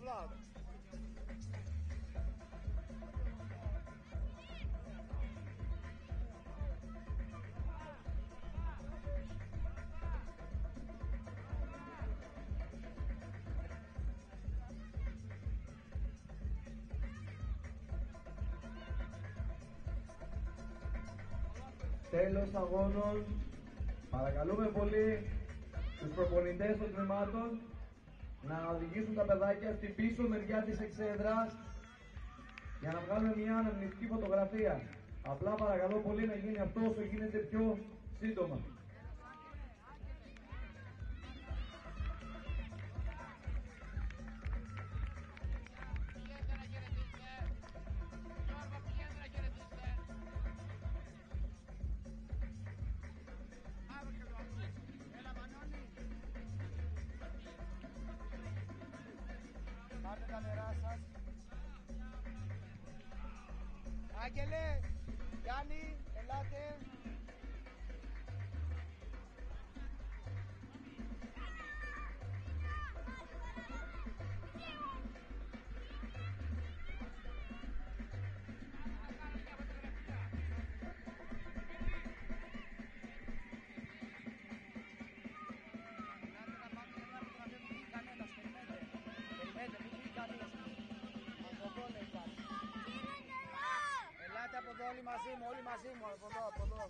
vlog. Τέλος αγώνων, παρακαλούμε πολύ τους προπονητές των τμήματων να οδηγήσουν τα παιδάκια στην πίσω μεριά της εξέδρας για να βγάλουμε μια αναμνηστική φωτογραφία. Απλά παρακαλώ πολύ να γίνει αυτό όσο γίνεται πιο σύντομα. Πάρτε τα νερά σας. Άγγελε, Γιάννη, ελάτε. Ελάτε από εδώ όλοι μαζί μου, όλοι μαζί μου, από εδώ, από εδώ.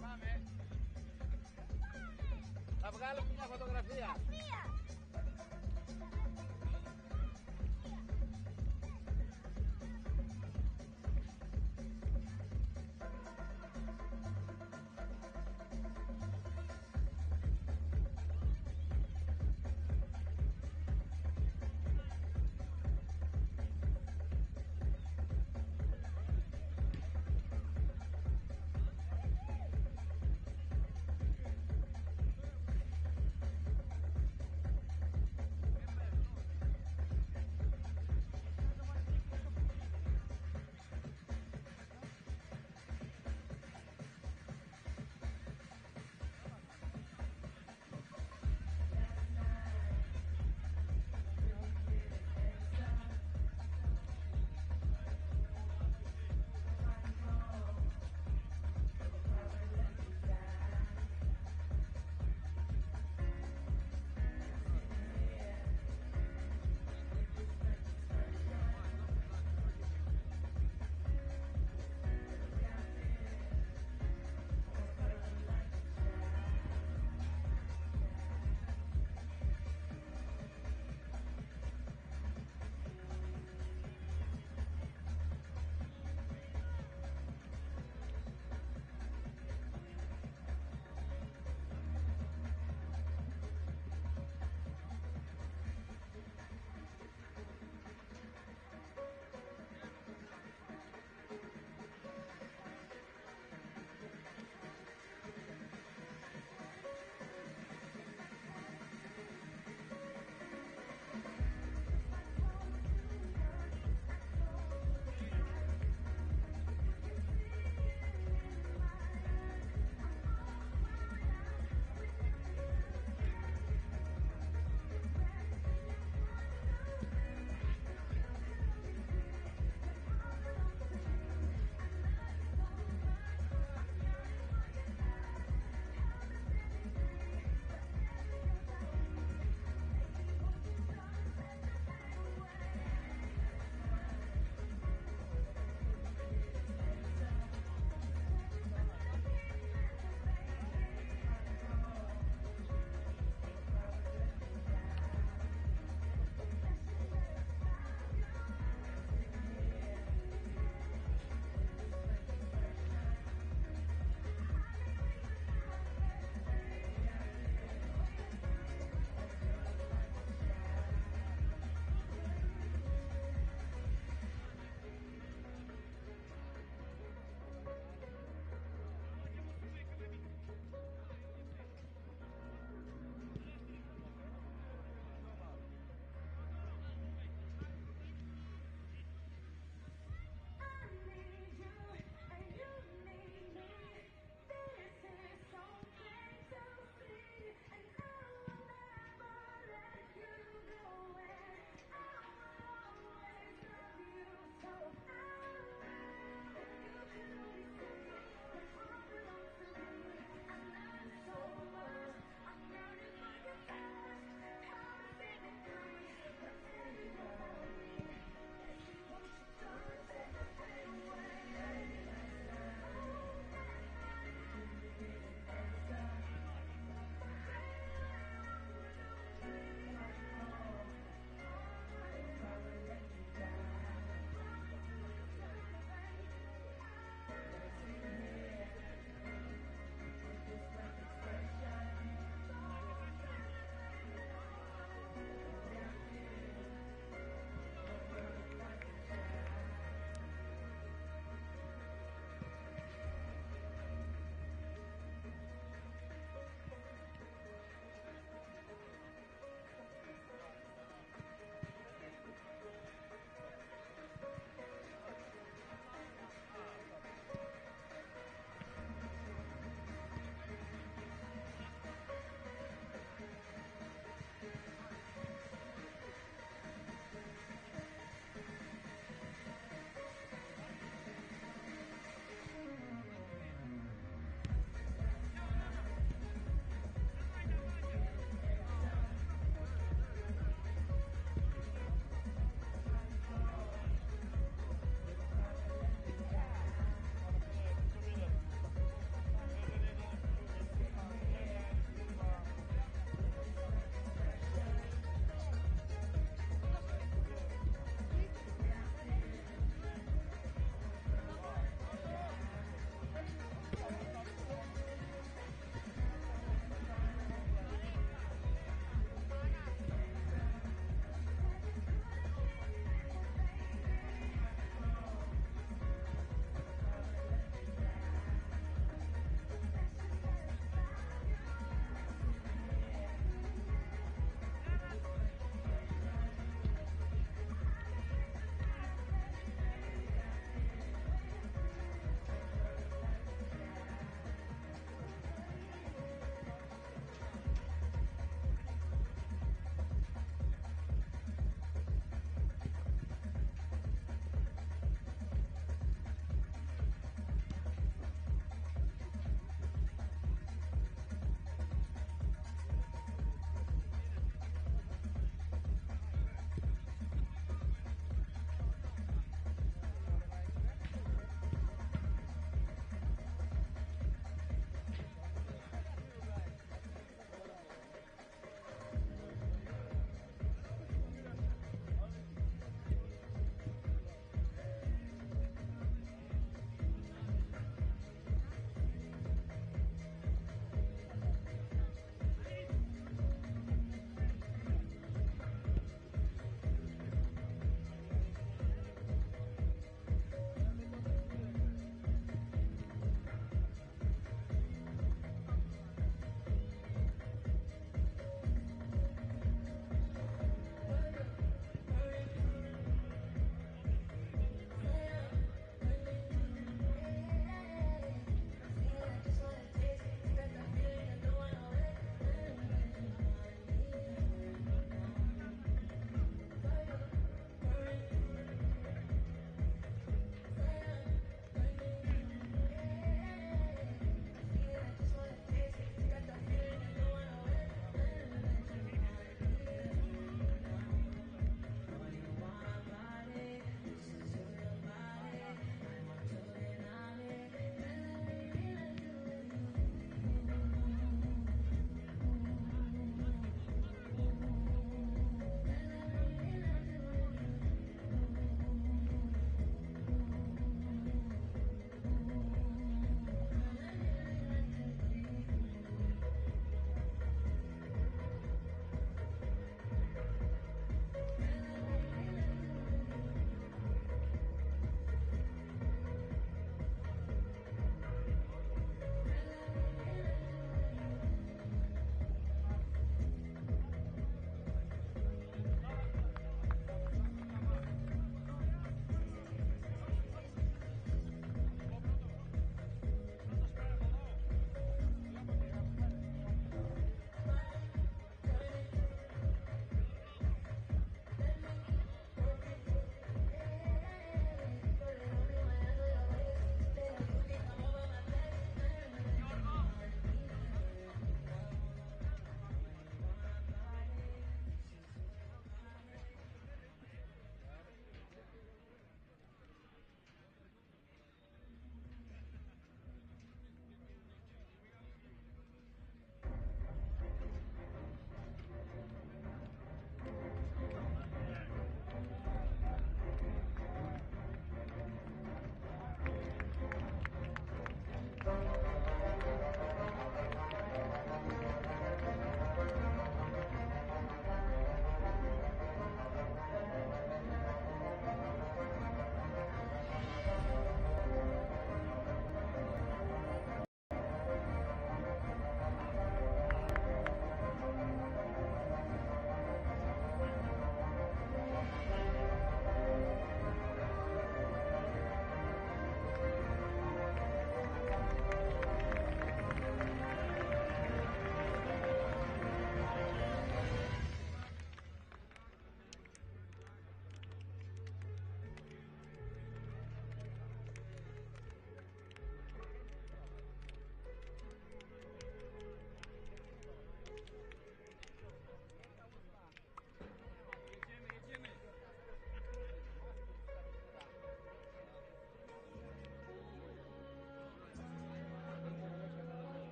Πάμε. Θα βγάλουμε μια φωτογραφία.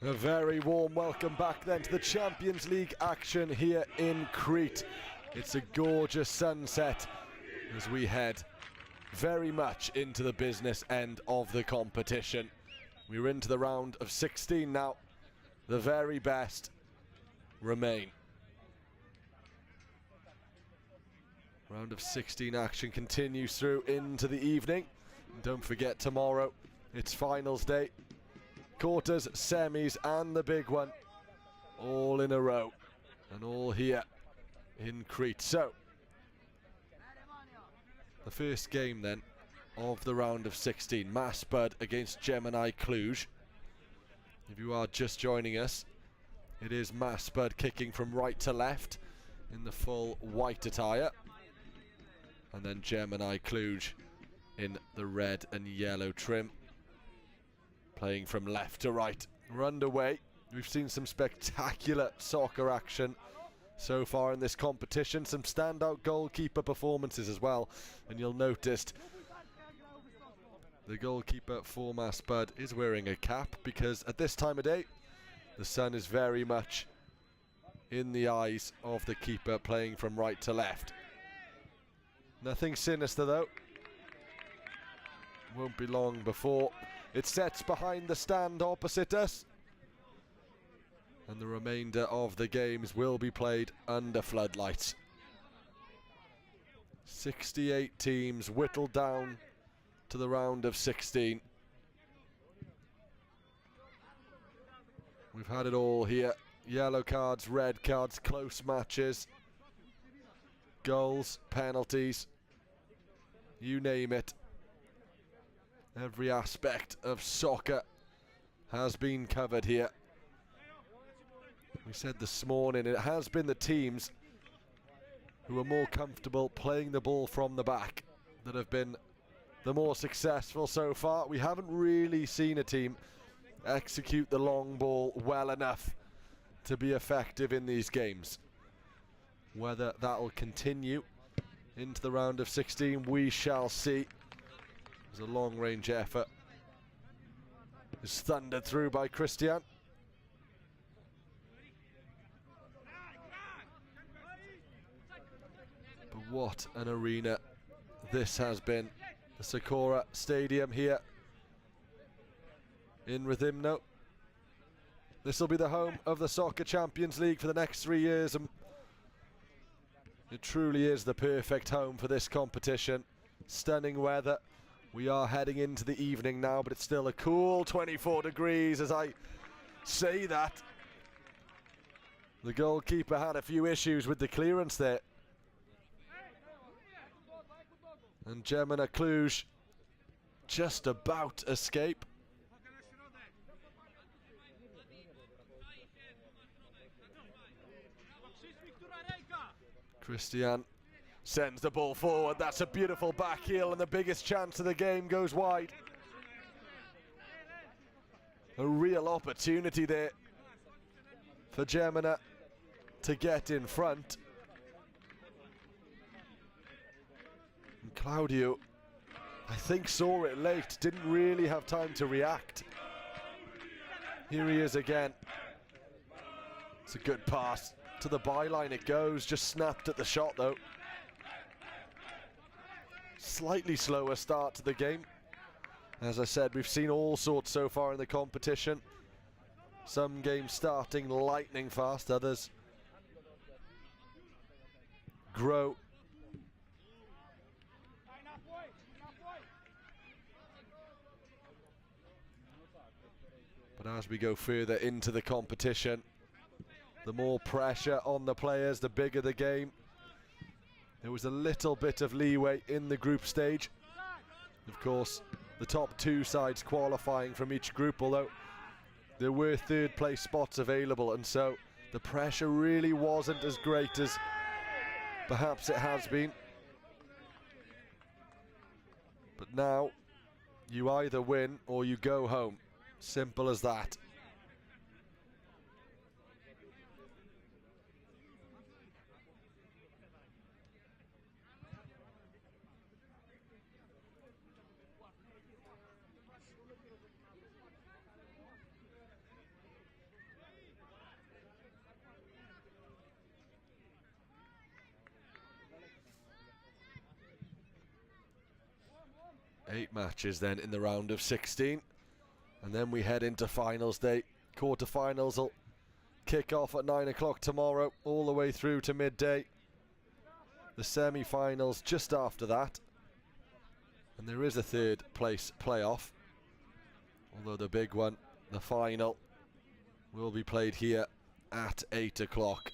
A very warm welcome back then to the Champions League action here in Crete. It's a gorgeous sunset as we head very much into the business end of the competition. We're into the round of 16 now. The very best remain. Round of 16 action continues through into the evening. And don't forget, tomorrow it's finals day. Quarters, semis and the big one all in a row and all here in Crete. So the first game then of the round of 16, Maspud against Gemini Cluj. If you are just joining us, it is Maspud kicking from right to left in the full white attire, and then Gemini Cluj in the red and yellow trim, playing from left to right. We're underway. We've seen some spectacular soccer action so far in this competition. Some standout goalkeeper performances as well. And you'll notice the goalkeeper for Maspud is wearing a cap, because at this time of day, the sun is very much in the eyes of the keeper playing from right to left. Nothing sinister though. Won't be long before it sets behind the stand opposite us, and the remainder of the games will be played under floodlights. 68 teams whittled down to the round of 16. We've had it all here. Yellow cards, red cards, close matches, goals, penalties, you name it. Every aspect of soccer has been covered here. We said this morning, it has been the teams who are more comfortable playing the ball from the back that have been the more successful so far. We haven't really seen a team execute the long ball well enough to be effective in these games. Whether that will continue into the round of 16, we shall see. It was a long-range effort. It's thundered through by Christian. But what an arena this has been. The Soccer Stadium here in Rhythmno. This will be the home of the Soccer Champions League for the next 3 years, and it truly is the perfect home for this competition. Stunning weather. We are heading into the evening now, but it's still a cool 24 degrees as I say that. The goalkeeper had a few issues with the clearance there. And Gemini Cluj just about escape. Christian sends the ball forward. That's a beautiful back heel, and the biggest chance of the game goes wide. A real opportunity there for Gemini to get in front. And Claudio, I think, saw it late, didn't really have time to react. Here he is again. It's a good pass. To the byline it goes, just snapped at the shot though. Slightly slower start to the game. As I said, we've seen all sorts so far in the competition. Some games starting lightning fast, others grow. But as we go further into the competition, the more pressure on the players, the bigger the game. There was a little bit of leeway in the group stage. Of course, the top two sides qualifying from each group, although there were third place spots available, and so the pressure really wasn't as great as perhaps it has been. But now you either win or you go home. Simple as that. Eight matches then in the round of 16, and then we head into finals day. Quarterfinals will kick off at 9 o'clock tomorrow, all the way through to midday. The semi-finals just after that, and there is a third place playoff, although the big one, the final, will be played here at 8 o'clock.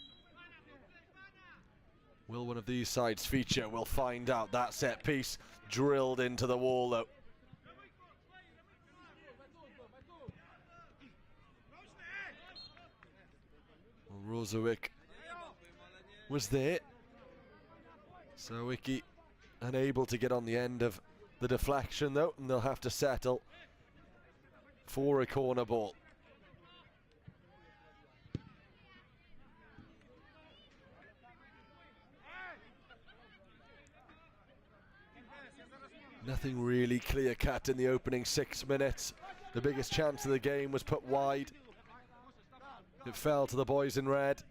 Will one of these sides feature? We'll find out. That set piece drilled into the wall though. Well, Rozovic was there. Sawicki unable to get on the end of the deflection though, and they'll have to settle for a corner ball. Nothing really clear-cut in the opening 6 minutes. The biggest chance of the game was put wide. It fell to the boys in red.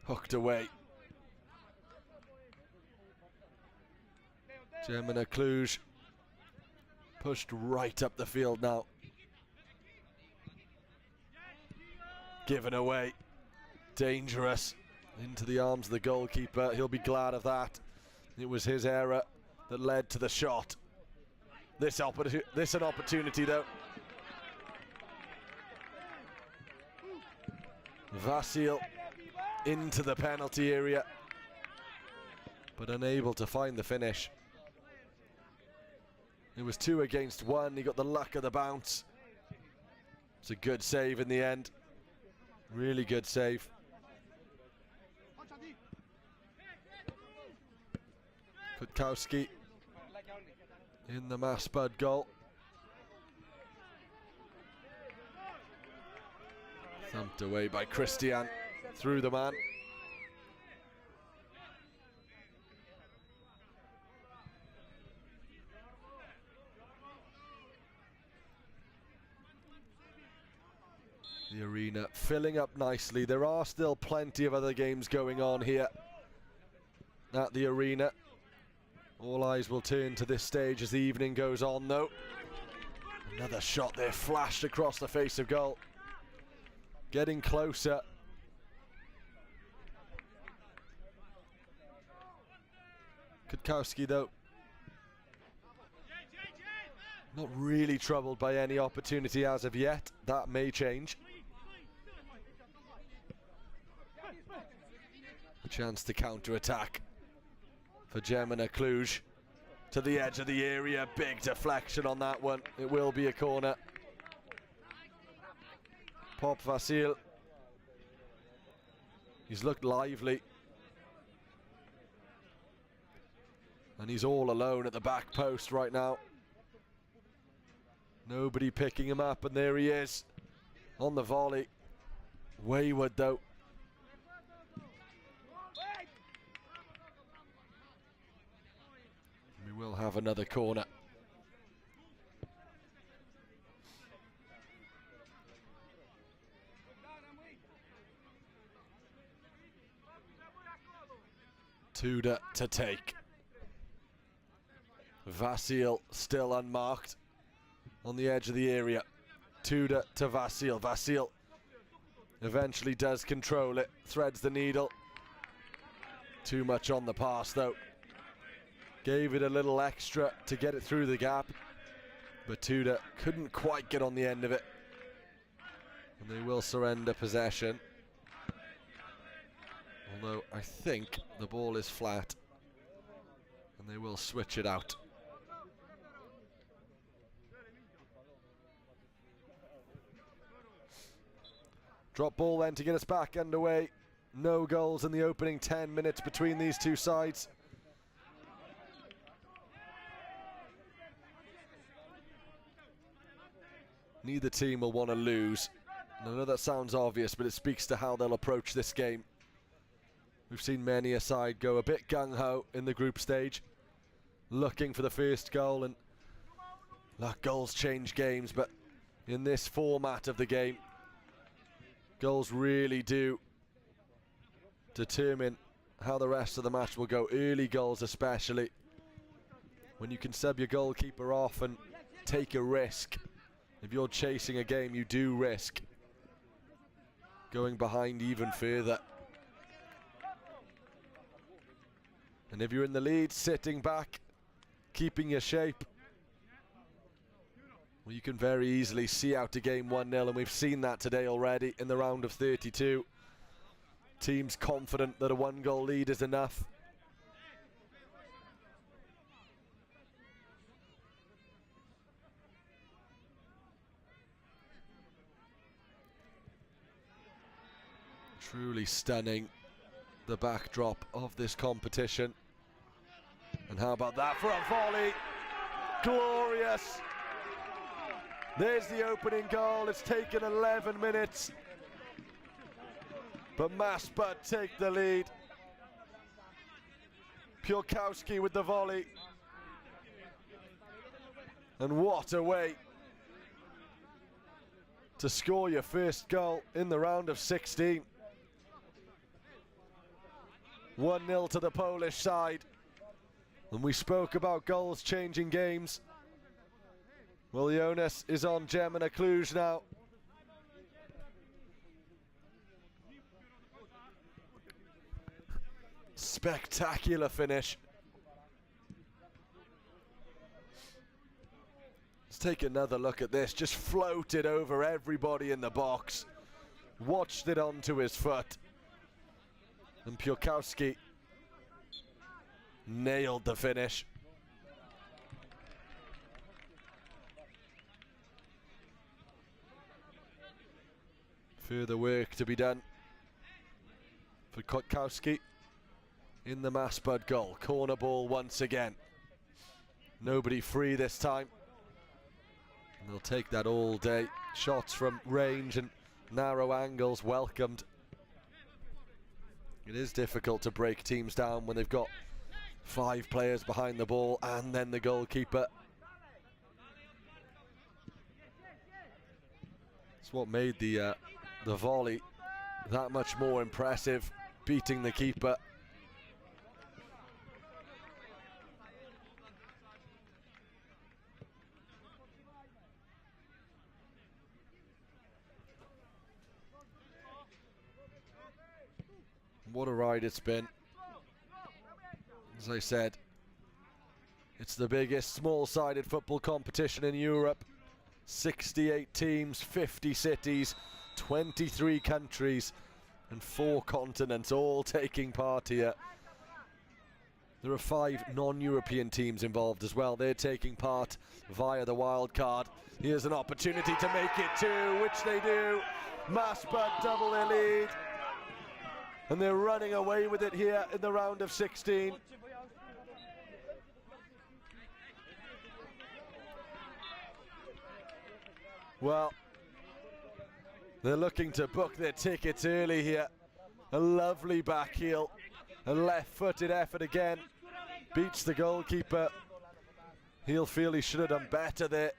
Hooked away. Gemini Cluj pushed right up the field now. Given away. Dangerous. Into the arms of the goalkeeper. He'll be glad of that. It was his error that led to the shot. This an opportunity though. Vasil into the penalty area, but unable to find the finish. It was 2 against 1. He got the luck of the bounce. It's a good save in the end. Really good save. Kutkowski in the Maspud goal. Thumped away by Christian through the man. The arena filling up nicely. There are still plenty of other games going on here at the arena. All eyes will turn to this stage as the evening goes on though. Another shot there flashed across the face of goal. Getting closer. Kutkowski though, not really troubled by any opportunity as of yet. That may change. A chance to counter-attack for Gemini Cluj. To the edge of the area, big deflection on that one. It will be a corner. Pop Vasil. He's looked lively. And he's all alone at the back post right now. Nobody picking him up, and there he is on the volley. Wayward though. We will have another corner. Tudor to take. Vasil still unmarked on the edge of the area. Tudor to Vasil. Vasil eventually does control it, threads the needle. Too much on the pass though. Gave it a little extra to get it through the gap, but Tudor couldn't quite get on the end of it. And they will surrender possession. Although I think the ball is flat, and they will switch it out. Drop ball then to get us back underway. No goals in the opening 10 minutes between these two sides. Neither team will want to lose. And I know that sounds obvious, but it speaks to how they'll approach this game. We've seen many a side go a bit gung-ho in the group stage, looking for the first goal, and goals change games, but in this format of the game, goals really do determine how the rest of the match will go. Early goals especially, when you can sub your goalkeeper off and take a risk. If you're chasing a game, you do risk going behind even further. And if you're in the lead, sitting back, keeping your shape, well, you can very easily see out a game 1-0, and we've seen that today already in the round of 32. Teams confident that a 1-goal lead is enough. Truly stunning, the backdrop of this competition. And how about that for a volley? Glorious! There's the opening goal. It's taken 11 minutes. But Maspud take the lead. Piorkowski with the volley. And what a way to score your first goal in the round of 16. 1-0 to the Polish side. And we spoke about goals changing games. Well, the onus is on Gemina Cluj now. Spectacular finish. Let's take another look at this. Just floated over everybody in the box. Watched it onto his foot. And Piorkowski nailed the finish. Further work to be done for Kotkowski in the Maspud goal. Corner ball once again. Nobody free this time. And they'll take that all day. Shots from range and narrow angles welcomed. It is difficult to break teams down when they've got 5 players behind the ball and then the goalkeeper. It's what made the volley that much more impressive, beating the keeper. What a ride it's been. As I said, it's the biggest small-sided football competition in Europe. 68 teams, 50 cities, 23 countries and 4 continents all taking part here. There are 5 non-European teams involved as well. They're taking part via the wild card. Here's an opportunity to make it 2, which they do. Maspud double their lead. And they're running away with it here in the round of 16. Well, they're looking to book their tickets early here. A lovely back heel. A left-footed effort again. Beats the goalkeeper. He'll feel he should have done better there.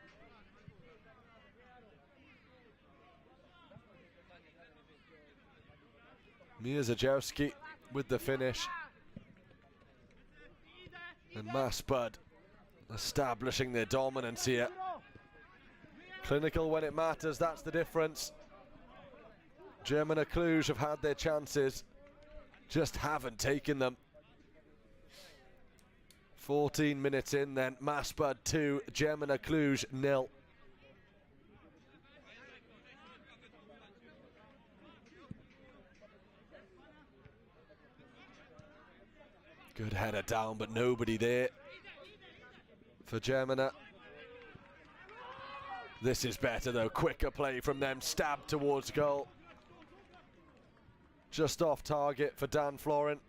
Mierzejewski with the finish. And Maspud establishing their dominance here. Clinical when it matters, that's the difference. Gemina Cluj have had their chances, just haven't taken them. 14 minutes in then, Maspud 2, Gemina Cluj 0. Good header down, but nobody there for Gemina. This is better though, quicker play from them, stab towards goal. just off target for Dan Florin.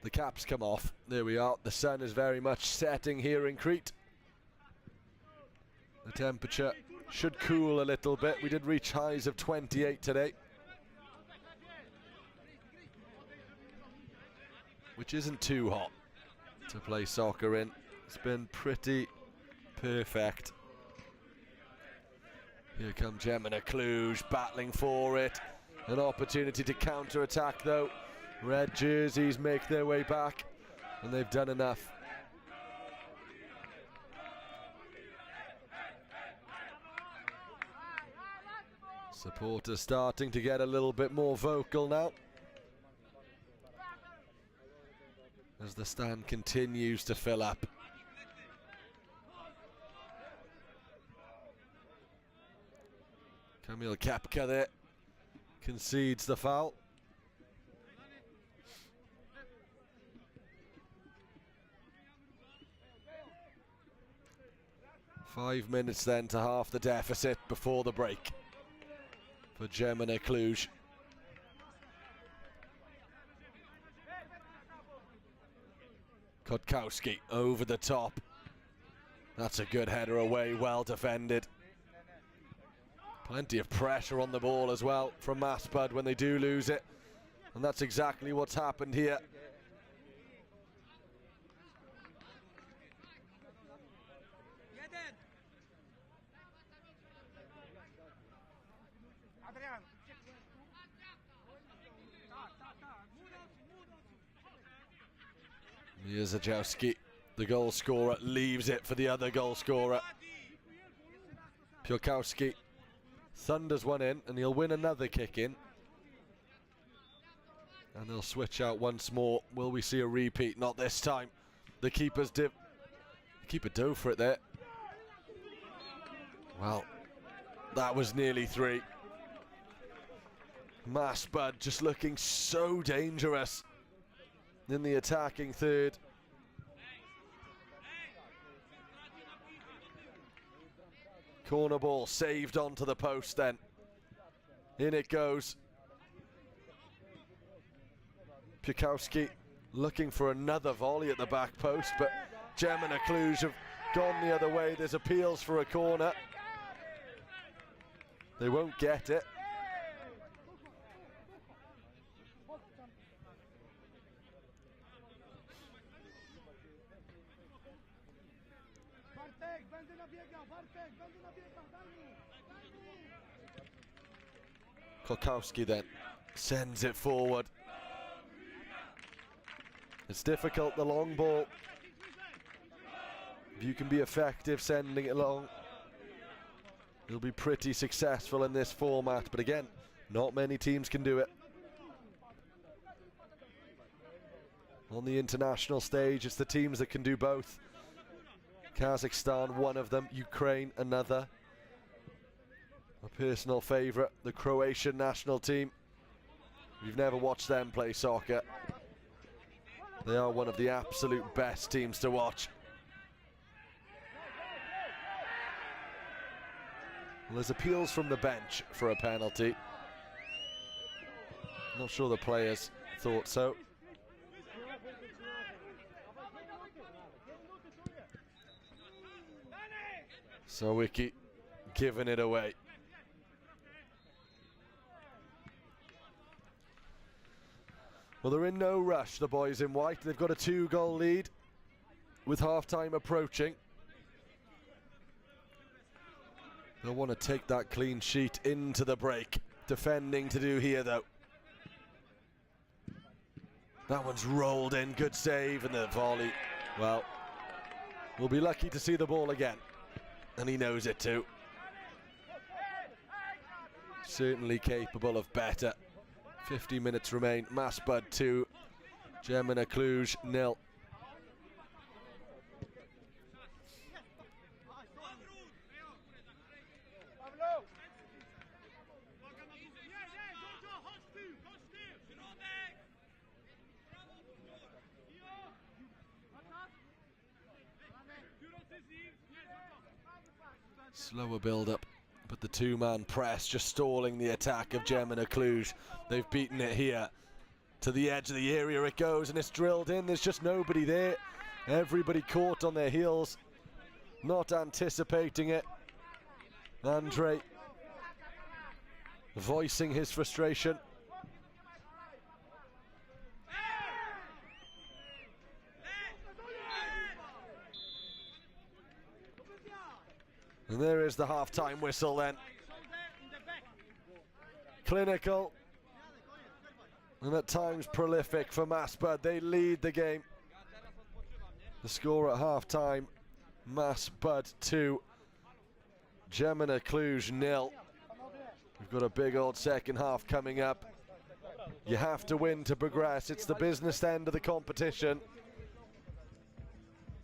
The caps come off. There we are. The sun is very much setting here in Crete. The temperature should cool a little bit. We did reach highs of 28 today, which isn't too hot to play soccer in. It's been pretty perfect. Here come Gemina Cluj battling for it. An opportunity to counter-attack though. Red jerseys make their way back, and they've done enough. Supporters starting to get a little bit more vocal now, as the stand continues to fill up. Kamil Kapka there concedes the foul. Five minutes then to half the deficit before the break for Gemina Cluj. Kotkowski over the top. That's a good header away, well defended. Plenty of pressure on the ball as well from Maspud when they do lose it. And that's exactly what's happened here. Mierzejowski, the goal scorer, leaves it for the other goal scorer. Piorkowski thunders one in, and he'll win another kick in. And they'll switch out once more. Will we see a repeat? Not this time. The keeper dove for it there. Well, that was nearly three. Maspud just looking so dangerous in the attacking third. Corner ball saved onto the post then. In it goes. Piorkowski looking for another volley at the back post, but Gemina Cluj have gone the other way. There's appeals for a corner. They won't get it. Kotkowski then sends it forward. It's difficult, the long ball. If you can be effective sending it long, you'll be pretty successful in this format. But again, not many teams can do it. On the international stage, it's the teams that can do both. Kazakhstan, one of them. Ukraine, another. A personal favourite, the Croatian national team. If you've never watched them play soccer, they are one of the absolute best teams to watch. Well, there's appeals from the bench for a penalty. Not sure the players thought so. Sawicki giving it away. Well, they're in no rush, the boys in white. They've got a 2-goal lead with half-time approaching. They'll want to take that clean sheet into the break. Defending to do here, though. That one's rolled in, good save, and the volley. Well, we'll be lucky to see the ball again. And he knows it too. Certainly capable of better. 50 minutes remain. Maspud 2, Gemina Cluj 0. Slower build-up, but the two-man press just stalling the attack of Gemina Cluj. They've beaten it here. To the edge of the area it goes, and it's drilled in. There's just nobody there. Everybody caught on their heels, not anticipating it. Andre voicing his frustration. And there is the half-time whistle then. Clinical and at times prolific for Maspud. They lead the game. The score at half-time, Maspud 2, Gemina Cluj 0. We've got a big old second half coming up. You have to win to progress. It's the business end of the competition.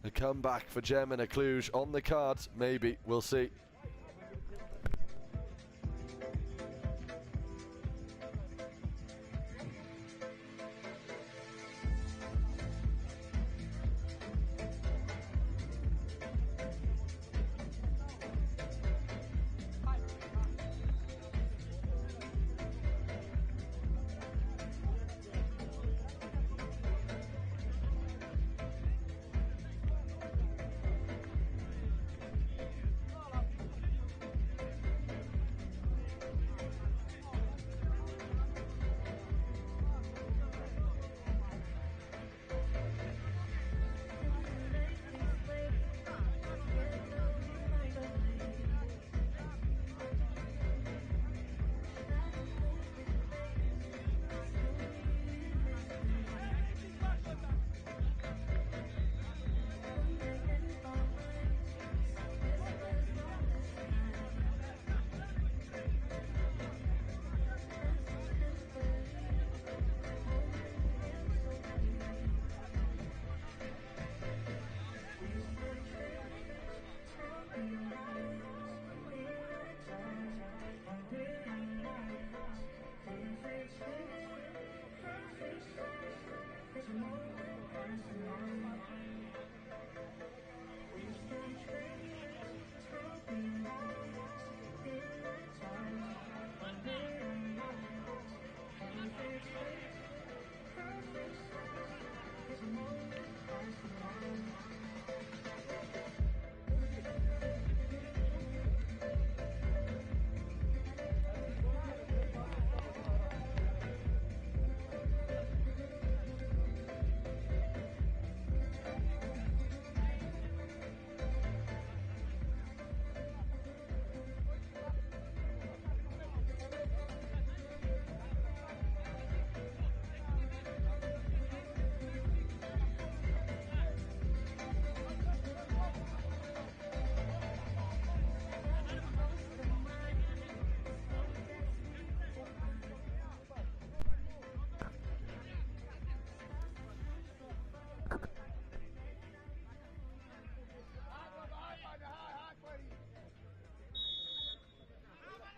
A comeback for Gemina Cluj on the cards, maybe, we'll see.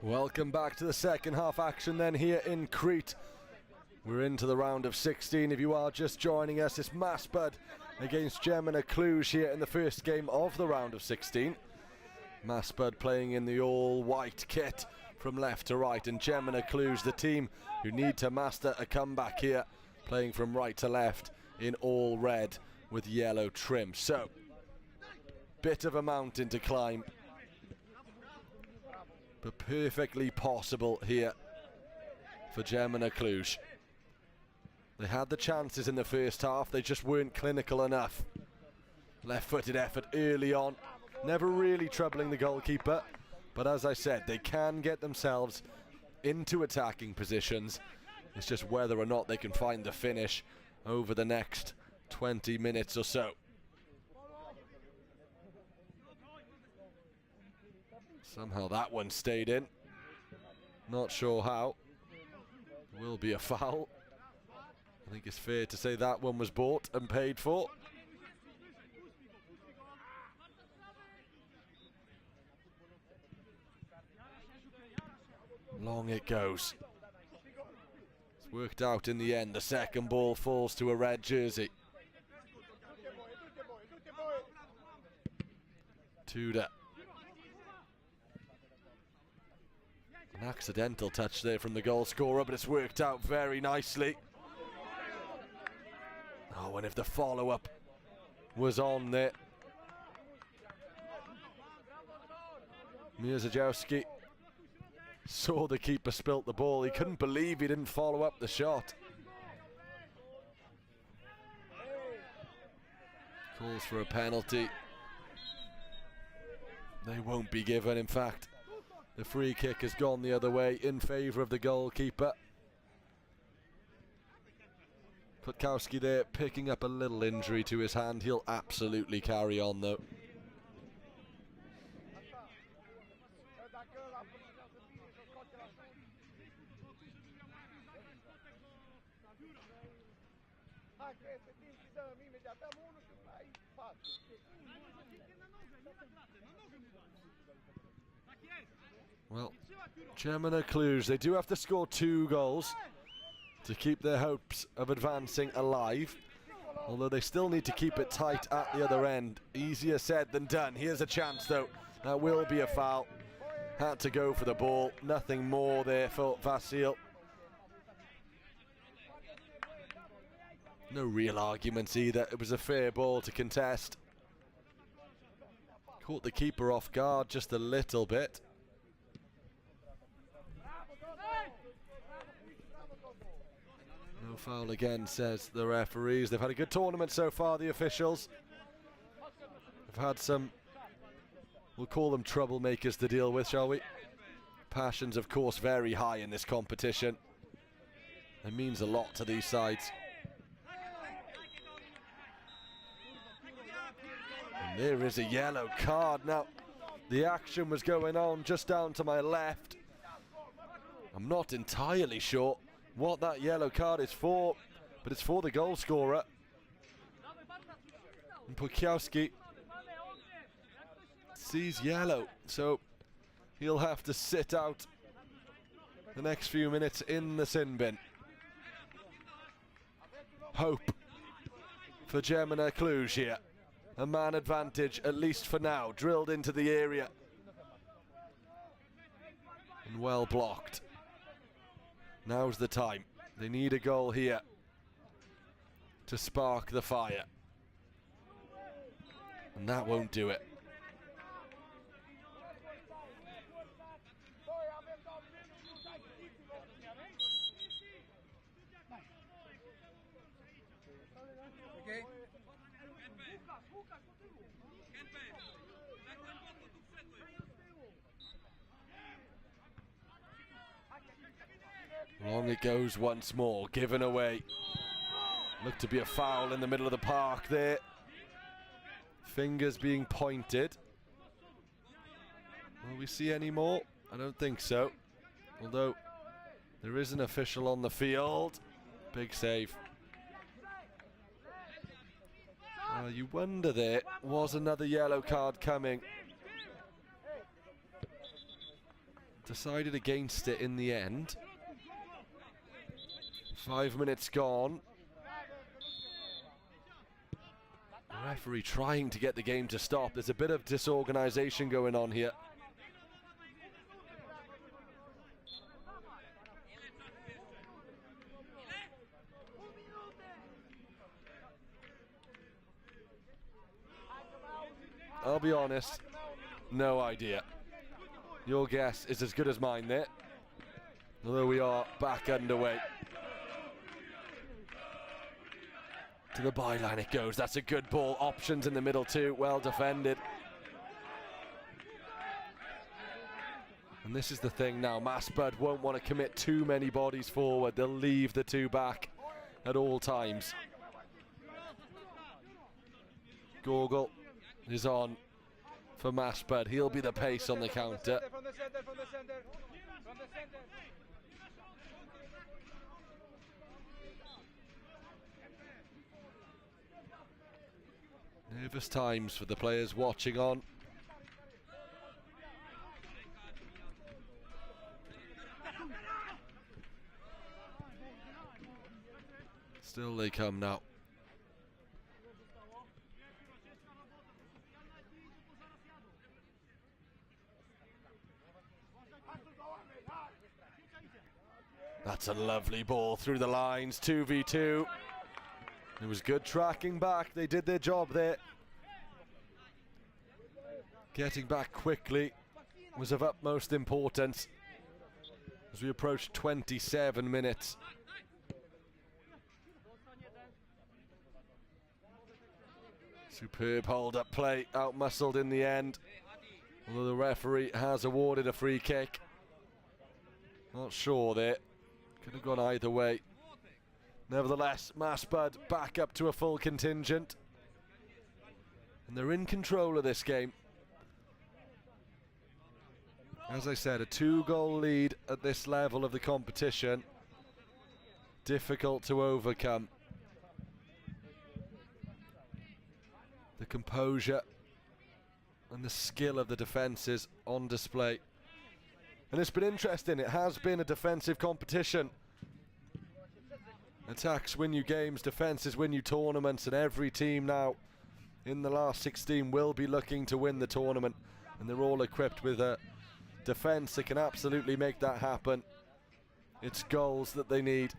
Welcome back to the second half action then here in Crete. We're into the round of 16. If you are just joining us, it's Maspud against Gemina Cluj here in the first game of the round of 16. Maspud playing in the all-white kit from left to right, and Gemina Cluj, the team who need to master a comeback here, playing from right to left in all red with yellow trim. So, bit of a mountain to climb, but perfectly possible here for Gemina Cluj. They had the chances in the first half, they just weren't clinical enough. Left-footed effort early on, never really troubling the goalkeeper, but as I said, they can get themselves into attacking positions. It's just whether or not they can find the finish over the next 20 minutes or so. Somehow that one stayed in. Not sure how. Will be a foul. I think it's fair to say that one was bought and paid for. Long it goes. It's worked out in the end. The second ball falls to a red jersey. Tudor An accidental touch there from the goal scorer, but it's worked out very nicely. Oh, and if the follow-up was on there. Mierzejowski saw the keeper spilt the ball. He couldn't believe he didn't follow up the shot. Calls for a penalty. They won't be given, in fact. The free kick has gone the other way in favour of the goalkeeper. Putkowski there picking up a little injury to his hand. He'll absolutely carry on though. Well, Germany Cluj, they do have to score 2 goals to keep their hopes of advancing alive, although they still need to keep it tight at the other end. Easier said than done. Here's a chance though. That will be a foul. Had to go for the ball. Nothing more there for Vasil. No real arguments either. It was a fair ball to contest. Caught the keeper off guard just a little bit. No foul again, says the referees. They've had a good tournament so far, the officials. They've had some, we'll call them troublemakers to deal with, shall we? Passions, of course, very high in this competition. It means a lot to these sides. And there is a yellow card. Now, the action was going on just down to my left. I'm not entirely sure what that yellow card is for, but it's for the goal scorer. And Putkowski sees yellow, so he'll have to sit out the next few minutes in the sin bin. Hope for Germany Cluj here. A man advantage, at least for now, drilled into the area. And well blocked. Now's the time. They need a goal here to spark the fire. And that won't do it. Okay. Long it goes once more, given away. Looked to be a foul in the middle of the park there. Fingers being pointed. Will we see any more? I don't think so. Although there is an official on the field. Big save. You wonder there, was another yellow card coming? Decided against it in the end. 5 minutes gone. The referee trying to get the game to stop. There's a bit of disorganisation going on here. I'll be honest, no idea. Your guess is as good as mine there. Although we are back underway. To the byline it goes. That's a good ball. Options in the middle too. Well defended. And this is the thing now. Maspud won't want to commit too many bodies forward. They'll leave the 2 back at all times. Gorgel is on for Maspud. He'll be the pace on the counter. From the center. Nervous times for the players watching on. Still they come now. That's a lovely ball through the lines, 2v2. It was good tracking back, they did their job there. Getting back quickly was of utmost importance as we approached 27 minutes. Superb hold-up play, out-muscled in the end. Although the referee has awarded a free kick. Not sure there. Could have gone either way. Nevertheless, Maspud back up to a full contingent. And they're in control of this game. As I said, a 2-goal lead at this level of the competition. Difficult to overcome. The composure and the skill of the defences on display. And it's been interesting, it has been a defensive competition. Attacks win you games, defences win you tournaments, and every team now in the last 16 will be looking to win the tournament. And they're all equipped with a defence that can absolutely make that happen. It's goals that they need.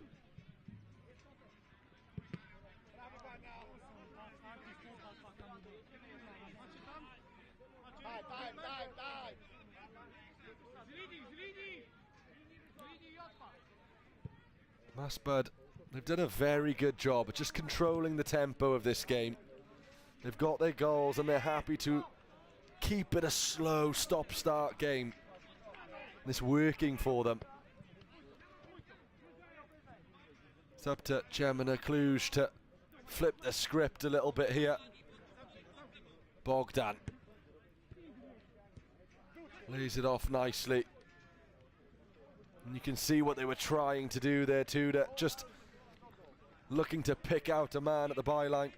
Maspud, they've done a very good job of just controlling the tempo of this game. They've got their goals and they're happy to keep it a slow stop-start game. It's working for them. It's up to Gemini Cluj to flip the script a little bit here. Bogdan lays it off nicely. And you can see what they were trying to do there too, just looking to pick out a man at the byline.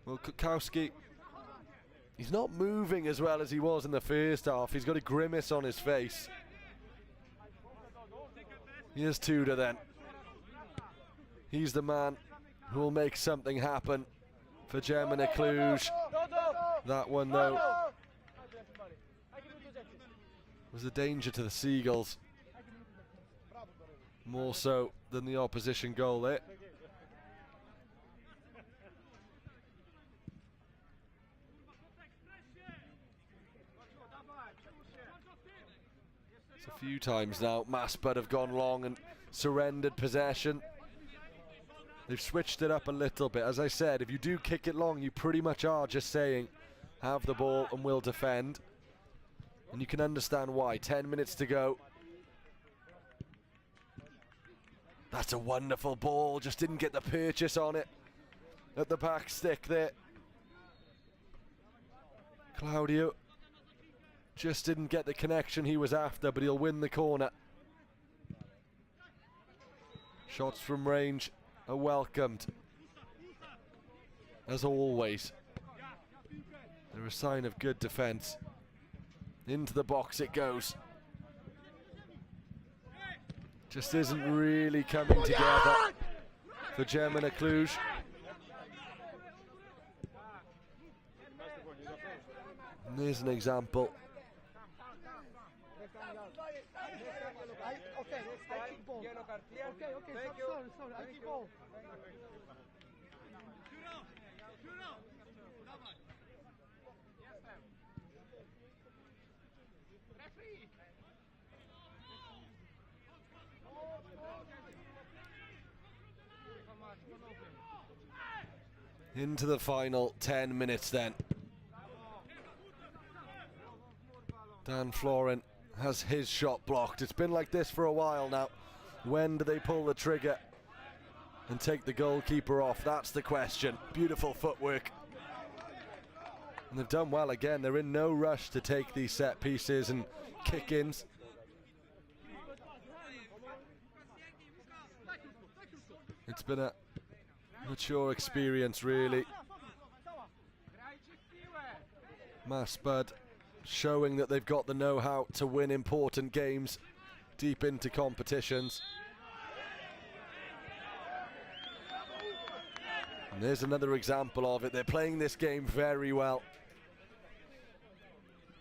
Well, Kukowski, he's not moving as well as he was in the first half. He's got a grimace on his face. Here's Tudor then. He's the man who will make something happen for Gemini Cluj. That one though was a danger to the Seagulls, more so than the opposition goal there. It's a few times now Maspud have gone long and surrendered possession. They've switched it up a little bit. As I said, if you do kick it long, you pretty much are just saying, have the ball and we'll defend. And you can understand why. 10 minutes to go. That's a wonderful ball. Just didn't get the purchase on it at the back stick there. Claudio just didn't get the connection he was after, but he'll win the corner. Shots from range are welcomed, as always. They're a sign of good defence. Into the box it goes. Just isn't really coming together for Gemini Cluj. And there's an example. Into the final 10 minutes then. Dan Florin has his shot blocked. It's been like this for a while now. When do they pull the trigger and take the goalkeeper off? That's the question. Beautiful footwork. And they've done well again. They're in no rush to take these set pieces and kick-ins. It's been a mature experience, really. Maspud showing that they've got the know-how to win important games deep into competitions. And there's another example of it. They're playing this game very well.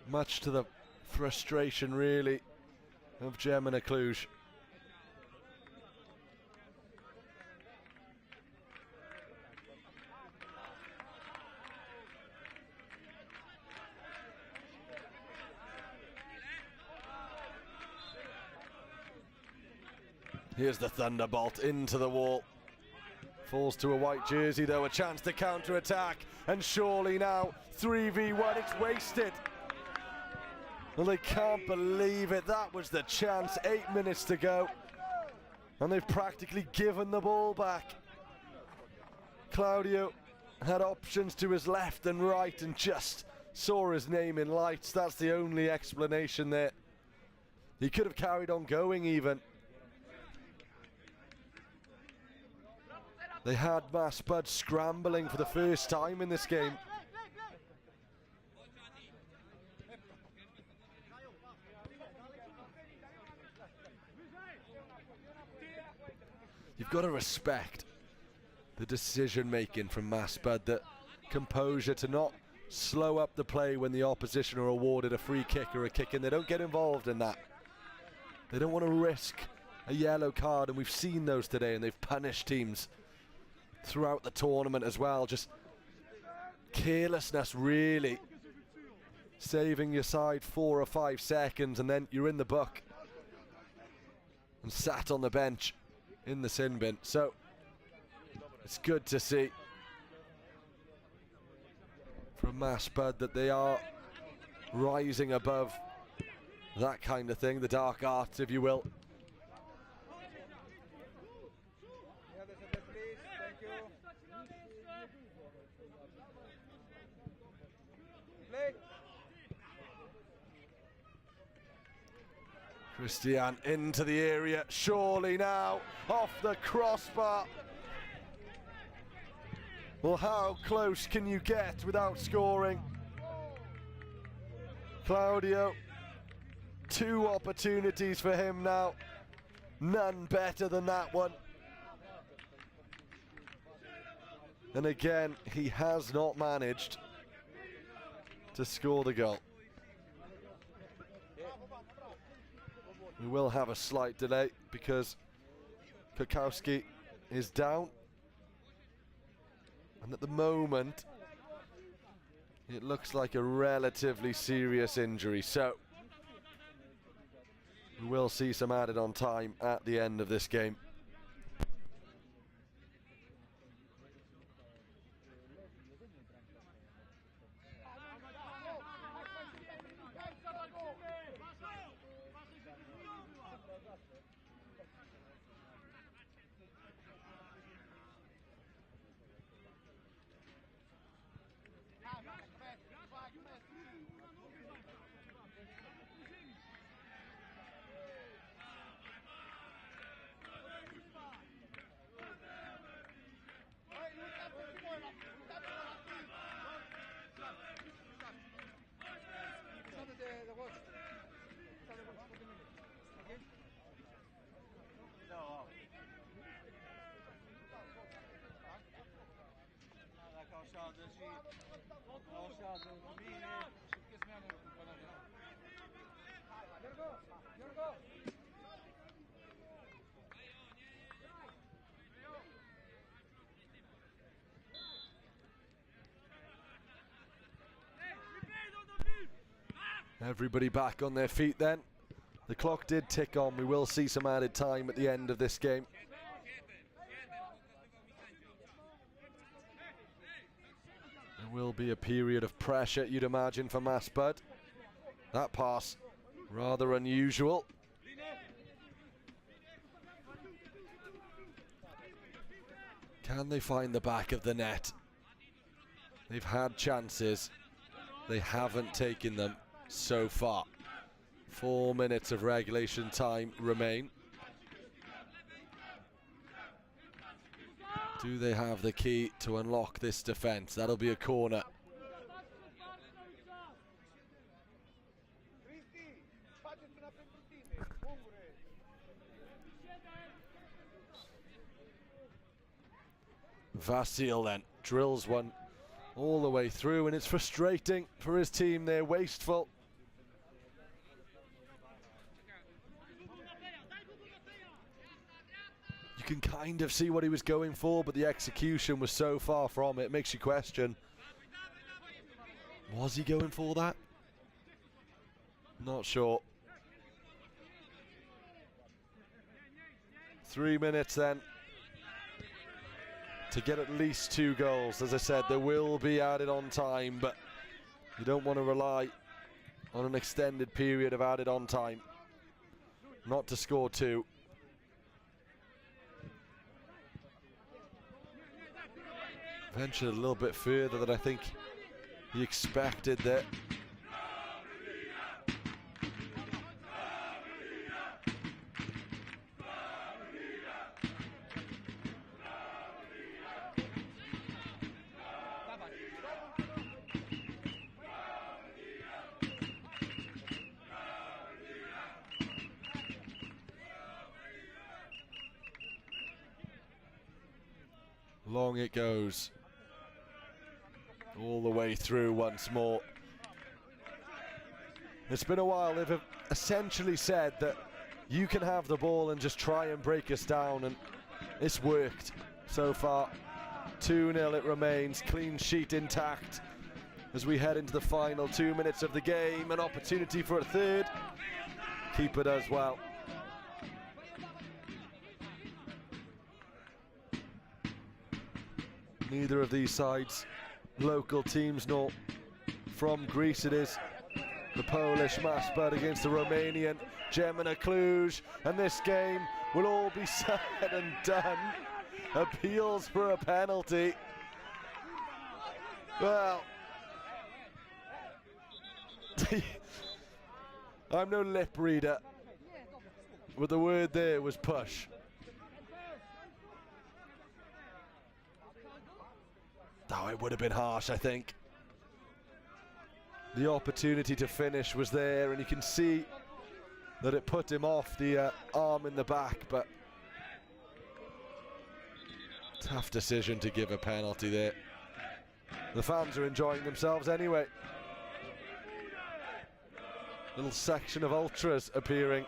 Much to the frustration, really, of Gemini Cluj. Here's the thunderbolt into the wall. Falls to a white jersey though, a chance to counter-attack, and surely now 3v1, it's wasted. Well, they can't believe it, that was the chance, 8 minutes to go. And they've practically given the ball back. Claudio had options to his left and right and just saw his name in lights. That's the only explanation there. He could have carried on going even. They had Maspud scrambling for the first time in this game. You've got to respect the decision making from Maspud, the composure to not slow up the play when the opposition are awarded a free kick or a kick in. They don't get involved in that. They don't want to risk a yellow card, and we've seen those today, and they've punished teams throughout the tournament as well. Just carelessness, really. Saving your side 4 or 5 seconds and then you're in the book and sat on the bench in the sin bin. So it's good to see from Maspud that they are rising above that kind of thing, the dark arts, if you will. Christian into the area, surely now, off the crossbar. Well, how close can you get without scoring? Claudio, 2 opportunities for him now. None better than that one. And again, he has not managed to score the goal. We will have a slight delay because Kukowski is down. And at the moment, it looks like a relatively serious injury. So we will see some added on time at the end of this game. Everybody back on their feet then. The clock did tick on. We will see some added time at the end of this game. There will be a period of pressure, you'd imagine, for Maspud. That pass, rather unusual. Can they find the back of the net? They've had chances. They haven't taken them so far. 4 minutes of regulation time remain. Do they have the key to unlock this defence? That'll be a corner. Vasil then drills one all the way through, and it's frustrating for his team. They're wasteful. can kind of see what he was going for, but the execution was so far from it. It makes you question, was he going for that? Not sure. 3 minutes then to get at least 2 goals. As I said, there will be added on time, but you don't want to rely on an extended period of added on time not to score 2. Ventured a little bit further than I think he expected there. Long it goes, all the way through once more. It's been a while. They've essentially said that you can have the ball and just try and break us down, and it's worked so far. 2-0 it remains, clean sheet intact as we head into the final 2 minutes of the game. An opportunity for a third. Keeper does well. Neither of these sides local teams, nor from Greece. It is the Polish Maspert against the Romanian Gemina Cluj, and this game will all be said and done. Appeals for a penalty. Well, I'm no lip reader, but the word there was push. Oh, it would have been harsh, I think. The opportunity to finish was there, and you can see that it put him off the arm in the back, but tough decision to give a penalty there. The fans are enjoying themselves anyway. Little section of ultras appearing.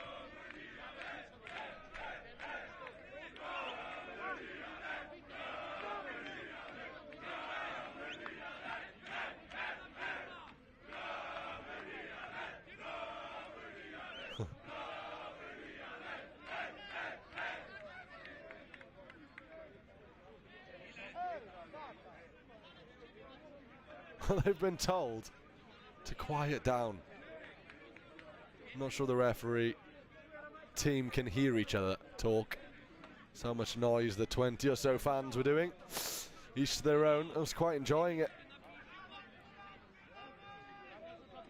They've been told to quiet down. I'm not sure the referee team can hear each other talk. So much noise the 20 or so fans were doing. Each to their own. I was quite enjoying it.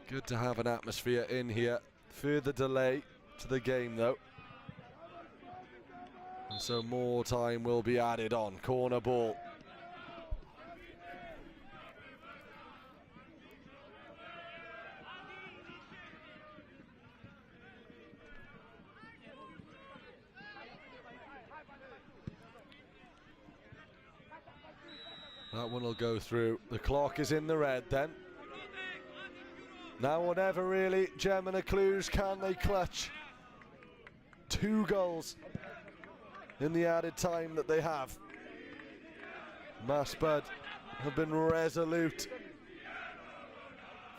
Good to have an atmosphere in here. Further delay to the game though. And so more time will be added on. Corner ball. That one will go through. The clock is in the red then. Now or never really. Gemina Cluj, can they clutch 2 goals in the added time that they have? Maspert have been resolute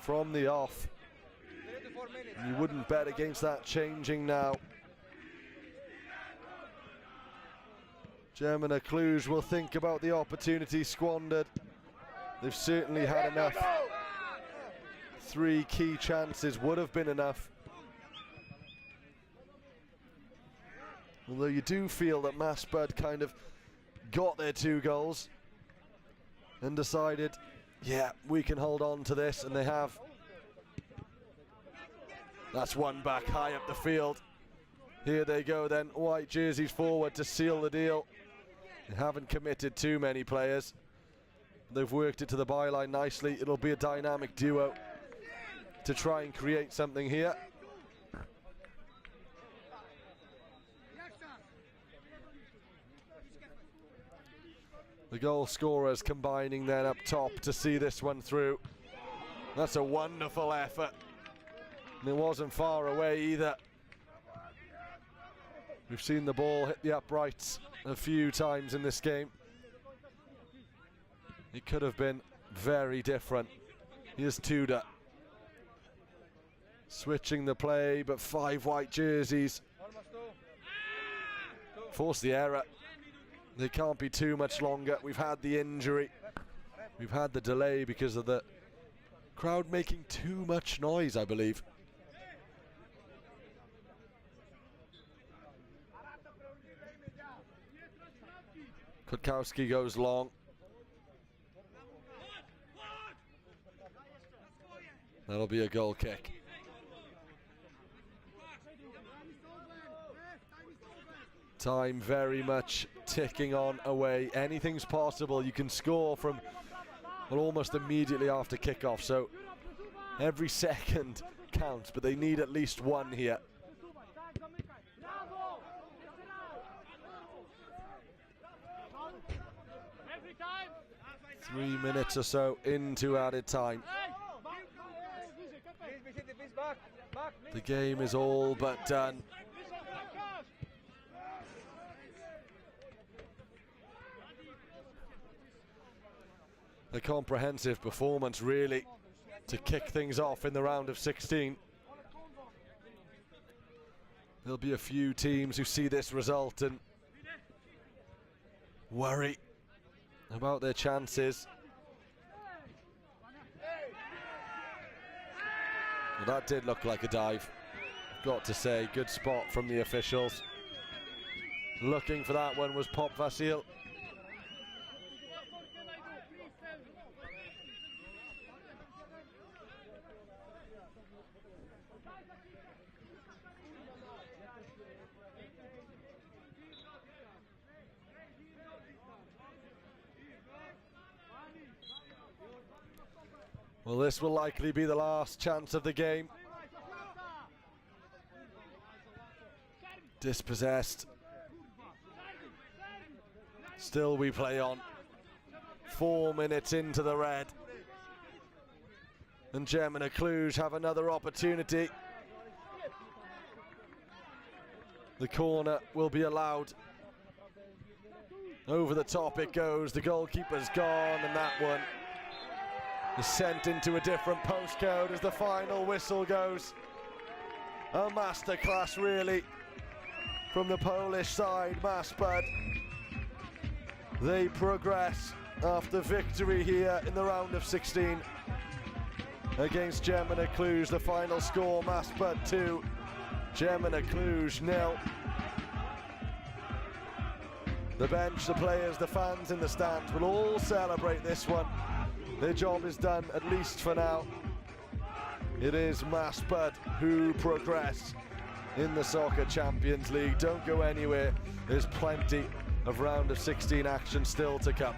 from the off. You wouldn't bet against that changing now. Gemina Cluj will think about the opportunity squandered. They've certainly had enough. 3 key chances would have been enough. Although you do feel that Maspert kind of got their 2 goals and decided, yeah, we can hold on to this, and they have. That's one back high up the field. Here they go then, white jerseys forward to seal the deal. They haven't committed too many players. They've worked it to the byline nicely. It'll be a dynamic duo to try and create something here. The goal scorers combining then up top to see this one through. That's a wonderful effort. And it wasn't far away either. We've seen the ball hit the uprights a few times in this game. It could have been very different. Here's Tudor. Switching the play, but 5 white jerseys. Force the error. They can't be too much longer. We've had the injury. We've had the delay because of the crowd making too much noise, I believe. Kwiatkowski goes long. That'll be a goal kick. Time very much ticking on away. Anything's possible. You can score from, well, almost immediately after kickoff. So every second counts, but they need at least one here. Three minutes or so into added time. The game is all but done. A comprehensive performance, really, to kick things off in the round of 16. There'll be a few teams who see this result and worry about their chances. Well, that did look like a dive. Got to say, good spot from the officials. Looking for that one was Pop Vasil. Well, this will likely be the last chance of the game. Dispossessed. Still we play on. 4 minutes into the red. And Germana Cluj have another opportunity. The corner will be allowed. Over the top it goes. The goalkeeper's gone, and that one is sent into a different postcode as the final whistle goes. A masterclass, really, from the Polish side. Maspud, they progress after victory here in the round of 16 against Germana Cluj. The final score, Maspud 2, Germana Cluj 0. The bench, the players, the fans in the stands will all celebrate this one. Their job is done, at least for now. It is Maspud who progress in the Soccer Champions League. Don't go anywhere. There's plenty of round of 16 action still to come.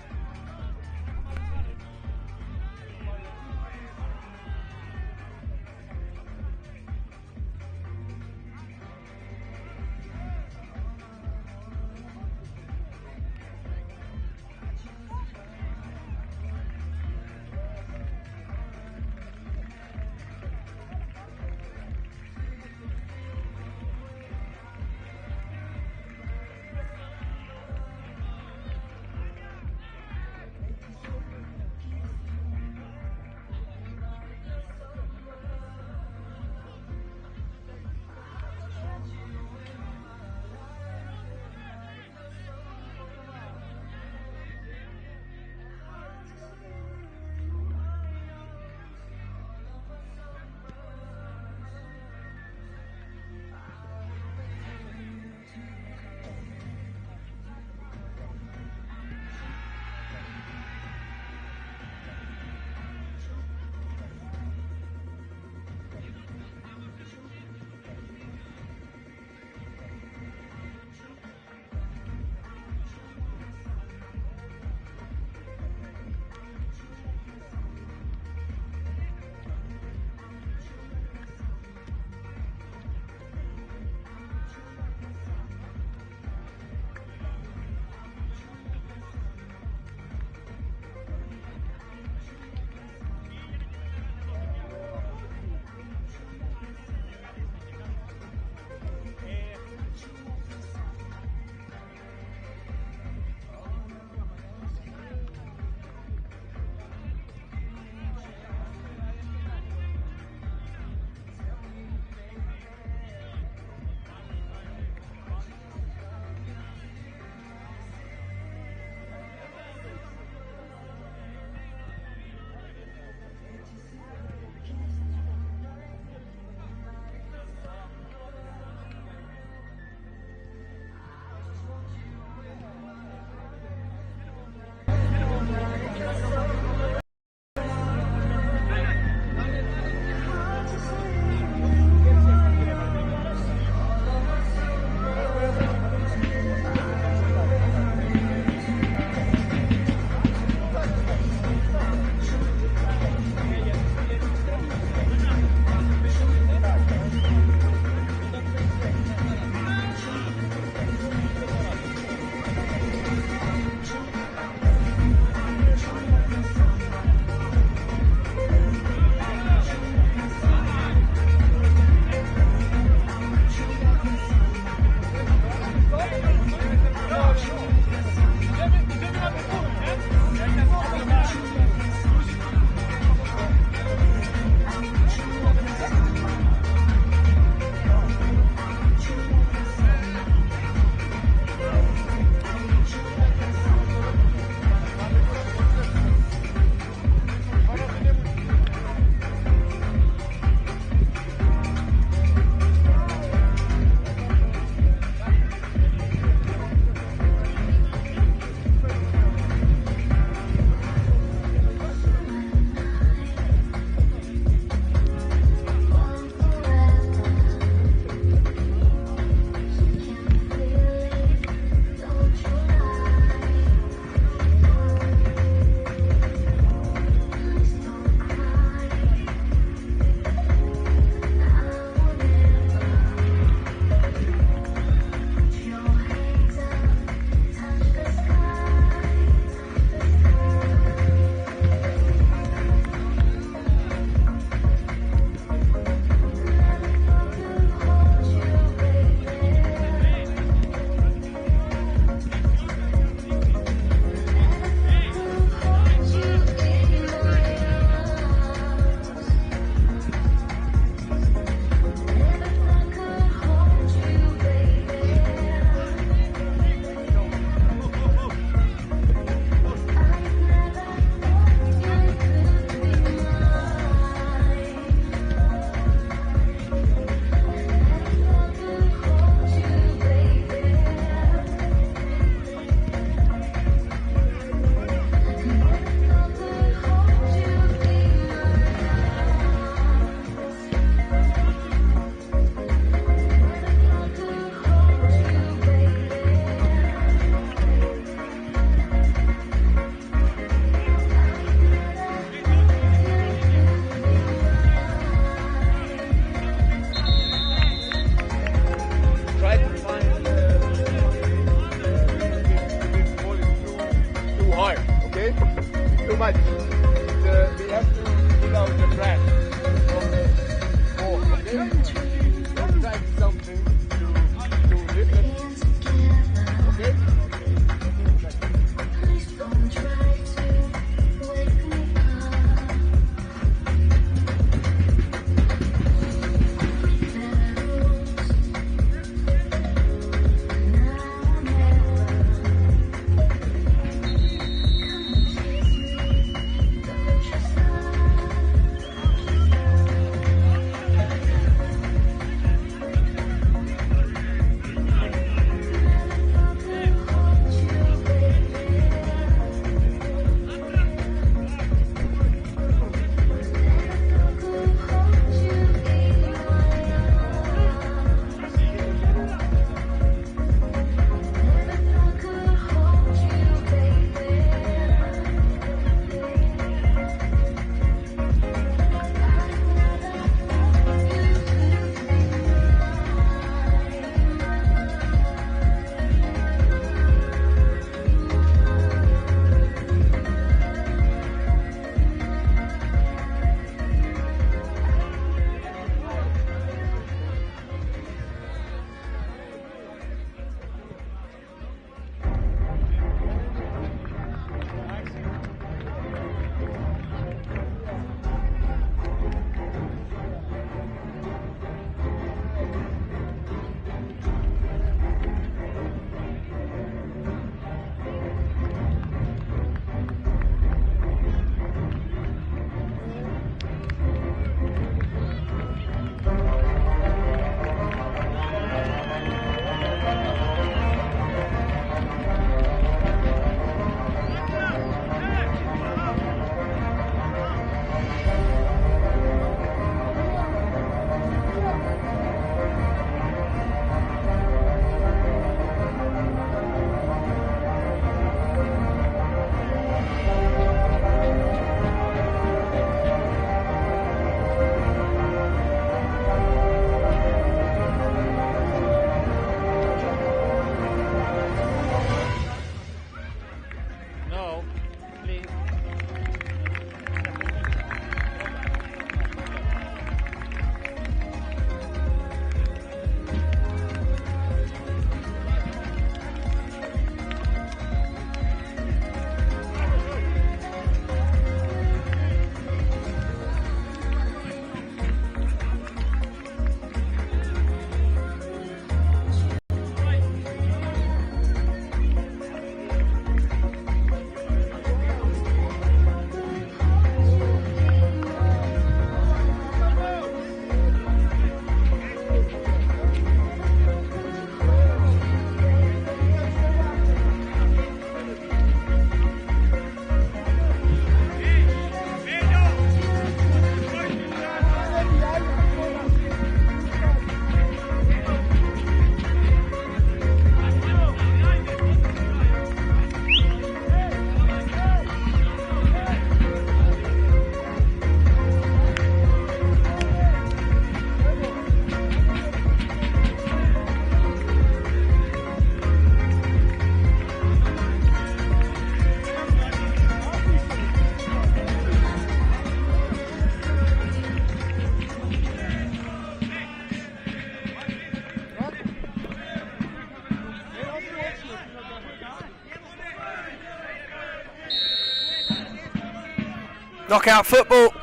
Knockout football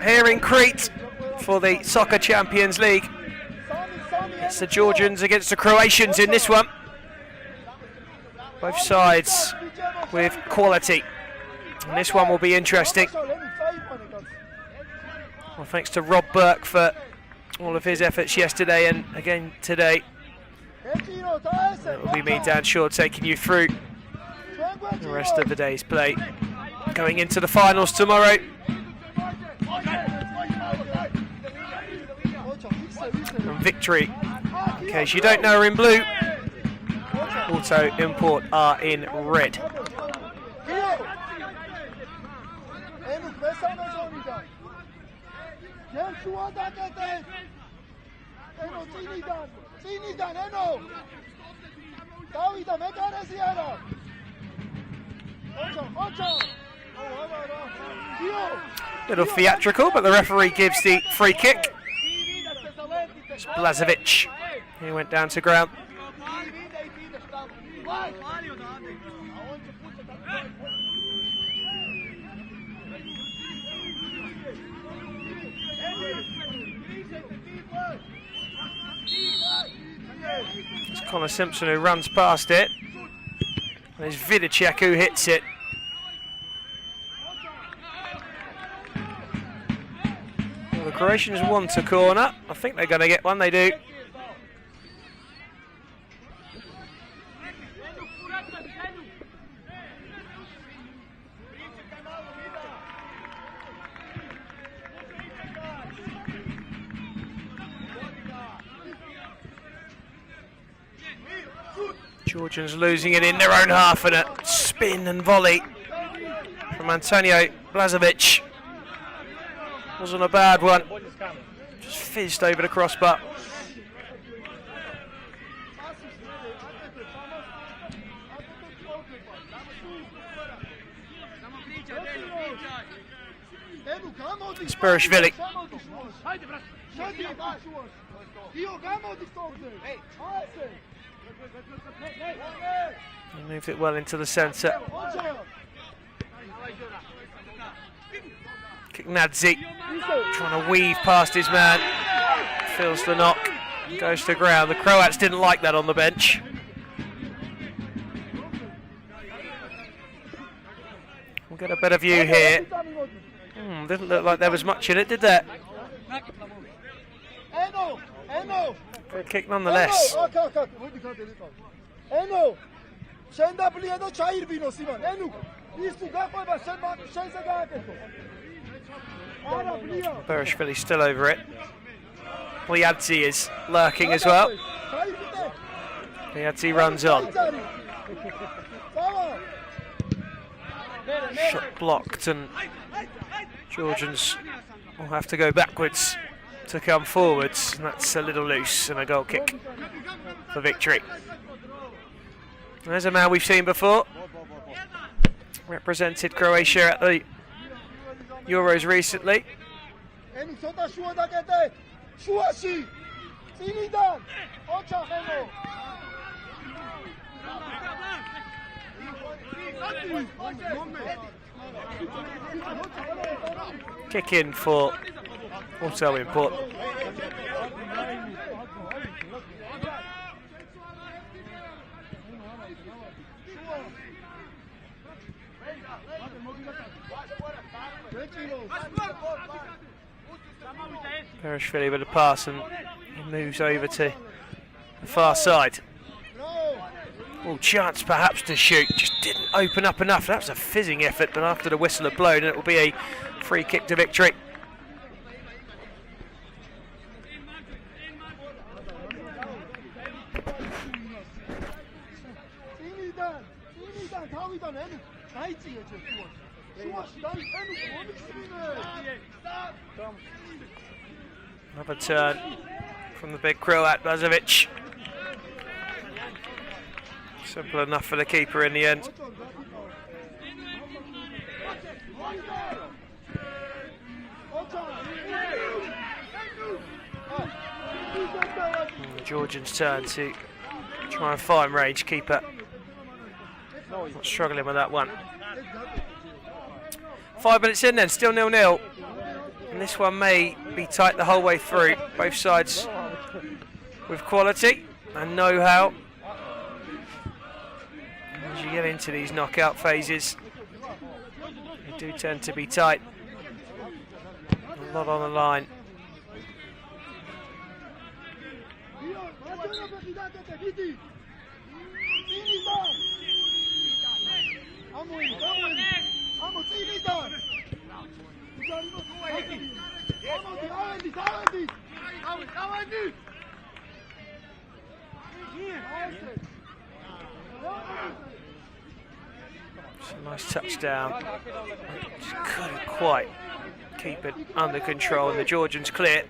here in Crete for the Soccer Champions League. It's the Georgians against the Croatians in this one. Both sides with quality. And this one will be interesting. Well, thanks to Rob Burke for all of his efforts yesterday and again today. It will be me, Dan Shaw, taking you through the rest of the day's play. Going into the finals tomorrow. And Victory, in case you don't know, are in blue. Auto Import are in red. Little theatrical, but the referee gives the free kick. It's Blažević. He went down to ground. It's Connor Simpson who runs past it. And it's Vidicek who hits it. Well, the Croatians want a corner. I think they're going to get one, they do. Georgians losing it in their own half, and a spin and volley from Antonio Blažević. Wasn't a bad one. Just fizzed over the crossbar. Spirishvili. He moved it well into the centre. Kiknadze trying to weave past his man. Feels the knock. Goes to ground. The Croats didn't like that on the bench. We'll get a better view here. Didn't look like there was much in it, did there? Good kick nonetheless. Berishvili still over it. Pliadze is lurking as well. Pliadze runs on. Shot blocked, and Georgians will have to go backwards to come forwards, and that's a little loose, and a goal kick for Victory. There's a man we've seen before. Represented Croatia at the Euros recently. Kick in for Auto Import. Berishvili with a pass, and he moves over to the far side. Oh, chance perhaps to shoot, just didn't open up enough. That was a fizzing effort, but after the whistle had blown, it will be a free kick to Victory. Another turn from the big Croat, Blažević. Simple enough for the keeper in the end. And the Georgians turn to try and find range. Keeper not struggling with that one. 5 minutes in then, still 0-0. And this one may be tight the whole way through. Both sides with quality and know-how. As you get into these knockout phases, they do tend to be tight. A lot on the line. It's a nice touchdown. Just couldn't quite keep it under control, and the Georgians clear.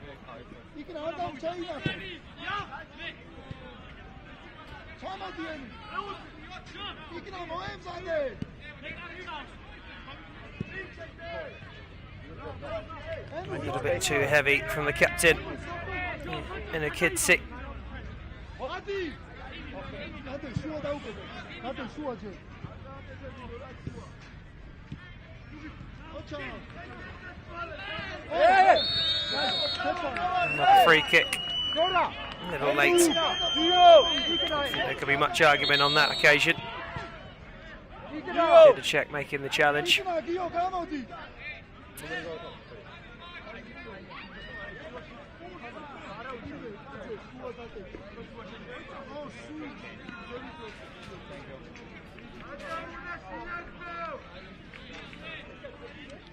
A little bit too heavy from the captain in a kid seat. Another free kick. A little late. I think there could be much argument on that occasion. Did a check making the challenge.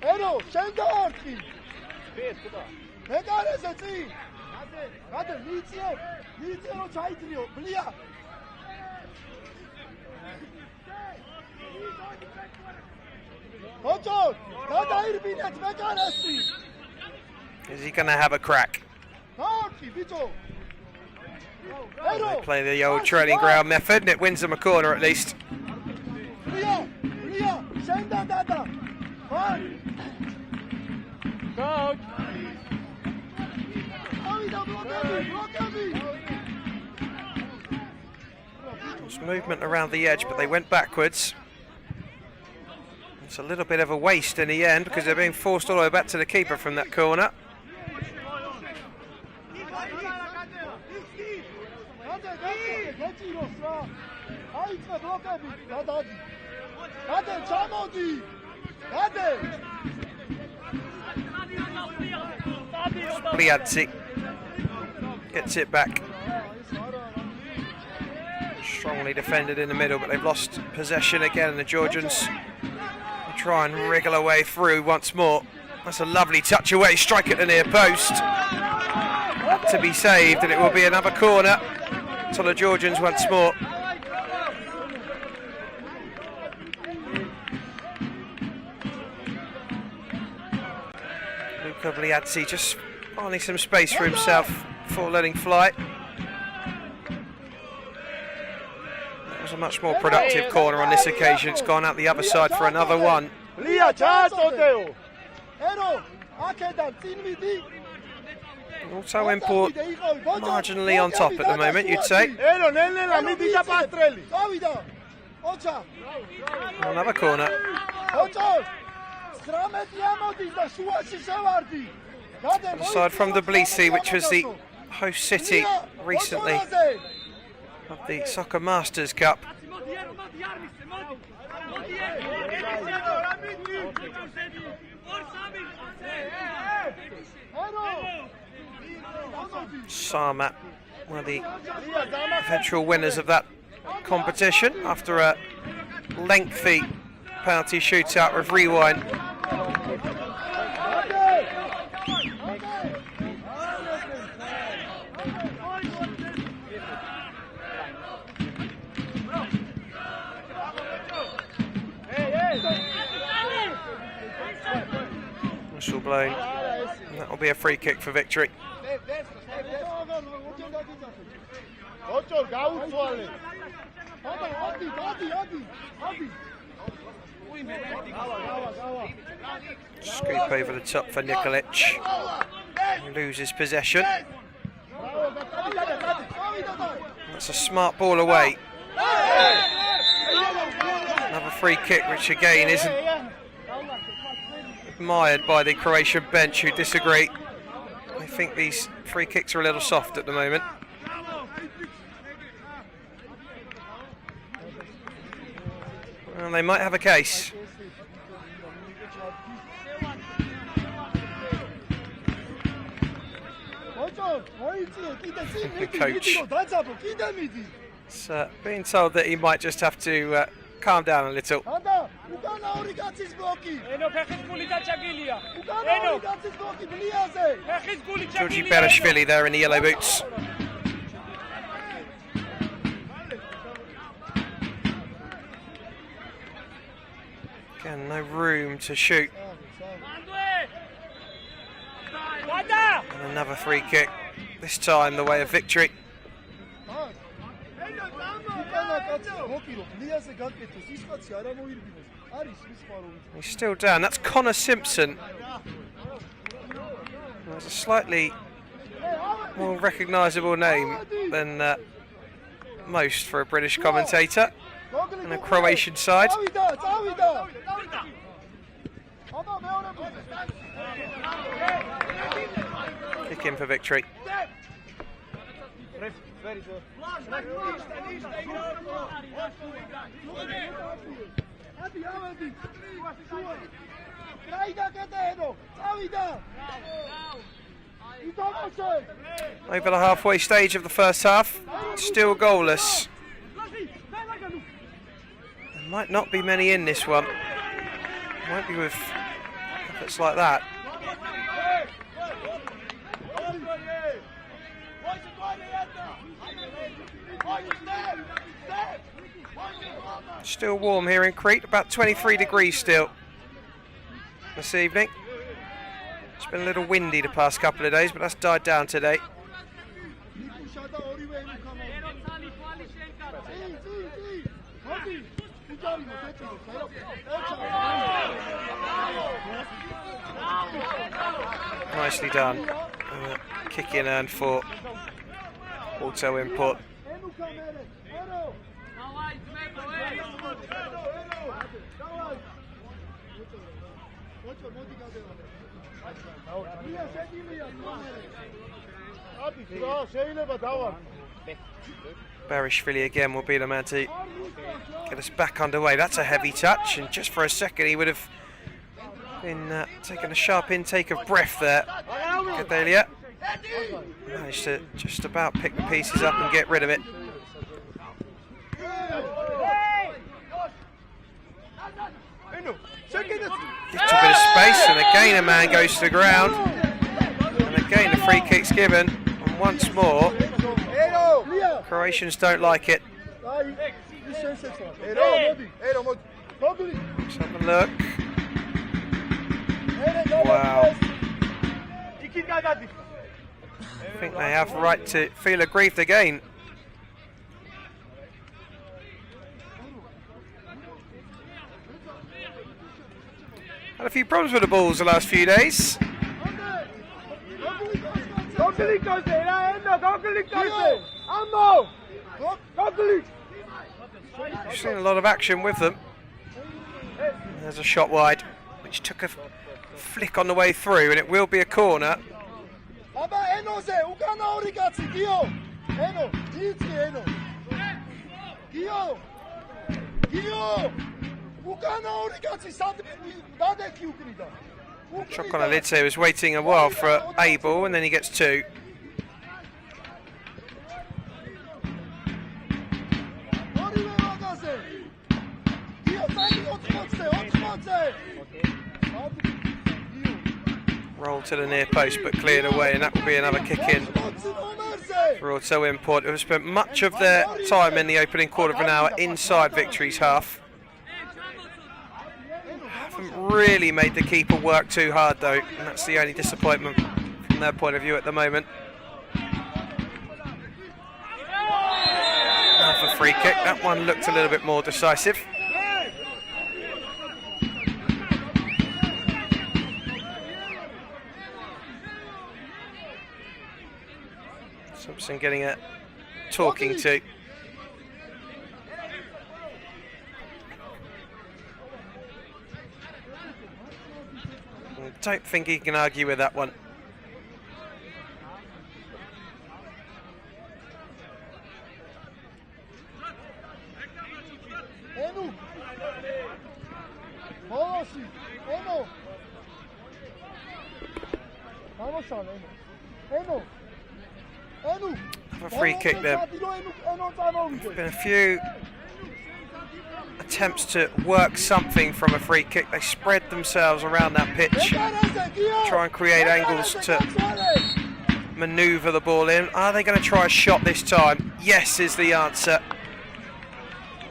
Ero, შენდა არქი. მე გარესე წი. გადე მიციე რო ჩაიძრიო, ბლია. ოჯო, გადაირბინეთ მე გარესი. Is he going to have a crack? არქი, ბიჭო. They play the old training ground method and it wins them a corner at least. ბლია, შენდა დადა. Coach. There's movement around the edge, but they went backwards. It's a little bit of a waste in the end because they're being forced all the way back to the keeper from that corner. Bliadzi gets it back. Strongly defended in the middle, but they've lost possession again, and the Georgians try and wriggle away through once more. That's a lovely touch away, strike at the near post. To be saved, and it will be another corner to the Georgians once more. Bliadzi just finding some space for himself before letting fly. That was a much more productive corner on this occasion. It's gone out the other side for another one. Also import marginally on top at the moment, you'd say. Another corner. Aside from Tbilisi, which was the host city recently of the Soccer Masters Cup. Sarmat, one of the eventual winners of that competition after a lengthy penalty shootout with rewind. Whistle blown. That will be a free kick for victory. Scoop over the top for Nikolic. He loses possession. That's a smart ball away. Another free kick, which again isn't admired by the Croatian bench who disagree. I think these free kicks are a little soft at the moment. Well, they might have a case. The coach is being told that he might just have to calm down a little. Georgi Berishvili there in the yellow boots. Again, no room to shoot. And another free kick, this time the way of victory. He's still down. That's Connor Simpson. That's a slightly more recognisable name than most for a British commentator and a Croatian side. Kick in for victory. Over the halfway stage of the first half, still goalless. There might not be many in this one. Might be with efforts like that. Still warm here in Crete, about 23 degrees still this evening. It's been a little windy the past couple of days, but that's died down today. Nicely done. Kick in earned for auto import. Berishvili again will be the man to get us back underway. That's a heavy touch, and just for a second he would have been taking a sharp intake of breath there. Gedalia managed to just about pick the pieces up and get rid of it. Little bit of space, and again a man goes to the ground, and again the free kick's given, and once more Croatians don't like it. Let's have a look. Wow. I think they have the right to feel aggrieved again. Had a few problems with the balls the last few days. We've seen a lot of action with them. There's a shot wide, which took a flick on the way through, and it will be a corner. Chocolate was waiting a while for a ball, and then he gets two. Roll to the near post, but cleared away, and that will be another kick in for auto import, who have spent much of their time in the opening quarter of an hour inside Victory's half. Haven't really made the keeper work too hard though, and that's the only disappointment from their point of view at the moment. Now for free kick, that one looked a little bit more decisive. Simpson getting a talking to. don't think he can argue with that one. A free kick there. There's been a few attempts to work something from a free kick. They spread themselves around that pitch, try and create angles to manoeuvre the ball in. Are they going to try a shot this time? Yes is the answer.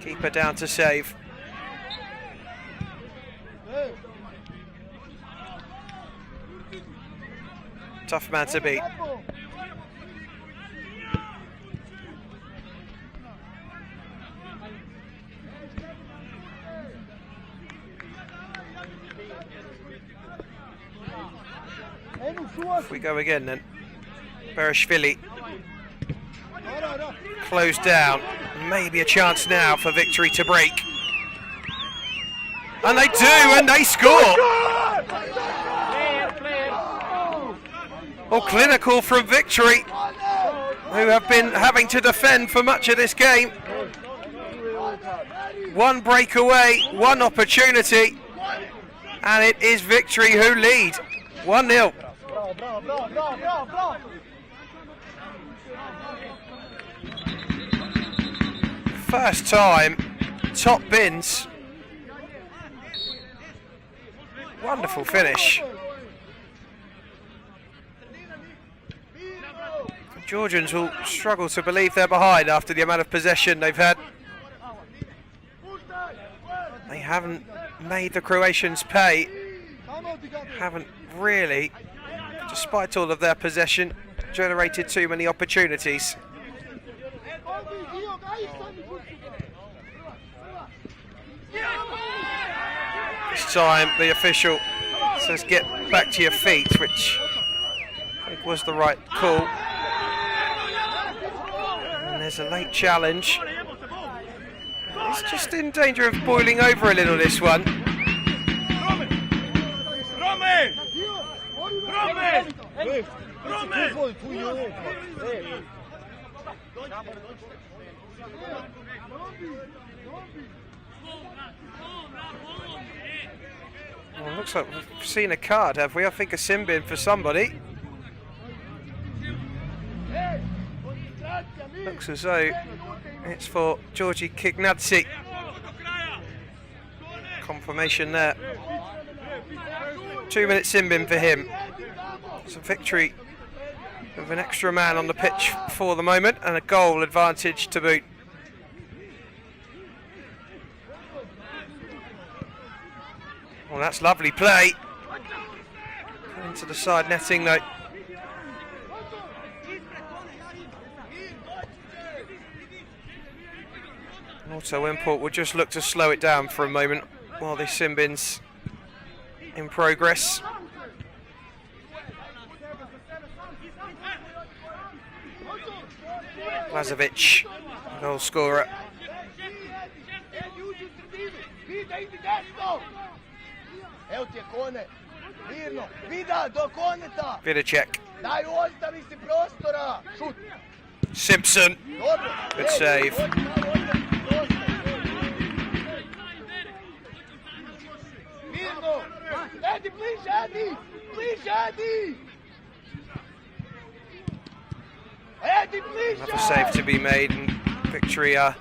Keeper down to save. Tough man to beat. If we go again then. Bereshvili closed down. Maybe a chance now for Victory to break. And they do, and they score! Well, clinical from Victory, who have been having to defend for much of this game. One breakaway, one opportunity, and it is Victory who lead 1-0. First time, top bins. Wonderful finish. The Georgians will struggle to believe they're behind after the amount of possession they've had. They haven't made the Croatians pay. Haven't really, despite all of their possession, generated too many opportunities. This time the official says get back to your feet, which I think was the right call. And there's a late challenge. It's just in danger of boiling over a little, this one. Well, looks like we've seen a card, have we? I think a sin bin for somebody. Looks as though it's for Georgi Kignadze. Confirmation there. 2-minute sin bin for him. It's a Victory with an extra man on the pitch for the moment and a goal advantage to boot. Well, that's lovely play. Into the side netting though. Auto import will just look to slow it down for a moment while this sin bin's in progress. Lazovic, goal scorer. Vidacek. Simpson. Good save. Another save to be made, and Victory are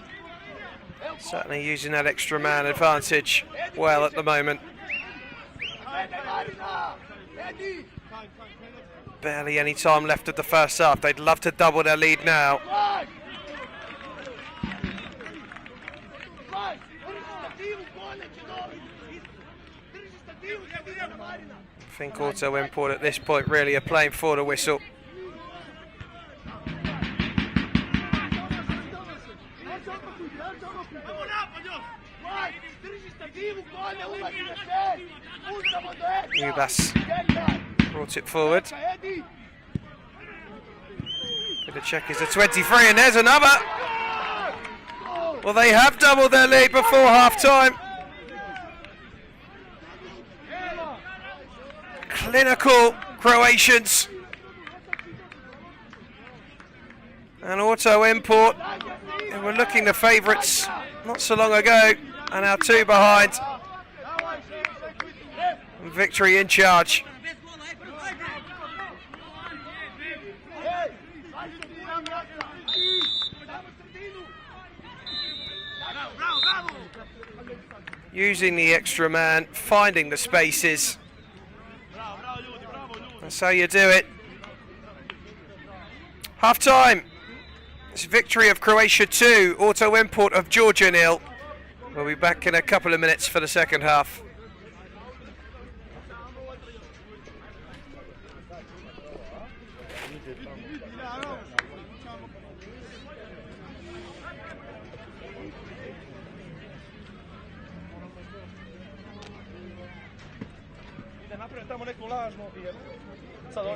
certainly using that extra man advantage well at the moment. Barely any time left of the first half. They'd love to double their lead now. I think Auto Import at this point really are playing for the whistle. Ubas brought it forward. Vidacek is a 23 and there's another. Well, they have doubled their lead before half time. Clinical Croatians. And Auto Import, who were looking the favourites not so long ago, are now 2 behind. And Victory in charge. Using the extra man, finding the spaces. That's how you do it. Half time. It's Victory of Croatia 2, Auto Import of Georgia 0. We'll be back in a couple of minutes for the second half. Tamo neku lažnu sad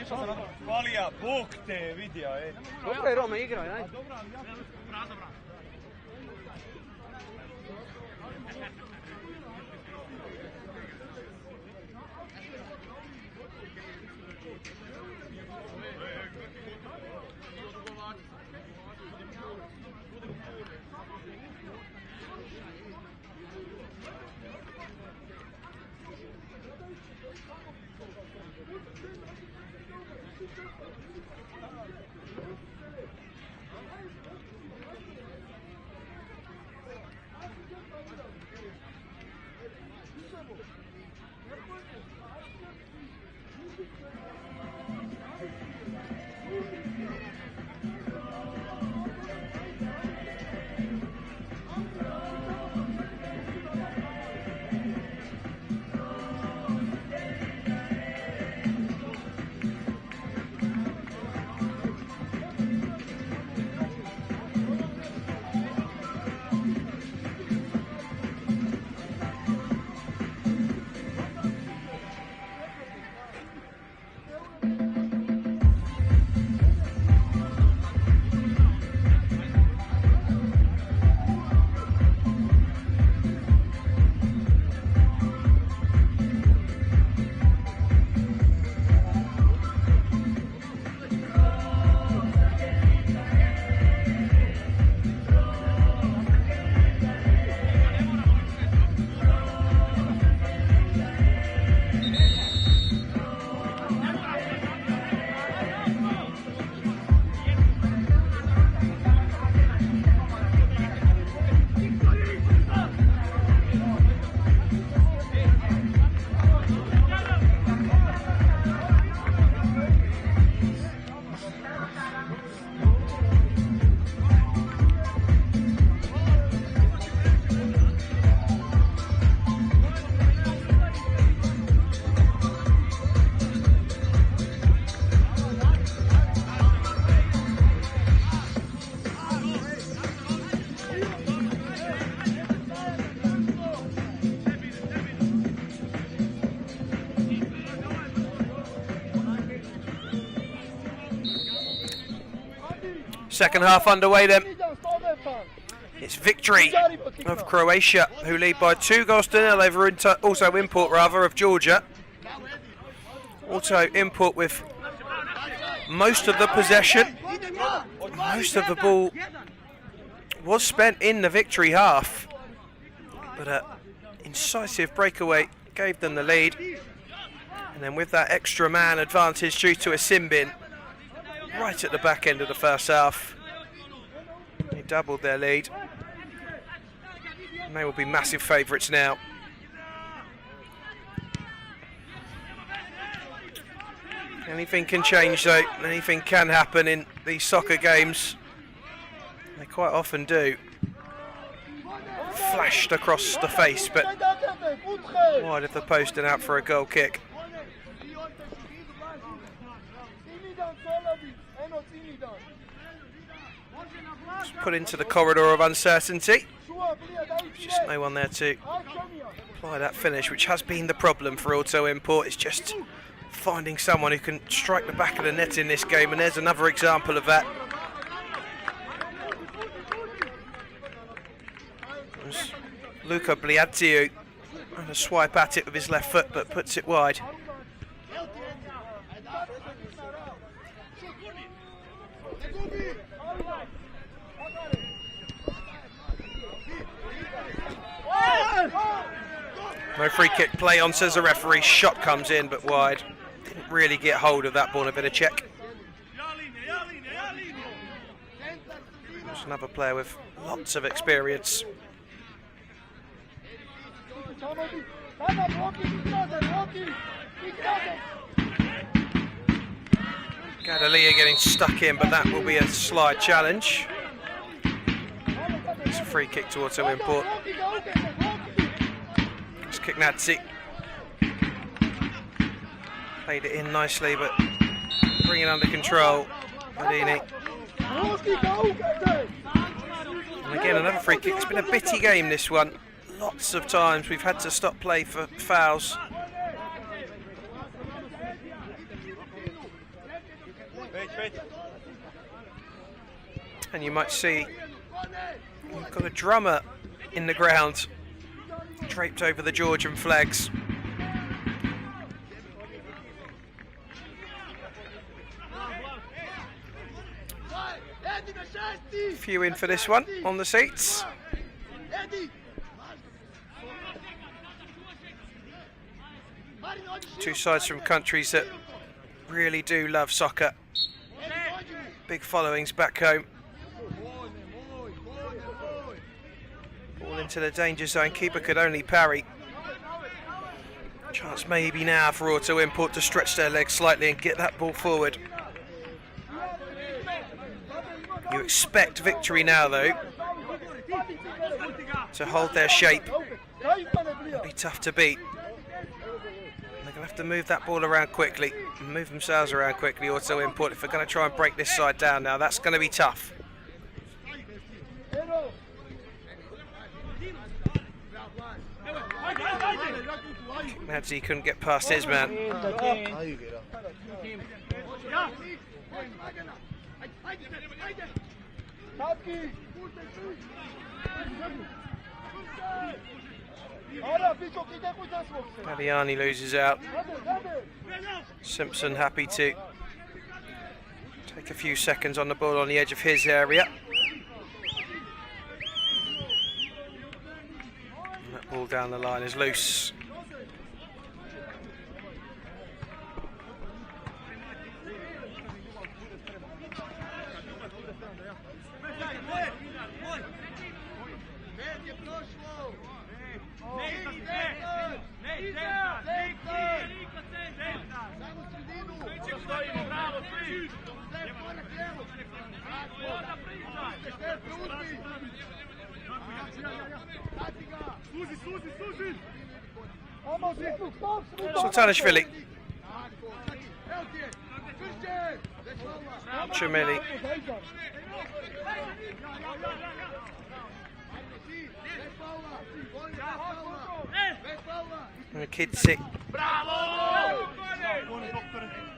išao sam na Valija, Bog te vidio, Okej, Rome, igraj, ajde. Second half underway then. It's Victory of Croatia, who lead by 2 goals to 0 over Auto Import of Georgia. Auto Import with most of the possession. Most of the ball was spent in the Victory half, but an incisive breakaway gave them the lead. And then with that extra man advantage due to a sin bin right at the back end of the first half, they doubled their lead. And they will be massive favourites now. Anything can change though, anything can happen in these soccer games. They quite often do. Flashed across the face, but wide of the post and out for a goal kick. Put into the corridor of uncertainty. Just no one there to apply that finish, which has been the problem for Auto Import. It's just finding someone who can strike the back of the net in this game, and there's another example of that. There's Luca Bliadziu, and a swipe at it with his left foot, but puts it wide. No free kick play on, says the referee. Shot comes in, but wide. Didn't really get hold of that ball. A bit of check. Just another player with lots of experience. Gadalia getting stuck in, but that will be a slide challenge. It's a free kick to Auto Import. It's Kignazzi. Played it in nicely, but bring it under control. Madini. And again, another free kick. It's been a bitty game, this one. Lots of times we've had to stop play for fouls. And you might see we've got a drummer in the ground, draped over the Georgian flags. Few in for this one on the seats. Two sides from countries that really do love soccer. Big followings back home. Ball into the danger zone. Keeper could only parry. Chance maybe now for Auto Import to stretch their legs slightly and get that ball forward. You expect victory now, though, to hold their shape. It'll be tough to beat. They're going to have to move that ball around quickly, move themselves around quickly, Auto Import, if they're going to try and break this side down now. That's going to be tough. Nadzi couldn't get past his man. Paviani loses out. Simpson happy to take a few seconds on the ball on the edge of his area. And that ball down the line is loose. Sultanishvili. Chamili. And Kidsi.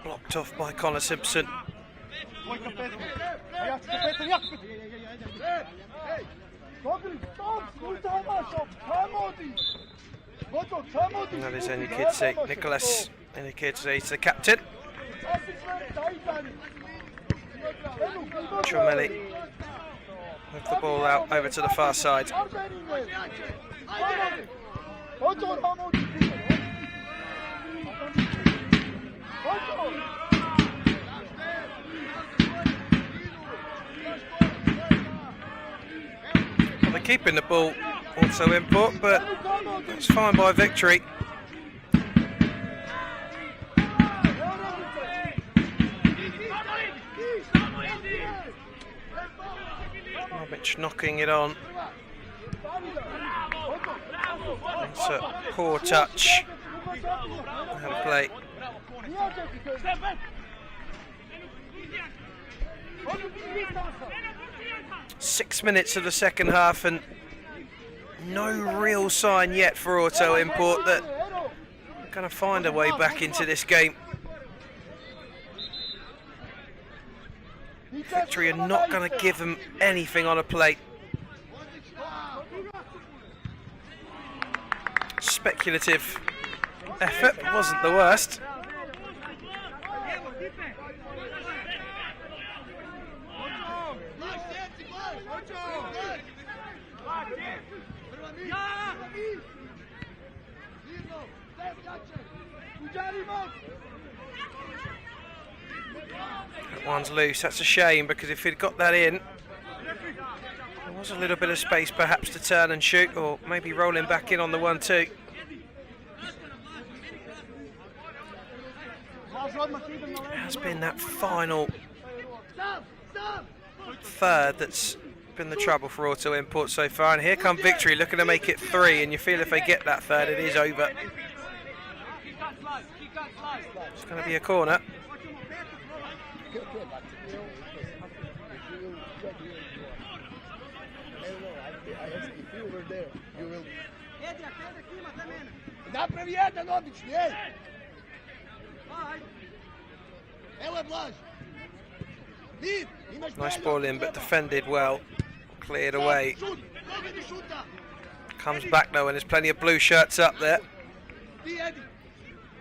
Blocked off by Connor Simpson. And that is Enikidze, Nicholas Enikidze, he's the captain. Tromeli with the ball out over to the far side. Well, they're keeping the ball, Auto Import, but it's fine by victory. Mitch knocking it on. It's a poor touch. Out of play. Six minutes of the second half and no real sign yet for Auto Import that they're going to find a way back into this game. Victory are not going to give them anything on a plate. Speculative effort, but wasn't the worst. one's loose. That's a shame, because if he'd got that in, there was a little bit of space perhaps to turn and shoot, or maybe rolling back in on the 1-2. It has been that final third that's been the trouble for Auto Import so far, and here come Victory looking to make it 3, and you feel if they get that third it is over. It's going to be a corner. Nice ball in, but defended well. Cleared away. Comes back though, and there's plenty of blue shirts up there.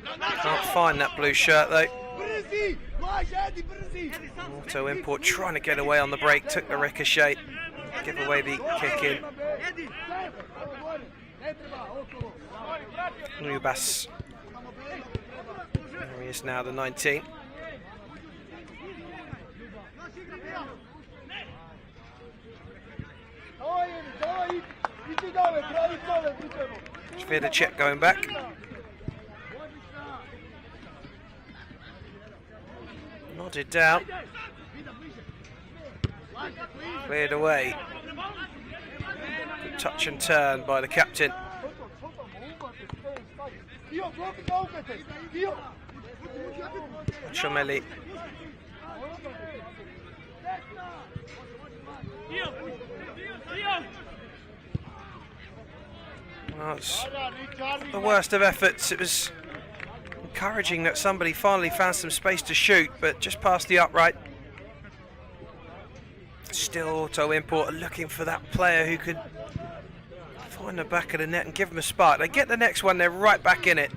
Can't find that blue shirt though. Auto Import trying to get away on the break, took the ricochet, give away the kick in. Lubas. There he is now, the 19. Svidacek going back. Nodded down. Cleared away. Good touch and turn by the captain. Chomeli. Well, it's the worst of efforts. It was encouraging that somebody finally found some space to shoot, but just past the upright. Still Auto Import looking for that player who could find the back of the net and give them a spark. They get the next one, they're right back in it.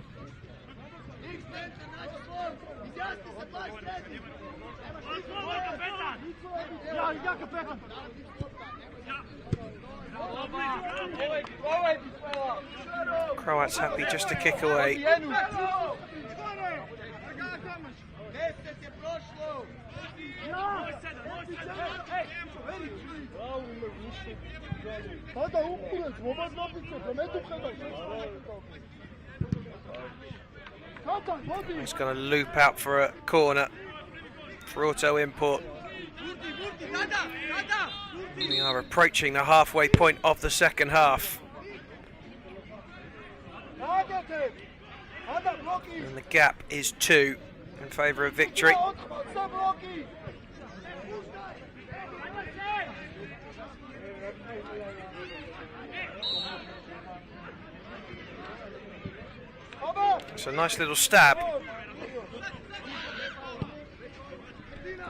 Croats happy just to kick away. He's going to loop out for a corner for Auto Import. We are approaching the halfway point of the second half. And the gap is 2 in favour of Victory. It's a nice little stab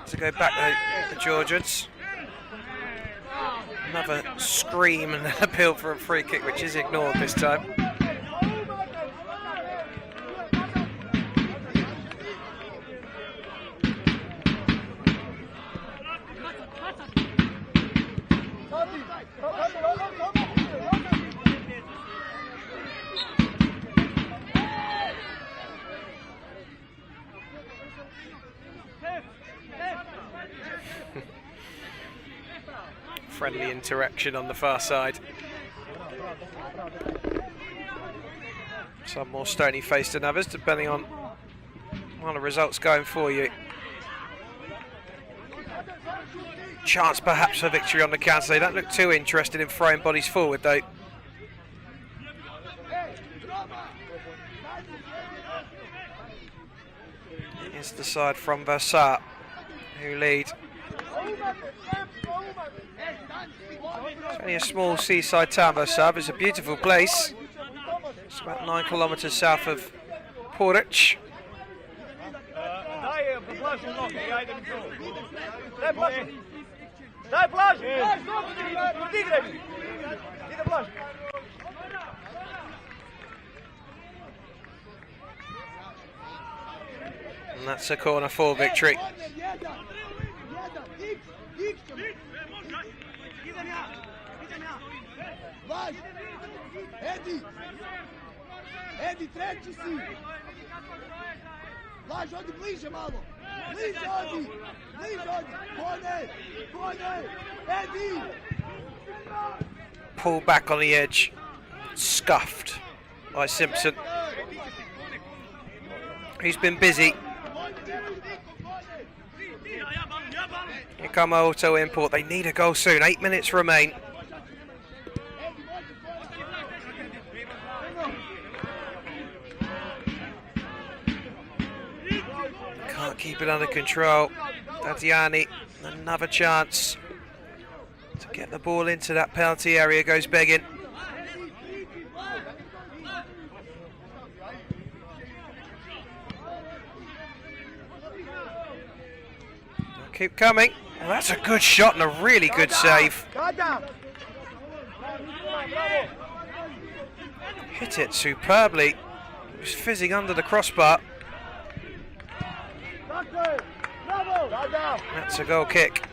to go back to the Georgians. Another scream and an appeal for a free kick, which is ignored this time. Friendly interaction on the far side. Some more stony-faced than others, depending on the results going for you. Chance perhaps for Victory on the counter. They don't look too interested in throwing bodies forward though. It's the side from Versat who lead. It's only a small seaside town, Versat. It's a beautiful place. It's about 9 kilometres south of Porridge. And that's a corner for Victory. Edi, treći si! Blaž, odi bliže malo! Bliže odi! Bliže Pulled back on the edge, scuffed by Simpson. He's been busy. Here come Auto Import. They need a goal soon. 8 minutes remain. Can't keep it under control. Tatiani, another chance to get the ball into that penalty area. Goes begging. Keep coming. Well, that's a good shot and a really good save. Hit it superbly. It was fizzing under the crossbar. That's a goal kick.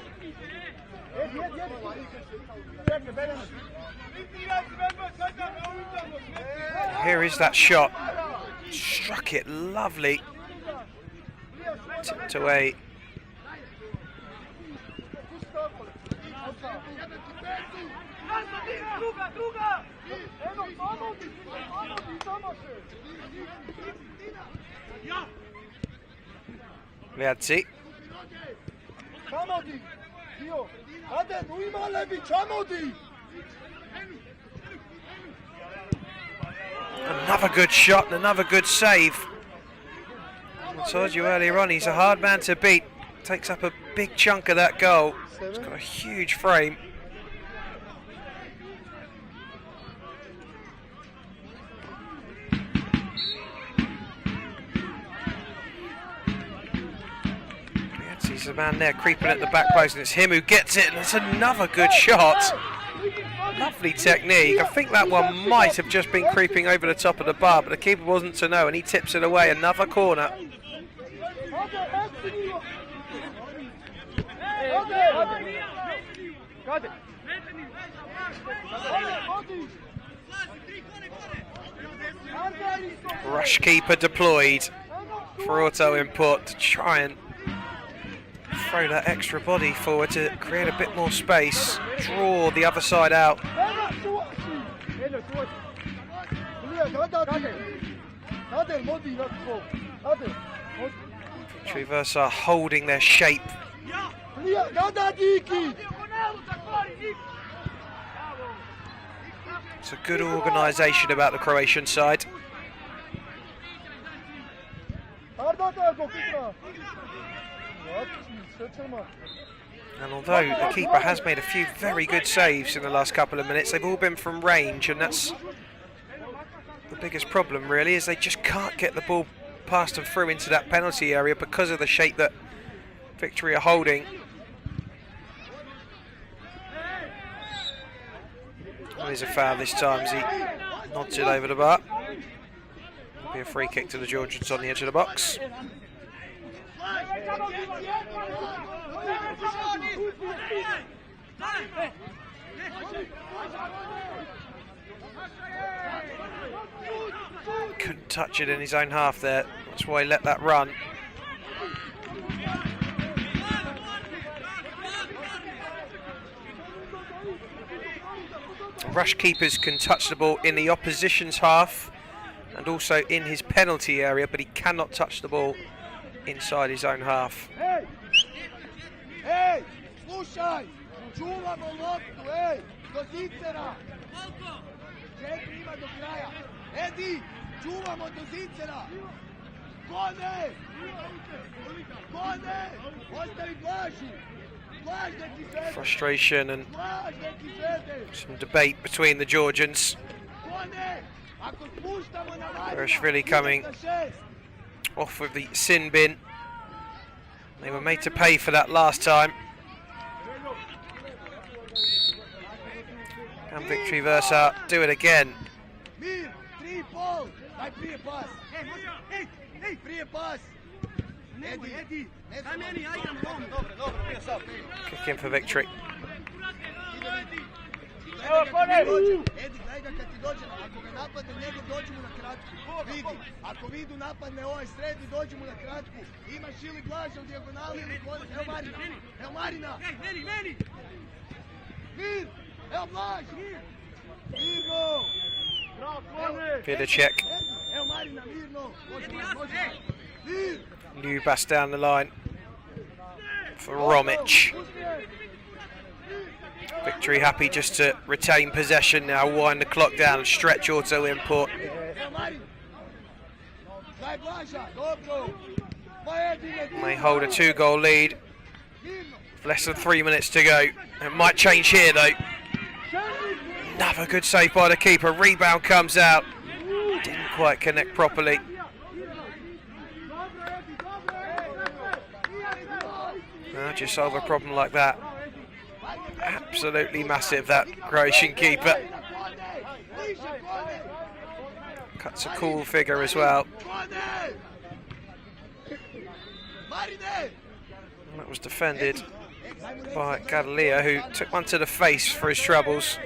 Here is that shot. Struck it lovely. Tipped away. Liazzi. Another good shot and another good save. I told you earlier on, he's a hard man to beat. Takes up a big chunk of that goal. He's got a huge frame. He's the man there creeping at the back post, and it's him who gets it, and it's another good shot. Lovely technique. I think that one might have just been creeping over the top of the bar, but the keeper wasn't to know, and he tips it away. Another corner. Rush keeper deployed for Auto Import to try and throw that extra body forward to create a bit more space, draw the other side out. Reverse are holding their shape. It's a good organisation about the Croatian side. And although the keeper has made a few very good saves in the last couple of minutes, they've all been from range, and that's the biggest problem really, is they just can't get the ball past and through into that penalty area because of the shape that Victory are holding. There's a foul this time as he nods it over the bar. It'll be a free kick to the Georgians on the edge of the box. Couldn't touch it in his own half there. That's why he let that run. Rush keepers can touch the ball in the opposition's half and also in his penalty area, but he cannot touch the ball inside his own half. Hey, slušaj, čuvamo loptu, ej, do zicera. 4 ima do kraja. Edi, čuvamo do zicera. Kone, kone, ostavi glažu. Frustration and some debate between the Georgians. Bereshvili coming off with the sin bin. They were made to pay for that last time. And Victory Versa do it again. Kick in for Victory. njega kad ti dođe, ako ga napadne njega, dođe mu na kratku. Vidi, ako vidu napadne ovaj srednji, dođe mu na kratku. Imaš ili Blaža u dijagonali ili Blaža. Evo Marina, evo Marina. Meni. Mir, evo Blaž. Mirno. Vidacek. Evo Marina, mirno. Može. Mir. Ljubas down the line for Romic. Victory happy just to retain possession now, wind the clock down and stretch auto import. They hold a 2-goal lead. With less than 3 minutes to go. It might change here though. Another good save by the keeper. Rebound comes out. Didn't quite connect properly. Just solve a problem like that. Absolutely massive, that Croatian keeper. Cuts a cool figure as well. And that was defended by Gadalea, who took one to the face for his troubles.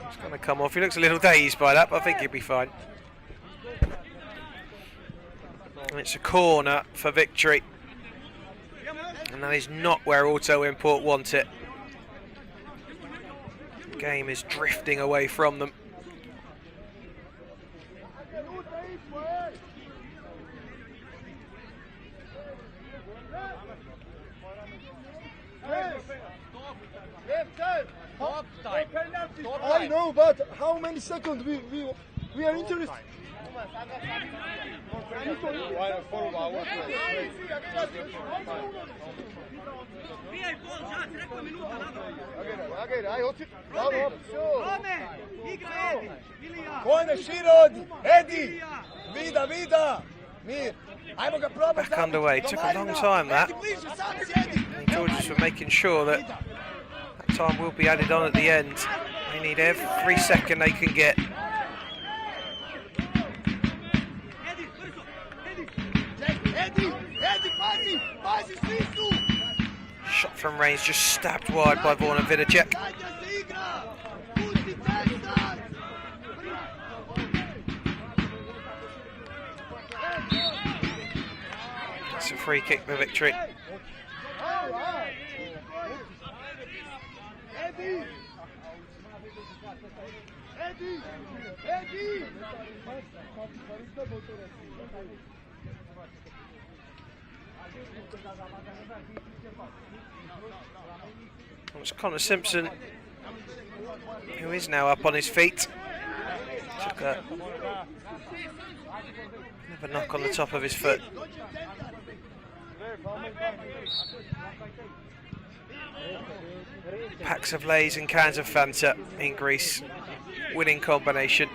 It's going to come off. He looks a little dazed by that, but I think he'll be fine. And it's a corner for Victory. And that is not where Auto Import want it. The game is drifting away from them. I know, but how many seconds we are interested? Back underway. Took a long time that. And Georges were making sure that that time will be added on at the end. They need every second they can get. Shot from range just stabbed wide by Vorna Vidacek. It's a free kick for Victory. It's Connor Simpson, who is now up on his feet. Took another knock on the top of his foot. Packs of Lays and cans of Fanta in Greece. Winning combination.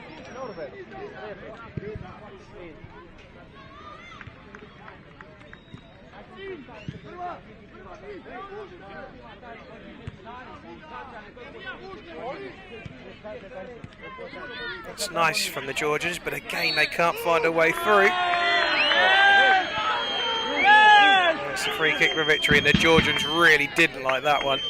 That's nice from the Georgians, but again they can't find a way through. That's a free kick for Victory, and the Georgians really didn't like that one.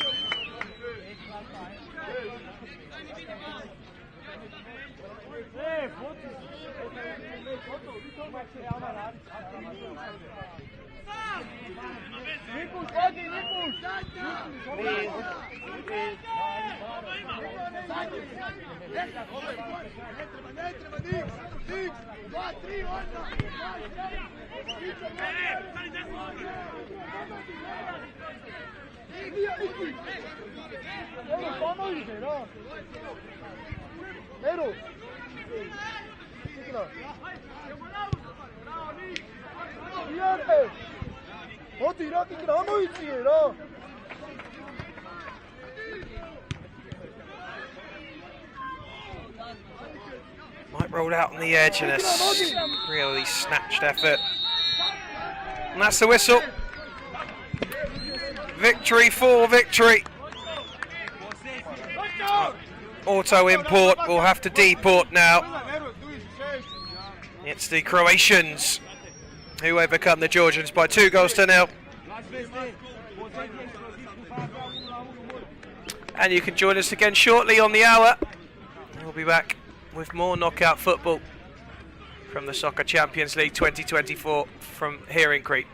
Might roll out on the edge in a really snatched effort. And that's the whistle. Victory for Victory. Auto Import will have to deport now. It's the Croatians who overcome the Georgians by 2-0. And you can join us again shortly on the hour. We'll be back with more knockout football from the Soccer Champions League 2024 from here in Crete.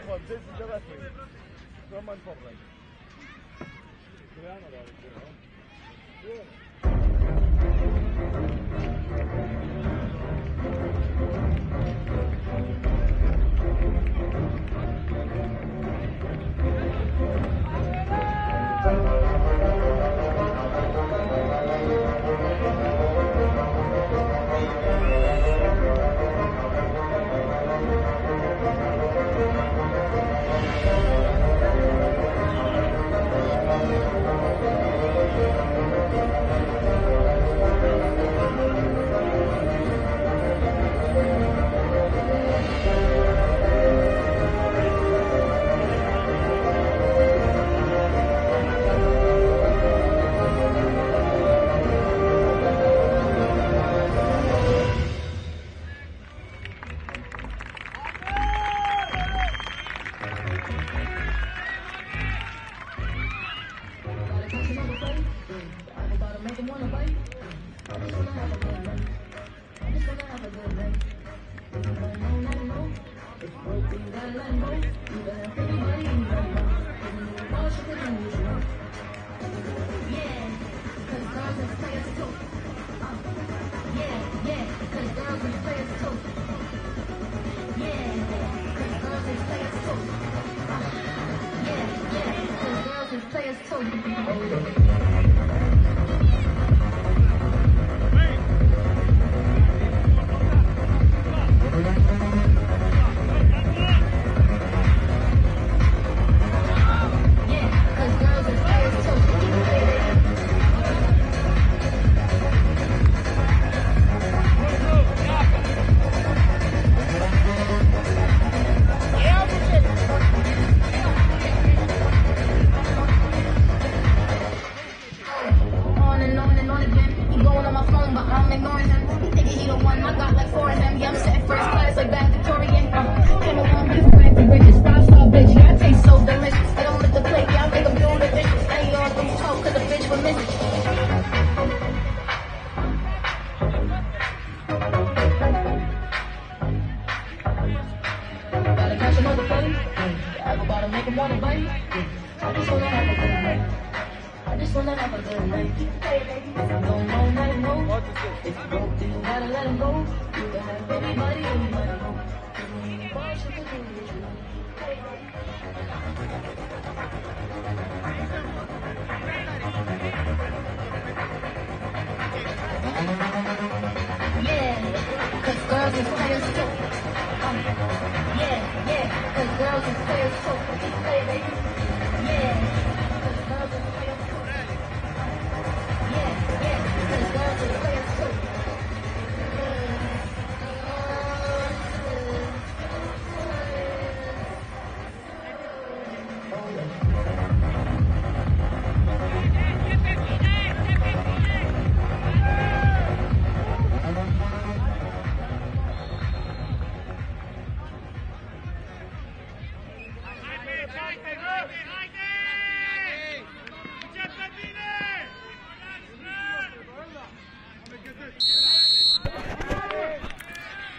נכון, זה רפואי. Roman Poplay.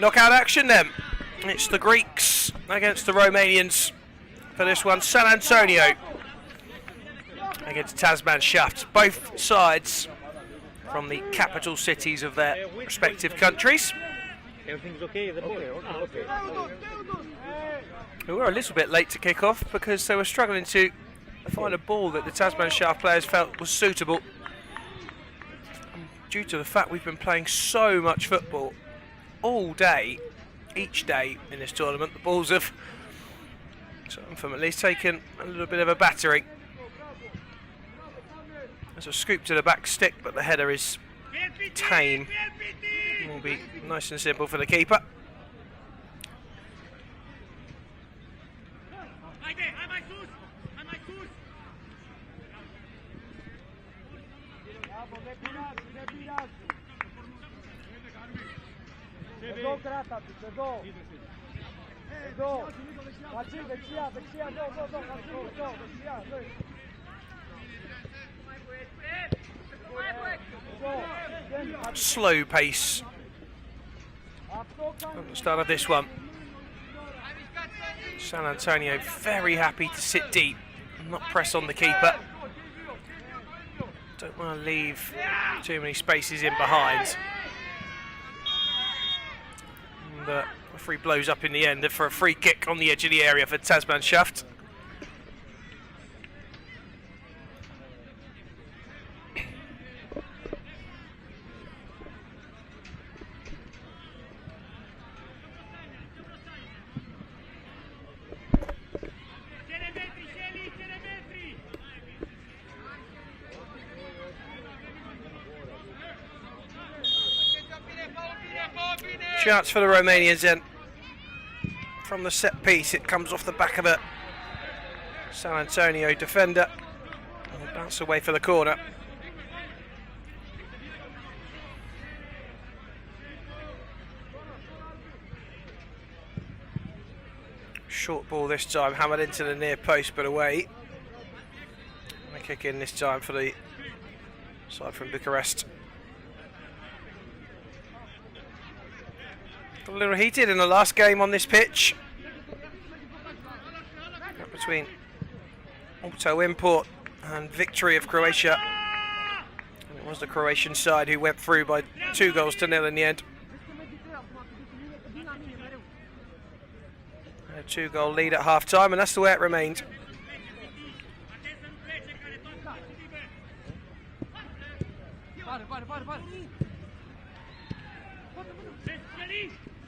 Knockout action then. It's the Greeks against the Romanians for this one. San Antonio against Tasman Shaft. Both sides from the capital cities of their respective countries. Everything's okay? Okay. We were a little bit late to kick off because they were struggling to find a ball that the Tasman Shaft players felt was suitable. Due to the fact we've been playing so much football all day, each day in this tournament, the balls have, some of them at least, taken a little bit of a battering. There's a scoop to the back stick, but the header is tame. It will be nice and simple for the keeper. Εδώ κράτατε, εδώ. Εδώ. Ματσί, δεξιά, δεξιά, εδώ, δεξιά, Slow pace at the start of this one. San Antonio very happy to sit deep and not press on the keeper. Don't want to leave too many spaces in behind. And the referee blows up in the end for a free kick on the edge of the area for Tasman Shaft. Chance for the Romanians then. From the set piece, it comes off the back of a San Antonio defender. And they bounce away for the corner. Short ball this time, hammered into the near post but away. And a kick in this time for the side from Bucharest. A little heated in the last game on this pitch. Between Auto Import and Victory of Croatia. And it was the Croatian side who went through by 2-0 in the end. A 2-goal lead at half time, and that's the way it remained.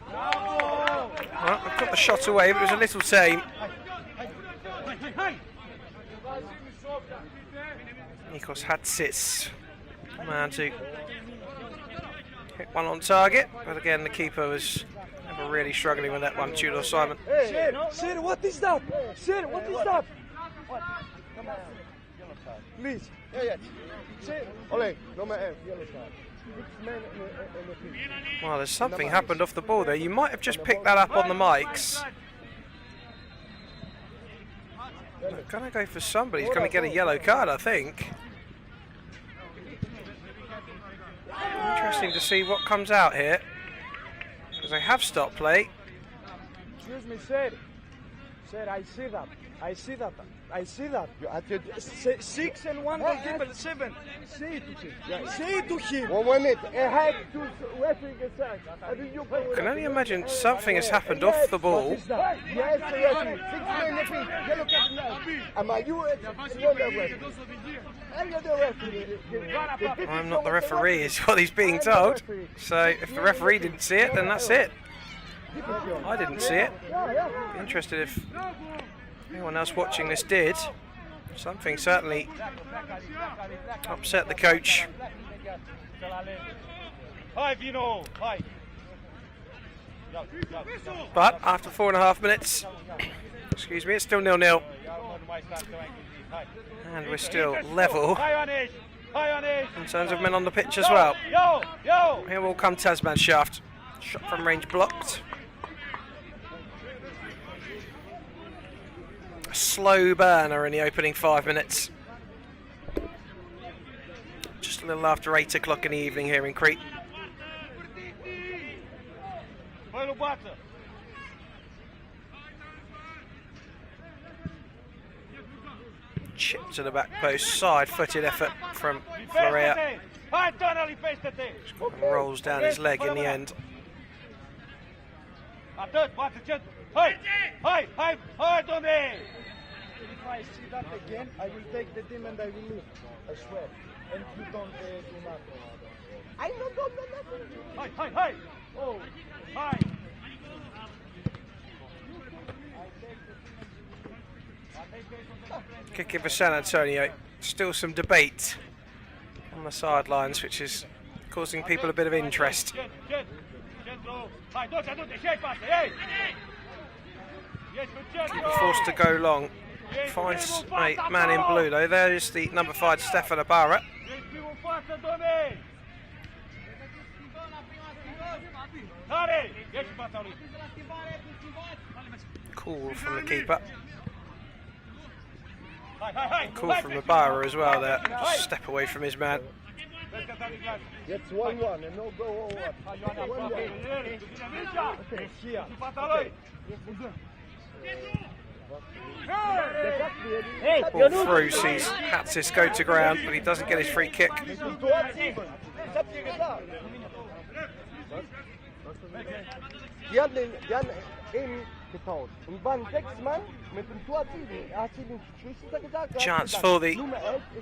Well, they've got the shot away, but it was a little tame. Nikos Hatsits, man to hit one on target, but again the keeper was never really struggling with that one, Tudor Simon. Sir, what is that? Sir, what is that? Please. Sir, Oleg, no matter, yellow card. Well, there's something happened off the ball there. You might have just picked that up on the mics. They're going to go for somebody who's going to get a yellow card, I think. Interesting to see what comes out here, because they have stopped play. Excuse me, sir. Sir, I see that. I see that. I see that. 6 and 1 goalkeeper, 7. Say it to him. Yeah. Say it to him. 1 minute. I have to referee aside. I can only imagine something has happened off the ball. Yes, referee. 6 minutes. Yellow card now. Am you I'm not the referee, is what he's being told. So if the referee didn't see it, then that's it. I didn't see it. Be interested if anyone else watching this did. Something certainly upset the coach. But after 4.5 minutes, excuse me, it's still 0-0. And we're still level in terms of men on the pitch as well. Here will come Tasman Shaft. Shot from range blocked. A slow burner in the opening 5 minutes. Just a little after 8 o'clock in the evening here in Crete. Chip to the back post, side-footed effort from Florea. Rolls down his leg in the end. If I see that again, I will take the team and I will leave. I swear. And you don't do nothing. I don't do nothing. Hi. Oh, hi. Kicking for San Antonio. Still some debate on the sidelines, which is causing people a bit of interest. Forced to go long. Finds a man in blue though. There is the number 5 Stefan Ibarra. Cool from the keeper. Cool from Ibarra as well there. Just step away from his man. It's 1-1 and no go over. Ball through, sees Hatsis go to ground, but he doesn't get his free kick. Die haben eben getauscht. Und waren 6 Mann mit dem Tor 7. Er hat sie den Schiedsrichter gesagt. Chance for the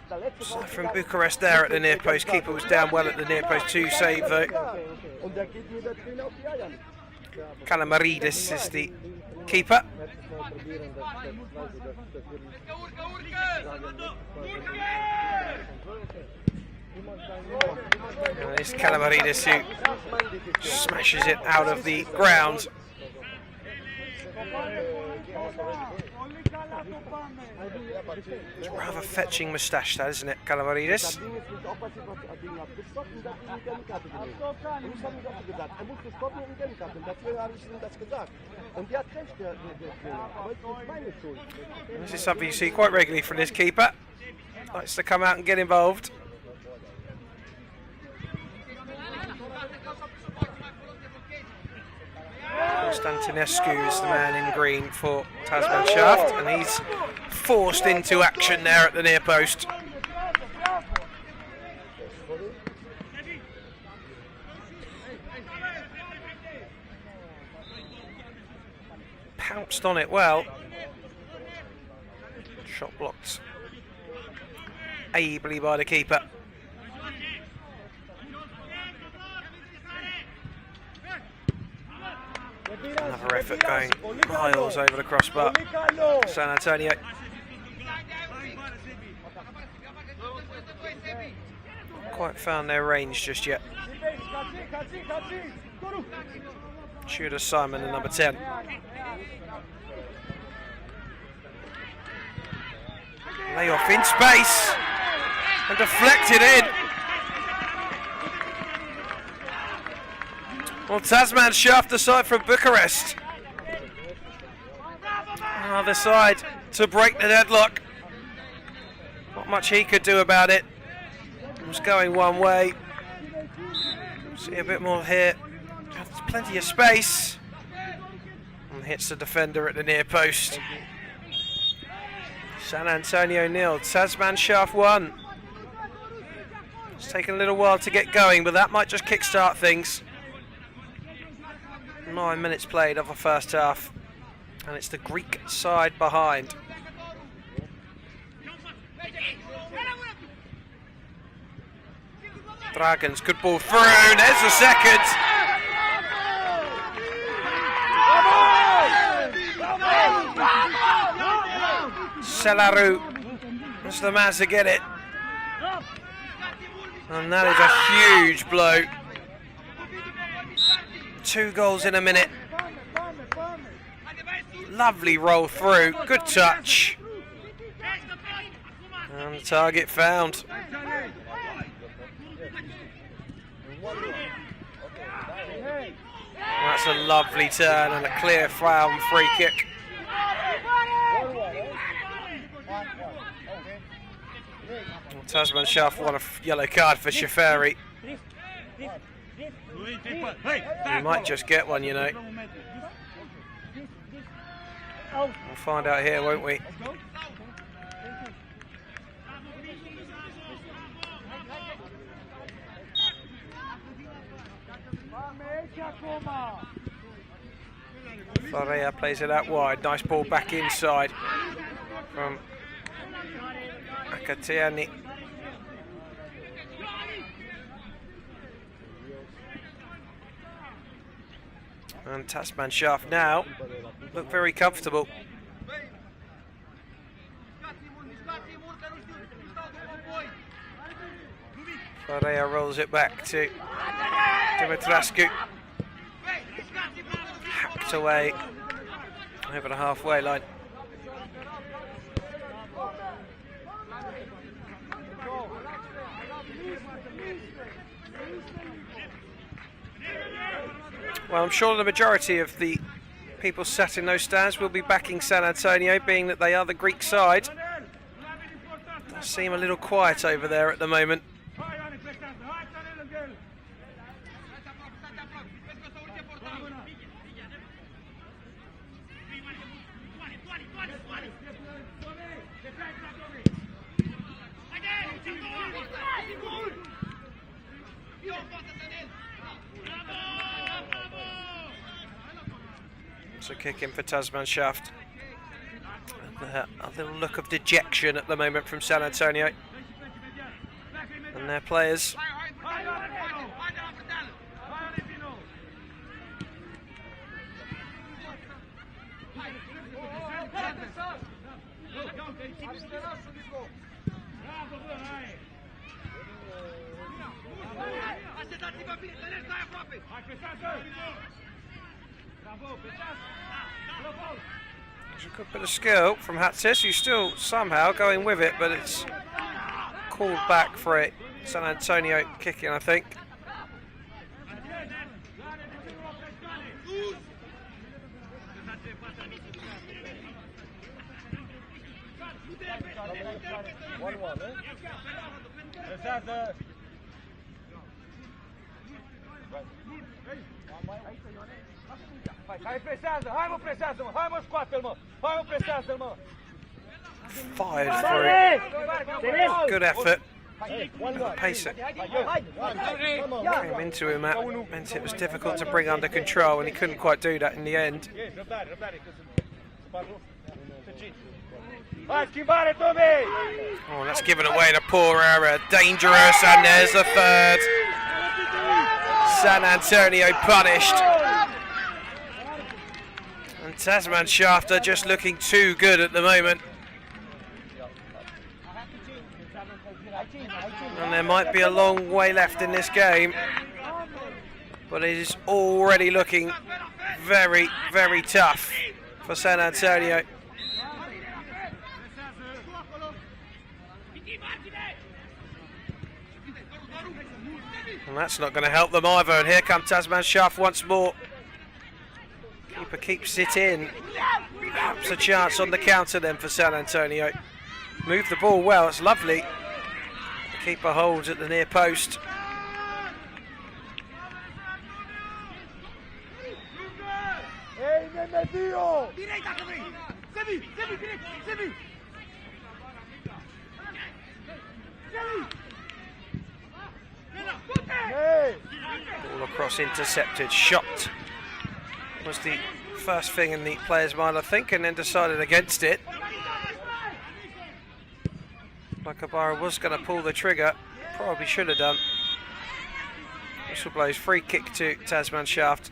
side from Bucharest there at the near post. Keeper was down well at the near post to save though. Und da geht mir der Trainer auf die Eier. Kalamaridis is the keeper. And it's Kalamaridis who smashes it out of the ground. It's a rather fetching moustache, that, isn't it, Kalamaridis? This is something you see quite regularly from this keeper. Likes to come out and get involved. Constantinescu is the man in green for Tasman Shaft, and he's forced into action there at the near post. Pounced on it well. Shot blocked ably by the keeper. Another effort going miles over the crossbar. San Antonio. Not quite found their range just yet. Shooter Simon, the number 10. Lay off in space and deflected in. Well, Tasman Shaft aside from Bucharest. Other side to break the deadlock. Not much he could do about it. It was going one way. See a bit more here. There's plenty of space. And hits the defender at the near post. San Antonio 0, Tasman Shaft 1. It's taken a little while to get going, but that might just kickstart things. 9 minutes played of the first half, and it's the Greek side behind. Dragons, good ball through, there's the second. Selaru, that's the man to get it. And that is a huge blow. 2 goals in a minute. Lovely roll through, good touch. And the target found. That's a lovely turn and a clear foul and free kick. Well, Tasman Shaft won a yellow card for Shafari. We might just get one, you know. We'll find out here, won't we? Florea plays it out wide. Nice ball back inside from Akatiani. And Tasman Shaft now look very comfortable. Florea rolls it back to Dimitrascu. Hacked away over the halfway line. Well, I'm sure the majority of the people sat in those stands will be backing San Antonio, being that they are the Greek side. They seem a little quiet over there at the moment. So kick in for Tasman Shaft. A little look of dejection at the moment from San Antonio and their players. There's a good bit of skill from Hatsis, who's still somehow going with it, but it's called back for it. San Antonio kicking, I think. Fired through. Good effort. Pace it. Came into him, that meant it was difficult to bring under control, and he couldn't quite do that in the end. Oh, that's given away the poor error. Dangerous, and there's the third. San Antonio punished. And Tasman Shaft are just looking too good at the moment. And there might be a long way left in this game, but it is already looking very, very tough for San Antonio. And that's not going to help them either. And here comes Tasman Shaft once more. Keeper keeps it in. Perhaps a chance on the counter then for San Antonio. Move the ball well, it's lovely. The keeper holds at the near post. Ball across intercepted. Shot was the first thing in the player's mind, I think, and then decided against it. Nakabara was going to pull the trigger, probably should have done. Whistle blows, free kick to Tasman Shaft.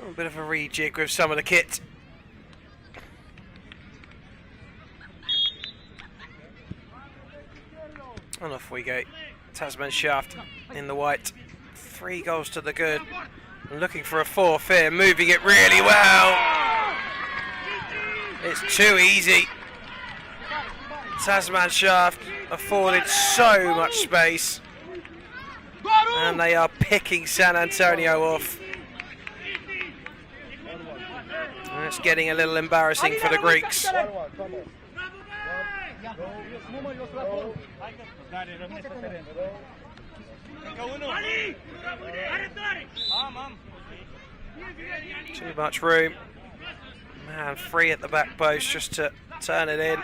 A bit of a rejig with some of the kit. And off we go. Tasman Shaft in the white. 3 goals to the good. And looking for a fourth here. Moving it really well. It's too easy. Tasman Shaft afforded so much space. And they are picking San Antonio off. And it's getting a little embarrassing for the Greeks. Too much room. Man, free at the back post just to turn it in.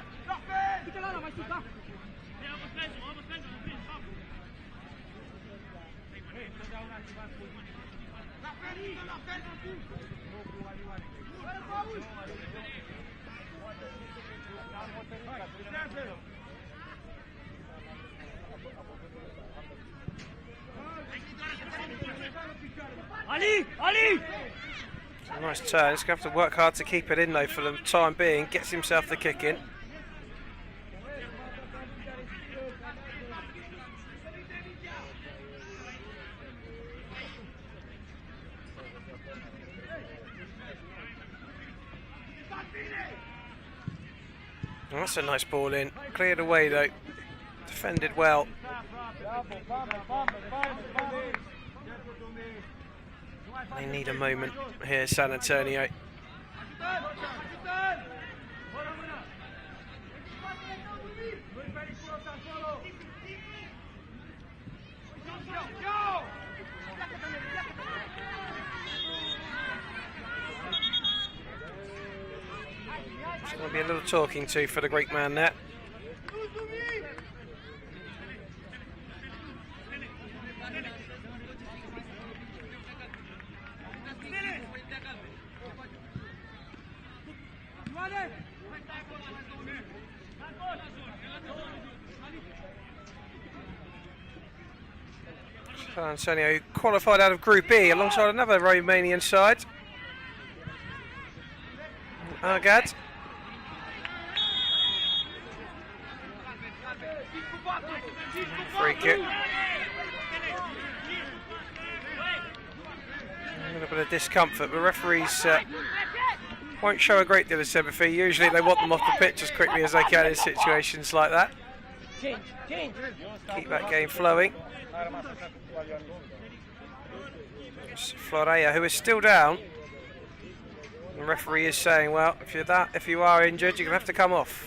It's a nice turn. He's going to have to work hard to keep it in though for the time being. Gets himself the kick in. Oh, that's a nice ball in. Cleared away though. Defended well. They need a moment here, San Antonio. It's going to be a little talking to for the Greek man there. San Antonio qualified out of Group E alongside another Romanian side. Argad. Free kick. A little bit of discomfort, but referees won't show a great deal of sympathy. Usually they want them off the pitch as quickly as they can in situations like that. Keep that game flowing. It's Florea, who is still down. The referee is saying, well, if you are injured, you're going to have to come off.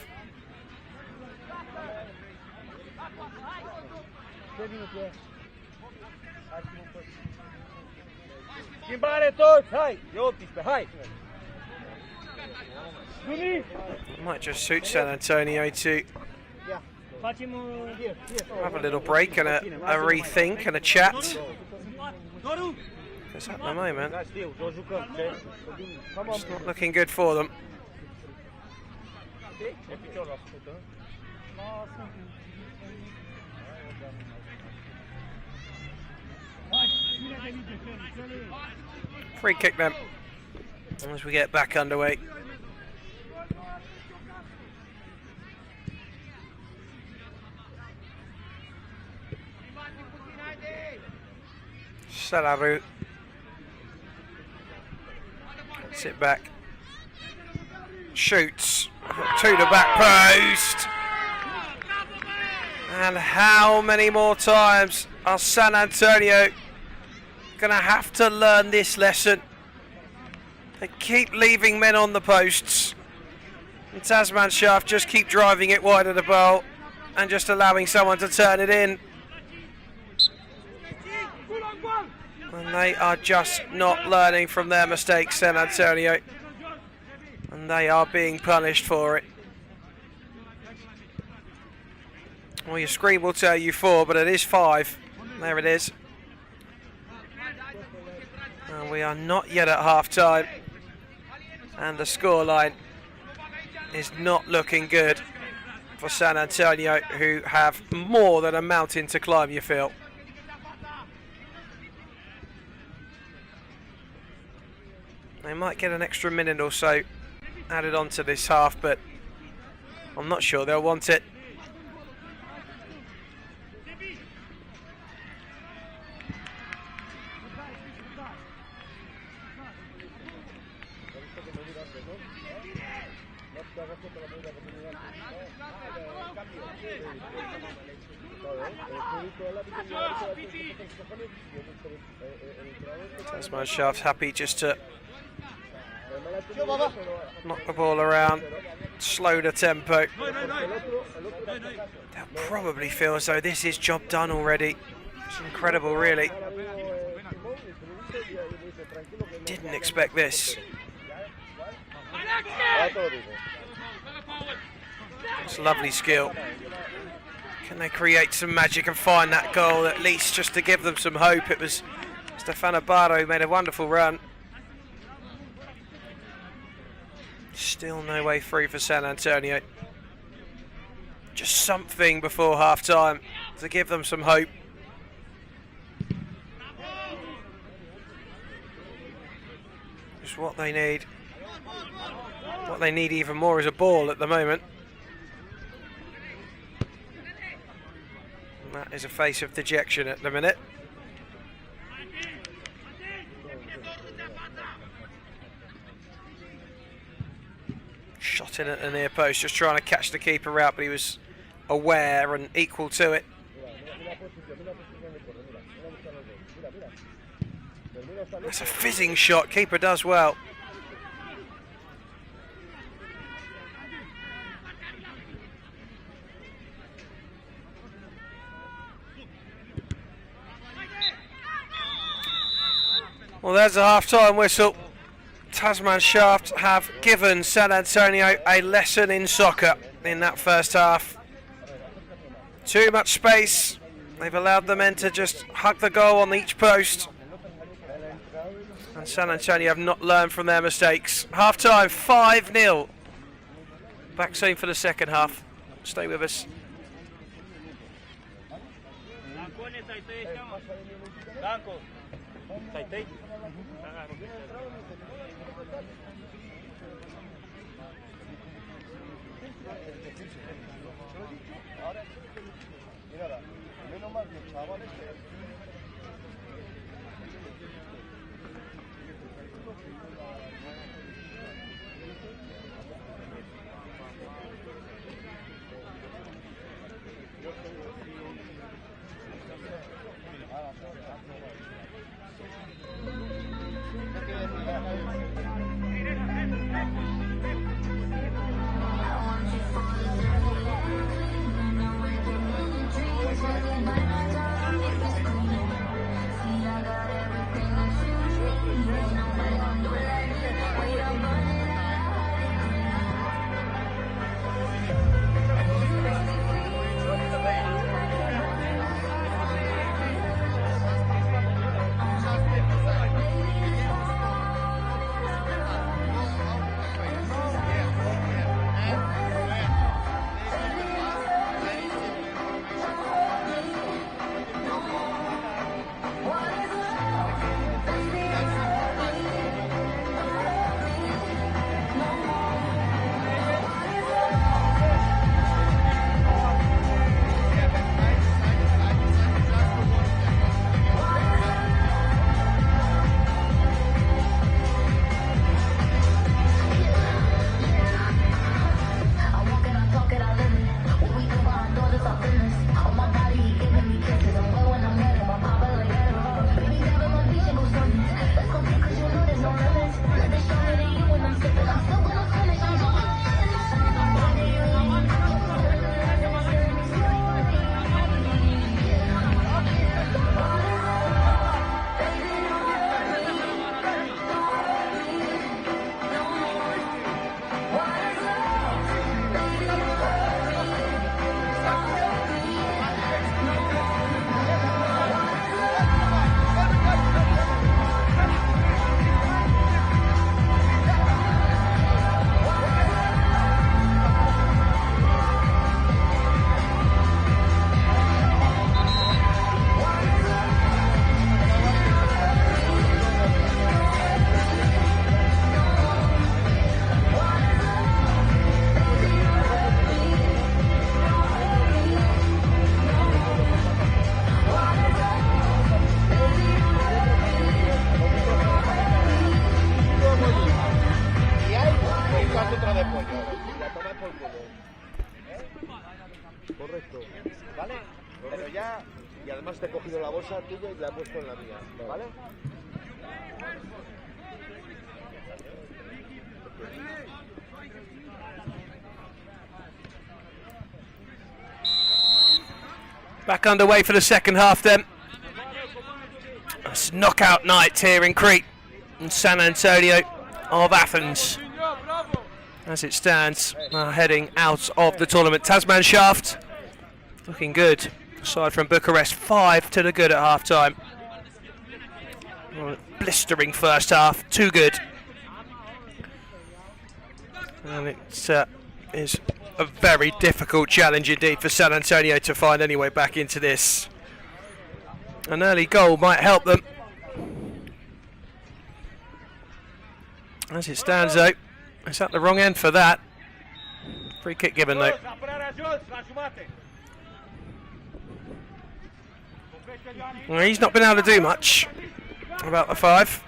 It might just suit San Antonio to have a little break and a rethink and a chat. Because at the moment, it's not looking good for them. Free kick then, as we get back underway. Salaru. Sit back. Shoots to the back post. And how many more times are San Antonio going to have to learn this lesson? They keep leaving men on the posts. And Tasman Shaft just keep driving it wide of the goal and just allowing someone to turn it in. And they are just not learning from their mistakes, San Antonio. And they are being punished for it. Well, your screen will tell you 4, but it is 5. There it is. And we are not yet at half-time. And the scoreline is not looking good for San Antonio, who have more than a mountain to climb, you feel. They might get an extra minute or so added on to this half, but I'm not sure they'll want it. Tasman Shaft's happy just to knock the ball around, slow the tempo. They'll probably feel as though this is job done already. It's incredible, really. Didn't expect this. It's lovely skill. Can they create some magic and find that goal at least, just to give them some hope? It was Stefano Barro who made a wonderful run. Still no way through for San Antonio. Just something before half-time to give them some hope. Just what they need. What they need even more is a ball at the moment. And that is a face of dejection at the minute. Shot in at the near post, just trying to catch the keeper out, but he was aware and equal to it. That's a fizzing shot. Keeper does well. Well, there's a half-time whistle. Tasman Shaft have given San Antonio a lesson in soccer in that first half. Too much space. They've allowed the men to just hug the goal on each post. And San Antonio have not learned from their mistakes. Half-time, 5-0. Back soon for the second half. Stay with us. Correcto. ¿Vale? Pero ya, y además te he cogido la bolsa tuya y la he puesto en la mía. ¿Vale? Back underway for the second half then. It's knockout night here in Crete in San Antonio of Athens. As it stands, heading out of the tournament. Tasman Shaft looking good. Aside from Bucharest, 5 to the good at half time. Blistering first half, too good. And it is a very difficult challenge indeed for San Antonio to find any way back into this. An early goal might help them. As it stands though, it's at the wrong end for that. Free kick given though. Well, he's not been able to do much about the 5.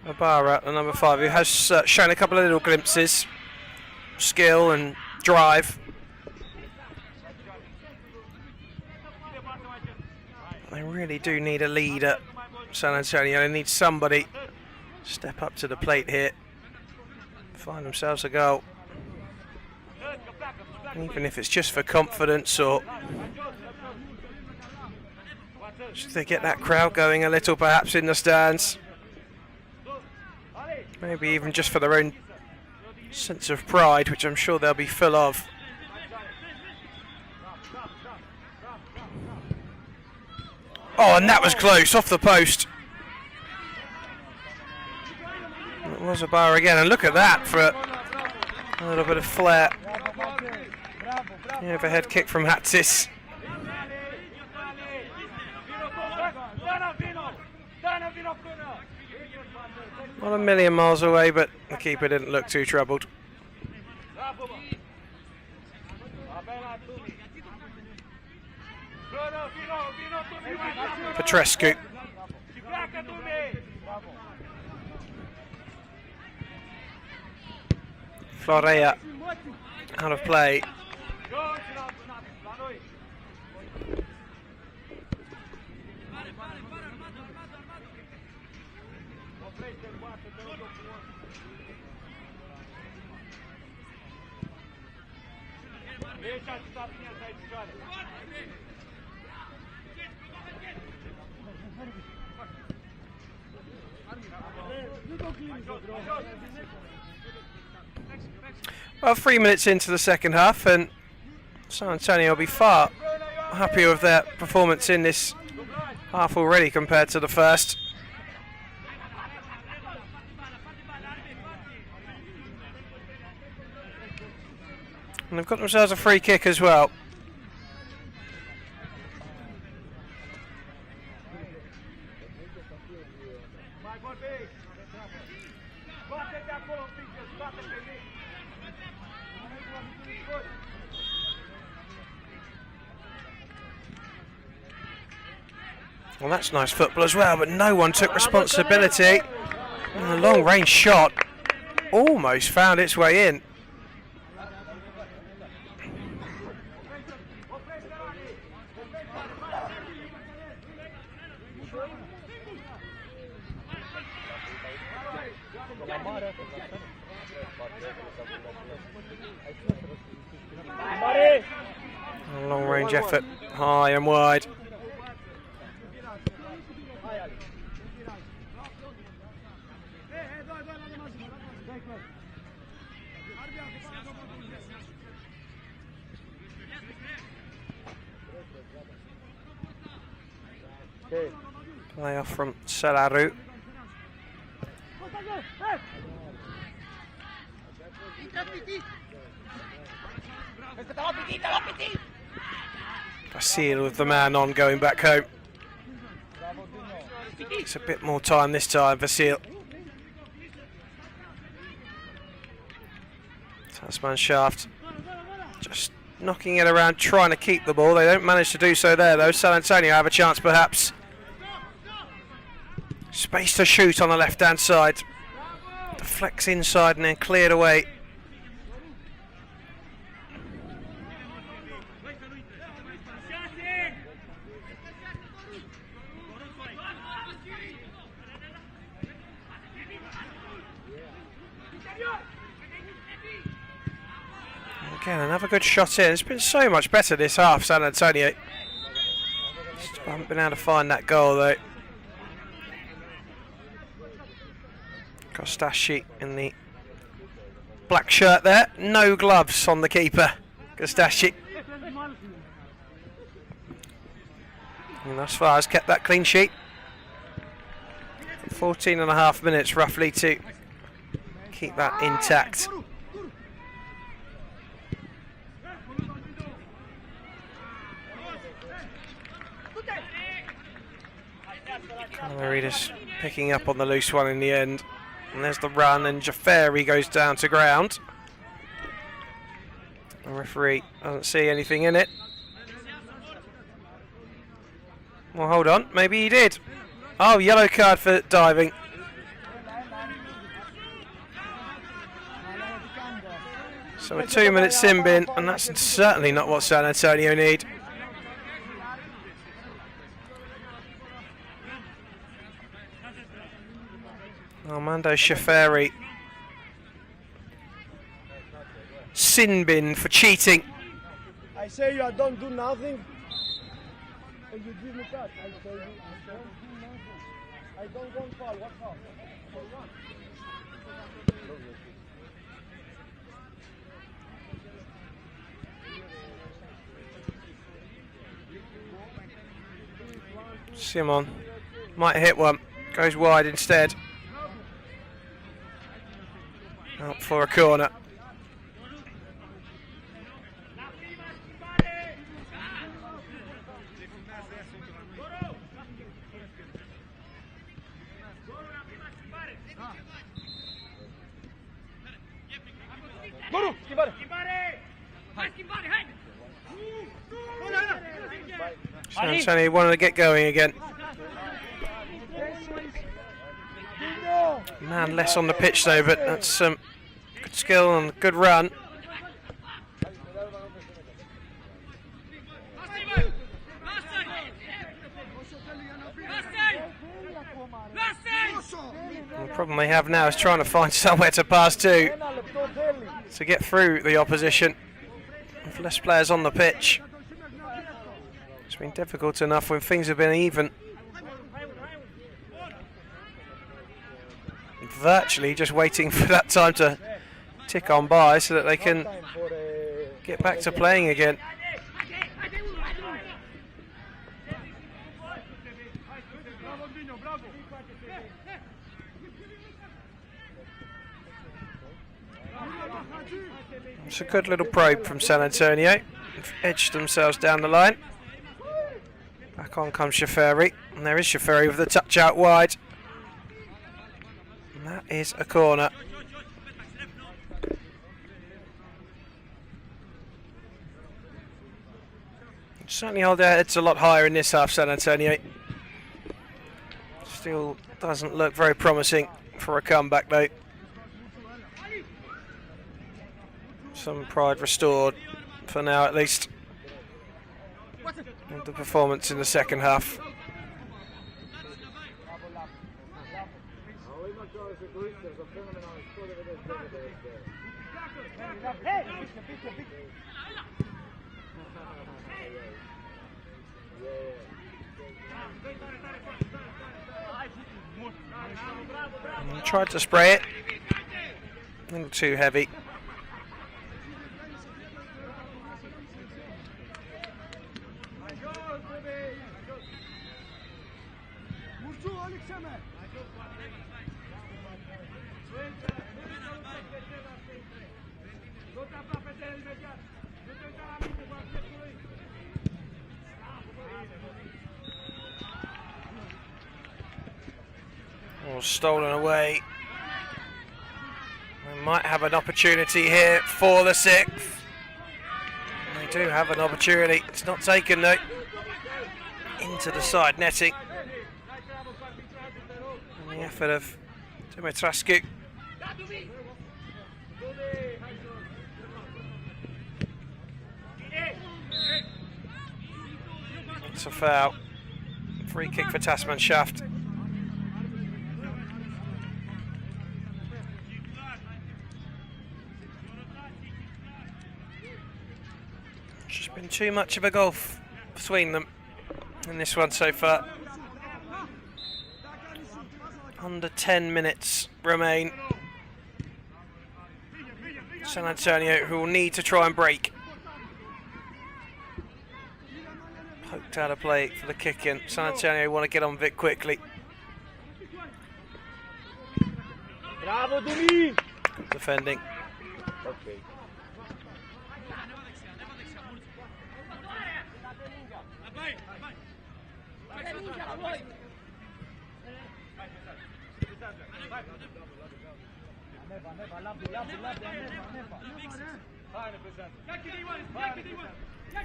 Ibarra, the number 5, who has shown a couple of little glimpses, skill and drive. They really do need a lead at San Antonio. They need somebody to step up to the plate here, find themselves a goal. Even if it's just for confidence, or just to get that crowd going a little, perhaps in the stands. Maybe even just for their own sense of pride, which I'm sure they'll be full of. Oh, and that was close, off the post. It was a bar again, and look at that for a little bit of flair. The overhead kick from Hatsis. Not a million miles away, but the keeper didn't look too troubled. Petrescu. Florea out of play. Well, 3 minutes into the second half, and San Antonio will be far happier with their performance in this half already compared to the first. And they've got themselves a free kick as well. Well, that's nice football as well, but no one took responsibility. And the long-range shot almost found its way in. A long-range effort, high and wide. Play off from Selaru. Vasil with the man on, going back home. It's a bit more time this time, Vasil. Tasman shaft just knocking it around, trying to keep the ball. They don't manage to do so there though. San Antonio have a chance perhaps. Space to shoot on the left hand side. Deflects inside and then cleared away. Again, another good shot in. It's been so much better this half, San Antonio. Just haven't been able to find that goal though. Kostaschi in the black shirt there. No gloves on the keeper, Kostaschi. And thus far has kept that clean sheet. 14.5 minutes roughly to keep that intact. Marita's picking up on the loose one in the end. And there's the run, and Jafari goes down to ground. The referee doesn't see anything in it. Well, hold on, maybe he did. Oh, yellow card for diving. So a 2-minute sin bin, and that's certainly not what San Antonio need. Armando Shaferi. Sin bin for cheating. I say you don't do nothing, and you give me cut. I say you don't do nothing. I don't want foul. What foul? Simon might hit one, goes wide instead. Out for a corner. San Antonio wanted to get going again. Man less on the pitch though, but that's some good skill and good run. And the problem they have now is trying to find somewhere to pass to get through the opposition. With less players on the pitch, it's been difficult enough when things have been even. Virtually just waiting for that time to tick on by so that they can get back to playing again. It's a good little probe from San Antonio. They've edged themselves down the line. Back on comes Shaferi, and there is Shaferi with the touch out wide. And that is a corner. Certainly hold their heads a lot higher in this half, San Antonio. Still doesn't look very promising for a comeback though. Some pride restored, for now at least, with the performance in the second half. Tried to spray it, a little too heavy. Or stolen away. They might have an opportunity here for the sixth. They do have an opportunity. It's not taken though. Into the side netting. And the effort of Dumitrascu. It's a foul. Free kick for Tasman Shaft. Just been too much of a gulf between them in this one so far. Under 10 minutes remain. San Antonio, who will need to try and break. Poked out of play for the kick in. San Antonio want to get on Vic quickly. Bravo, Dumi! Good defending. Okay.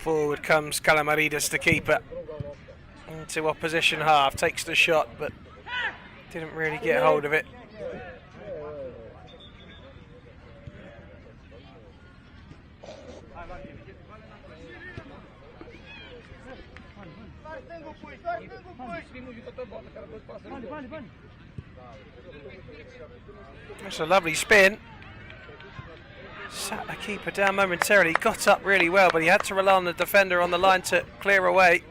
Forward comes Kalamaridas, the keeper, into opposition half, takes the shot but didn't really get hold of it. That's a lovely spin. Sat the keeper down momentarily, got up really well, but he had to rely on the defender on the line to clear away.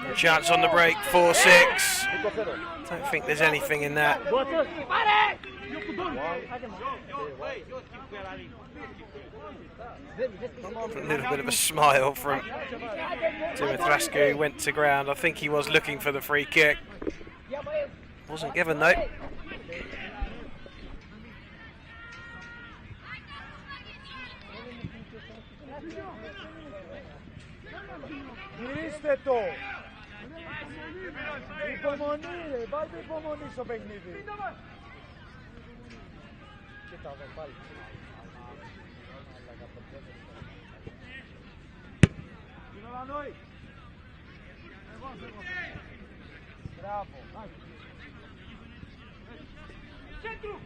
No chance on the break, 4-6. Don't think there's anything in that. A little bit of a smile from Dimitrescu, who went to ground. I think he was looking for the free kick. Wasn't given though. Γυρίστε το! Υπομονή ρε, βάλτε υπομονή στο παιχνίδι. Κοίτα εδώ πάλι. Κινολανόη! Μπράβο! Κέντρου!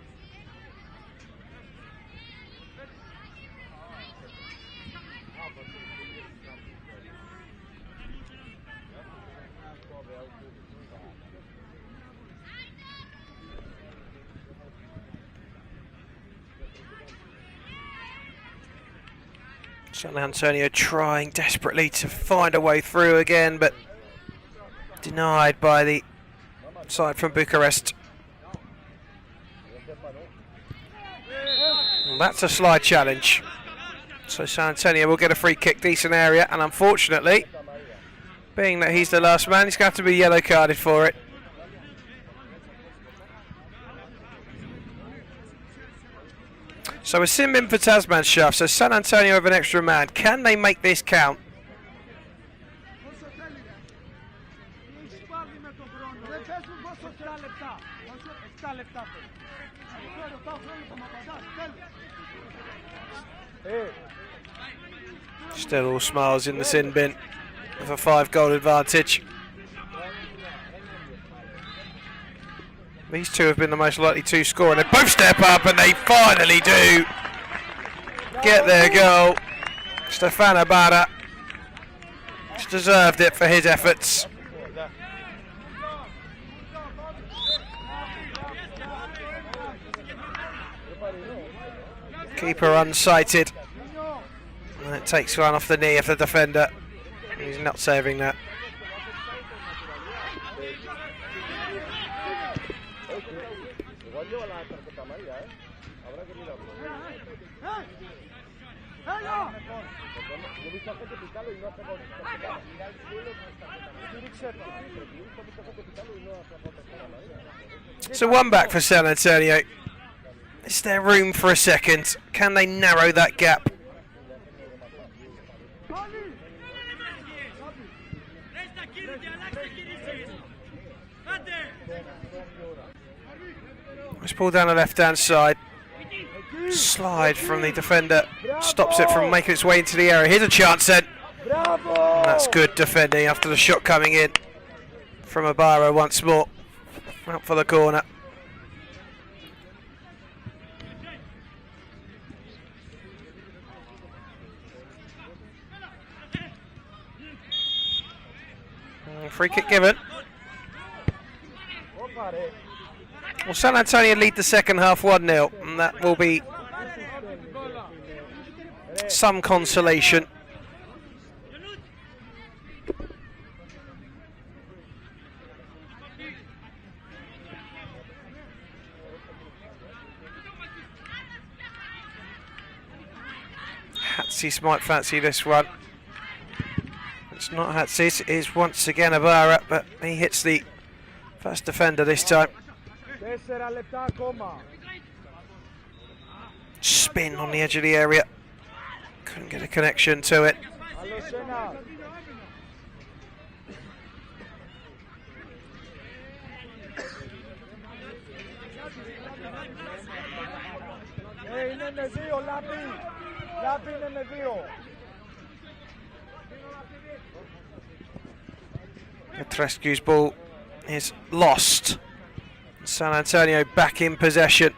San Antonio trying desperately to find a way through again, but denied by the side from Bucharest. Well, that's a slide challenge. So San Antonio will get a free kick, decent area, and unfortunately, being that he's the last man, he's going to have to be yellow carded for it. So a sin bin for Tasman Shaft, so San Antonio have an extra man. Can they make this count? Still all smiles in the sin bin with a 5-goal advantage. These two have been the most likely to score, and they both step up, and they finally do get their goal. Stefano Barra just deserved it for his efforts. Keeper unsighted, and it takes one off the knee of the defender. He's not saving that. So one back for San Antonio. Is there room for a second? Can they narrow that gap? Let's pull down the left-hand side. Slide from the defender. Stops it from making its way into the area. Here's a chance then. And that's good defending after the shot coming in from Ibarra once more. Out for the corner. Free kick given. Well, San Antonio lead the second half 1-0, and that will be some consolation. Hatsis might fancy this one. It's not Hatsis, it is once again Ibarra, but he hits the first defender this time. Spin on the edge of the area. Couldn't get a connection to it. με δύο, Λάπη. Λάπη είναι με δύο. Petrescu's ball is lost. San Antonio back in possession.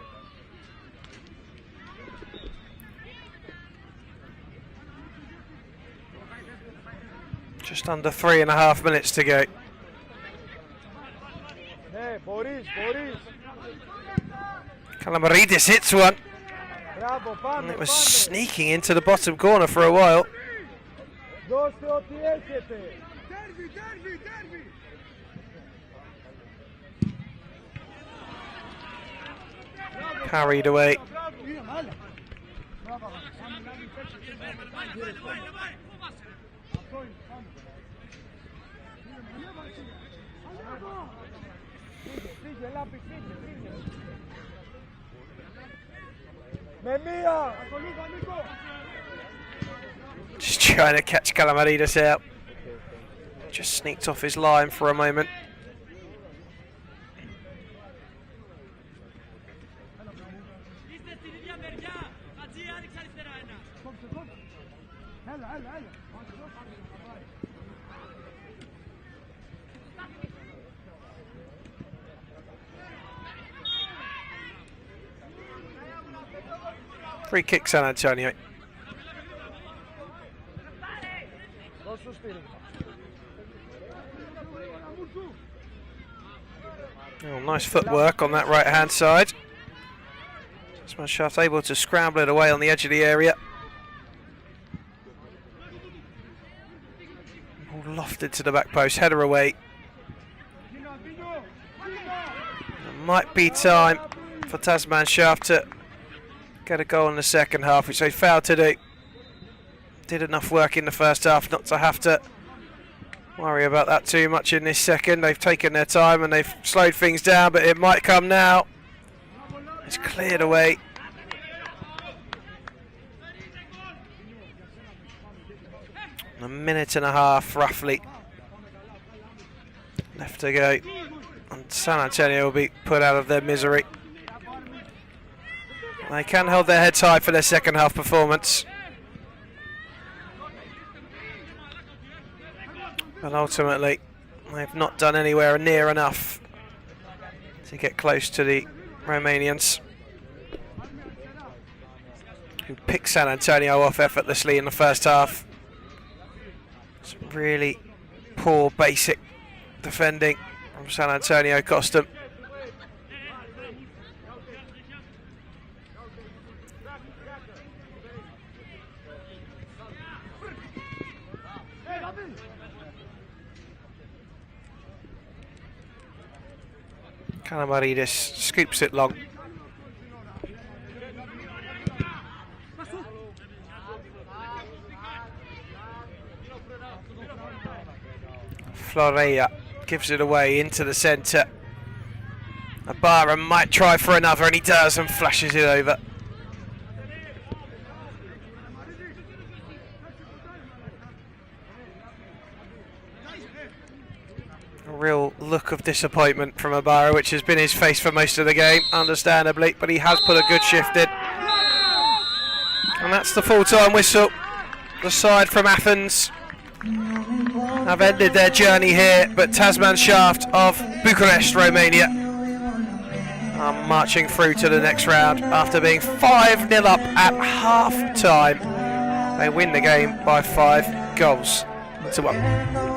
Just under 3.5 minutes to go. Ναι, μπορείς. Kalamaridis hits one. Μπράβο, πάμε, And it was πάμε. sneaking into the bottom corner for a while. Δώστε ό,τι έχετε. Parried away. Φύγε, Λάπη, φύγε. Με μία. Just trying to catch Kalamaridis out. Just sneaked off his line for a moment. Free kick San Antonio. Oh, nice footwork on that right hand side. Tasman Shaft able to scramble it away on the edge of the area. Ball lofted to the back post, header away. It might be time for Tasman Shaft to get a goal in the second half, which they failed to do. Did enough work in the first half not to have to worry about that too much in this second. They've taken their time and they've slowed things down, but it might come now. It's cleared away. A minute and a half roughly left to go, and San Antonio will be put out of their misery. They can hold their heads high for their second half performance, but ultimately they've not done anywhere near enough to get close to the Romanians, who picked San Antonio off effortlessly in the first half. Some really poor basic defending from San Antonio cost them. Kalamaridis scoops it long. Florea gives it away into the centre. Ibarra might try for another, and he does, and flashes it over. A real look of disappointment from Ibarra, which has been his face for most of the game, understandably, but he has put a good shift in. And that's the full-time whistle. The side from Athens have ended their journey here, but Tasman Shaft of Bucharest, Romania, are marching through to the next round after being 5-0 up at half-time. They win the game by 5 goals to 1.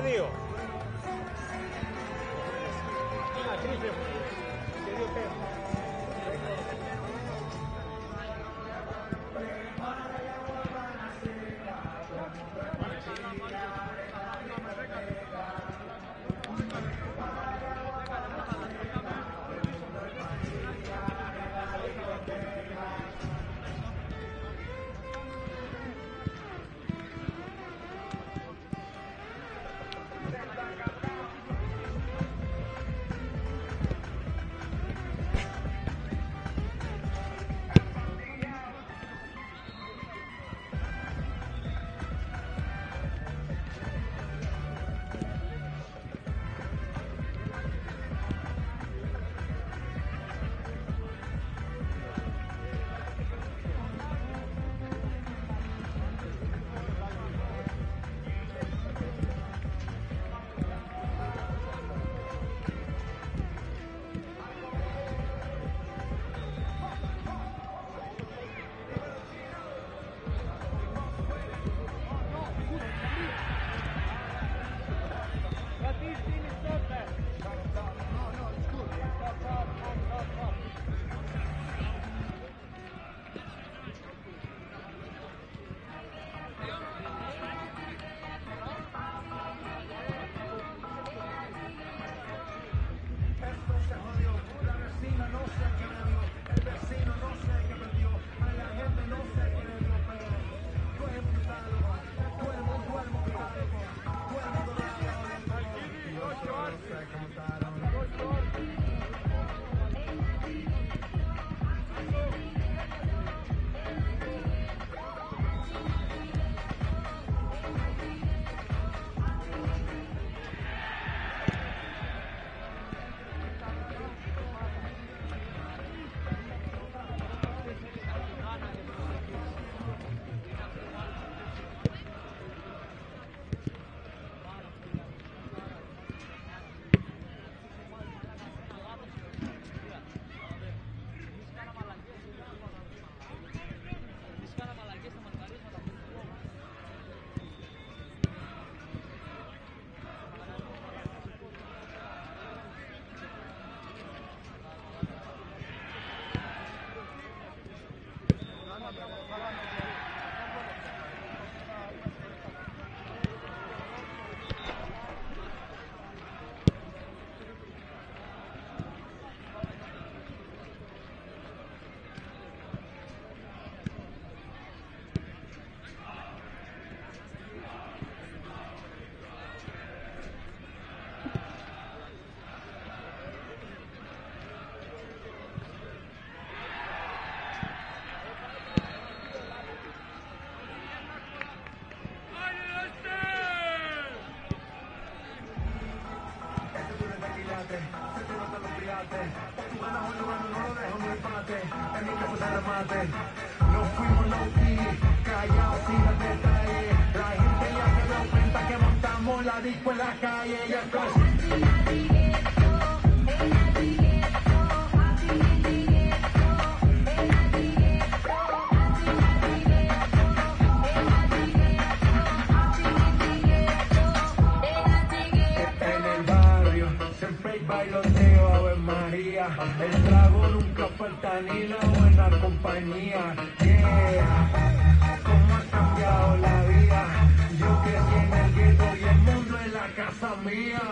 Dio. Nos fuimos low key, callados. la disco, en la calle y el flash. Bailoteo, Ave María, el trago nunca falta ni la buena compañía. Yeah, cómo ha cambiado la vida. Yo crecí en el gueto y el mundo es la casa mía.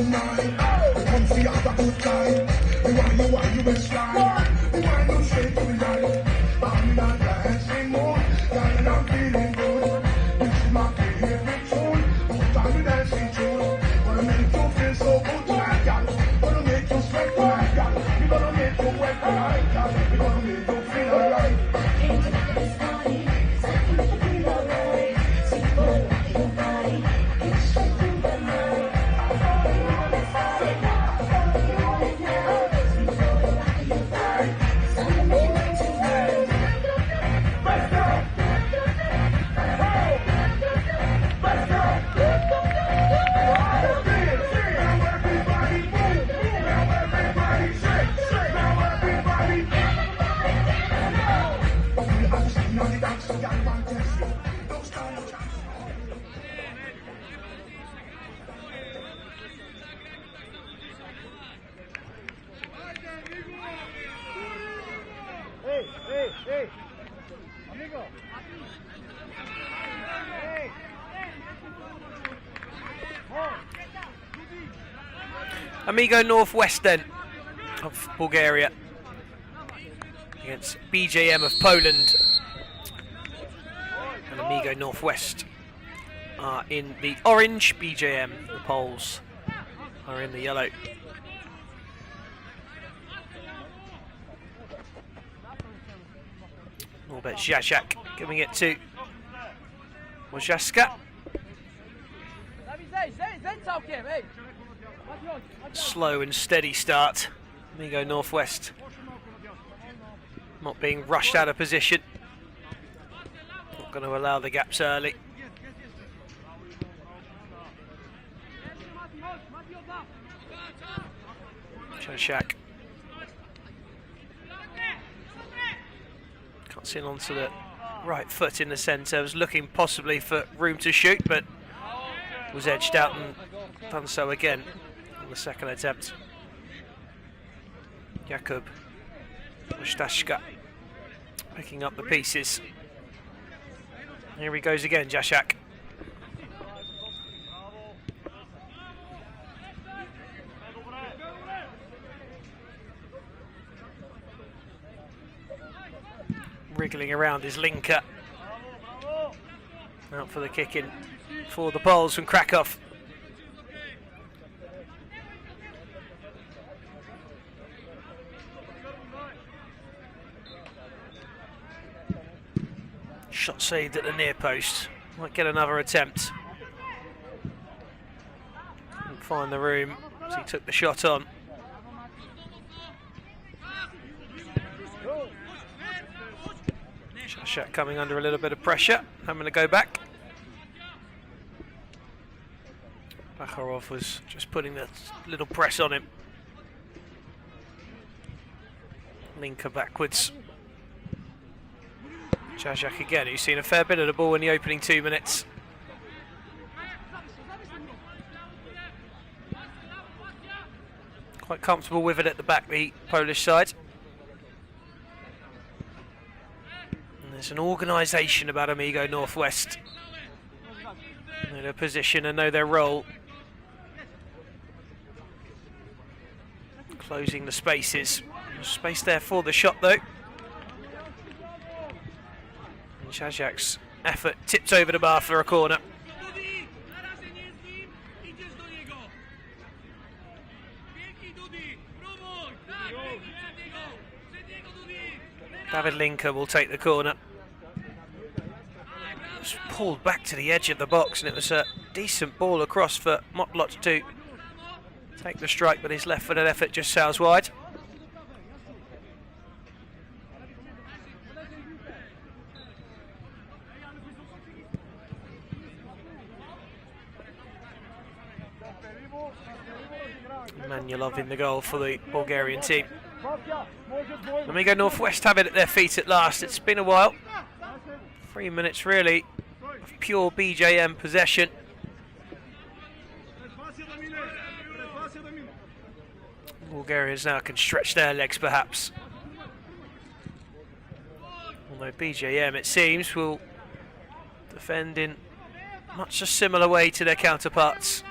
you mine. Come see how the good time. You want you will slide. You want you straight to right. I'm not dancing mood, darling, I'm feeling good. This is my favorite tune. Put on the dancing tune. Gonna make you feel so good tonight, girl. Gonna make you sweat tonight, girl. We gonna make you wet tonight, girl. We gonna make you feel alright. Came to this party, 'cause I can make you feel alright. So you gonna rock your body, get straight through the night. You want it solid, you want it now. So you gonna rock your body, 'cause I'm gonna make you wait tonight. Let's go! Hey! Let's go! Now everybody move! Now everybody shake! Now everybody you understand all the dance, you gotta want to dance. Don't stop, no time. Hey, hey, hey. Amigo. Hey. Amigo Northwest then of Bulgaria against BJM of Poland. And Amigo Northwest are in the orange, BJM, the Poles, are in the yellow. Norbert Jasiak giving it to Wojcicka. Slow and steady start. Amigo Northwest not being rushed out of position. Not going to allow the gaps early. Jasiak cuts in onto the right foot in the centre. Was looking possibly for room to shoot, but was edged out and done so again on the second attempt. Jakub Wojcicka picking up the pieces. Here he goes again, Jasiak. Wriggling around his linker. Out for the kick in for the Poles from Krakow. Shot saved at the near post. Might get another attempt. Couldn't find the room as he took the shot on. Jasiak coming under a little bit of pressure. Having to go back. Bakharov was just putting a little press on him. Linker backwards. Jasiak again, who's seen a fair bit of the ball in the opening 2 minutes. Quite comfortable with it at the back, the Polish side. And there's an organisation about Amigo Northwest. They know their position and know their role. Closing the spaces. There's space there for the shot though. Jasiak's effort tipped over the bar for a corner. David Linker will take the corner. Just pulled back to the edge of the box, and it was a decent ball across for Motlot to take the strike, but his left-footed effort just sails wide. Manulov in the goal for the Bulgarian team. Amigo Northwest have it at their feet at last. It's been a while. 3 minutes really of pure BJM possession. Bulgarians now can stretch their legs perhaps. Although BJM, it seems, will defend in much a similar way to their counterparts.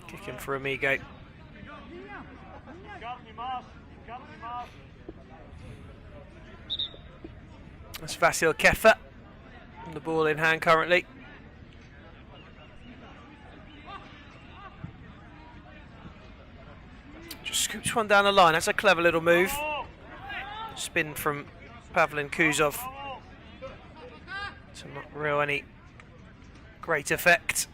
Kicking for Amigo. That's Vasil Kefa. The ball in hand currently. Just scoops one down the line. That's a clever little move. Spin from Pavlin Kuzov. So not real any great effect.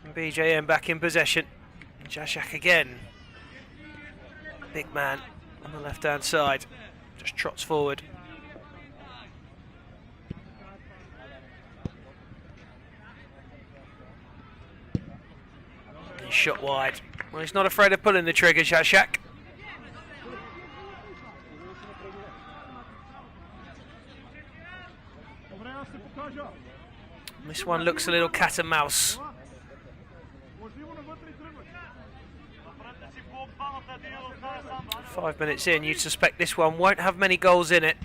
And BJM back in possession. Jashak again. Big man on the left hand side. Just trots forward. He's shot wide. Well, he's not afraid of pulling the trigger, Jashak. This one looks a little cat and mouse. 5 minutes in, you'd suspect this one won't have many goals in it.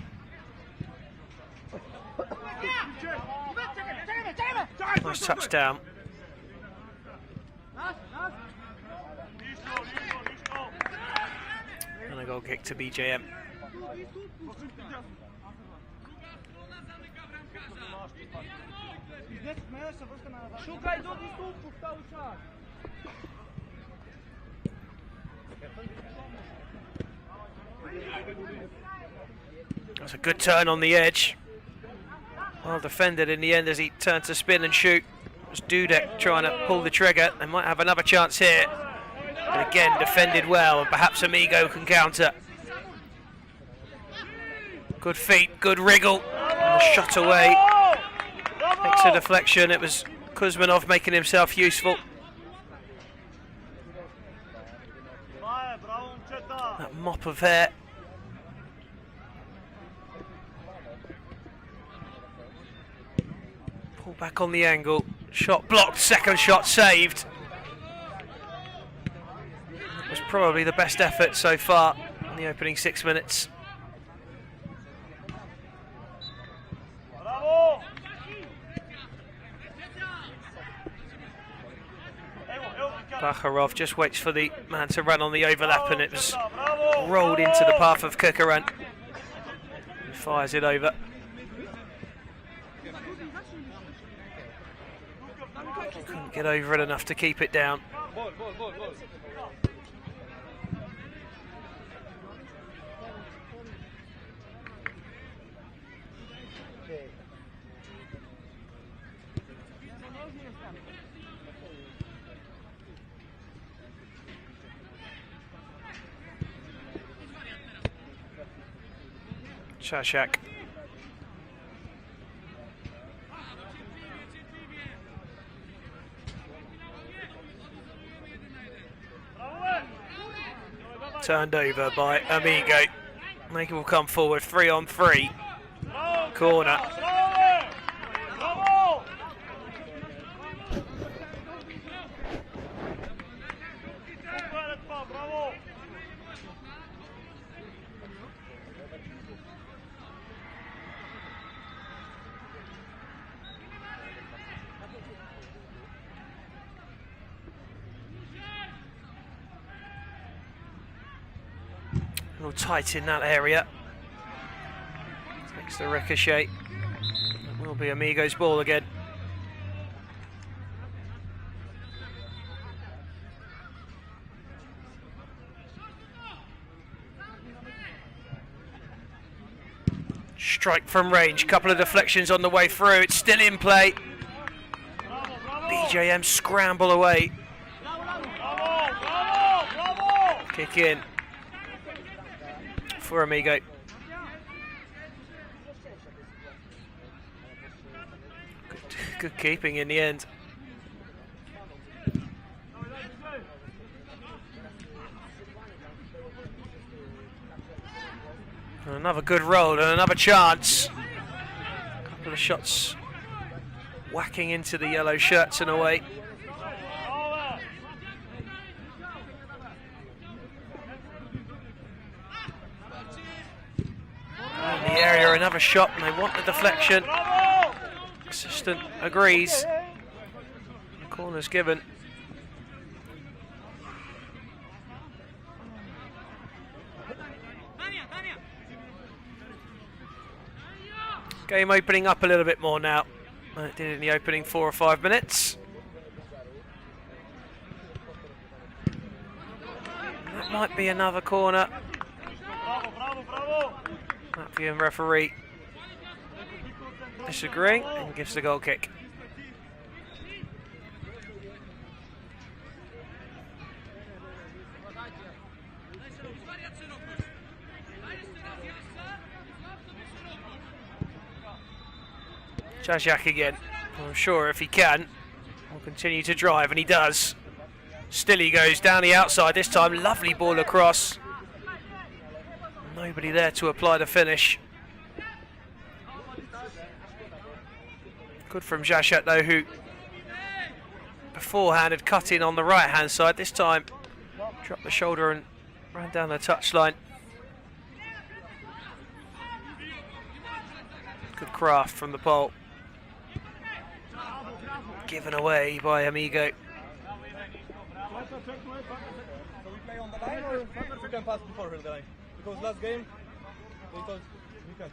Nice touchdown. And a goal kick to BJM. That's a good turn on the edge. Well defended in the end as he turned to spin and shoot. It was Dudek trying to pull the trigger. They might have another chance here. But again, defended well, and perhaps Amigo can counter. Good feet, good wriggle, and the shot away. Takes a deflection. It was Kuzmanov making himself useful. That mop of hair. Pull back on the angle. Shot blocked, second shot saved. It was probably the best effort so far in the opening 6 minutes. Bakharov just waits for the man to run on the overlap, and it was rolled into the path of Kukaran. He fires it over. Couldn't get over it enough to keep it down. Shashak. Turned over by Amigo. They will come forward 3 on 3. Corner. A little tight in that area. Takes the ricochet. It will be Amigo's ball again. Strike from range. Couple of deflections on the way through. It's still in play. BJM scramble away. Kick in for Amigo. Good keeping in the end. And another good roll and another chance. A couple of shots whacking into the yellow shirts and away. And the the area, another shot, and they want the deflection. Assistant agrees. The corner's given. Game opening up a little bit more now than it did in the opening 4 or 5 minutes. That might be another corner. Latvian referee disagreeing and gives the goal kick. Jasiak again. I'm sure if he can, he'll continue to drive, and he does. Still he goes down the outside this time. Lovely ball across. Nobody there to apply the finish. Good from Jasiak though, who beforehand had cut in on the right hand side. This time dropped the shoulder and ran down the touchline. Good craft from the pole. Given away by Amigo. So we play on the line, or we can pass before the line? Because last game they told we can.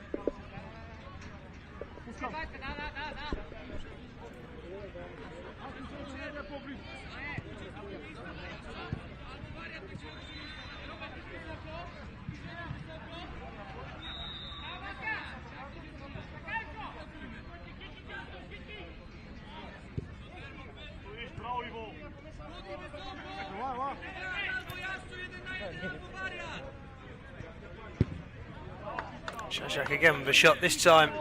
Jasiak again with a shot, this time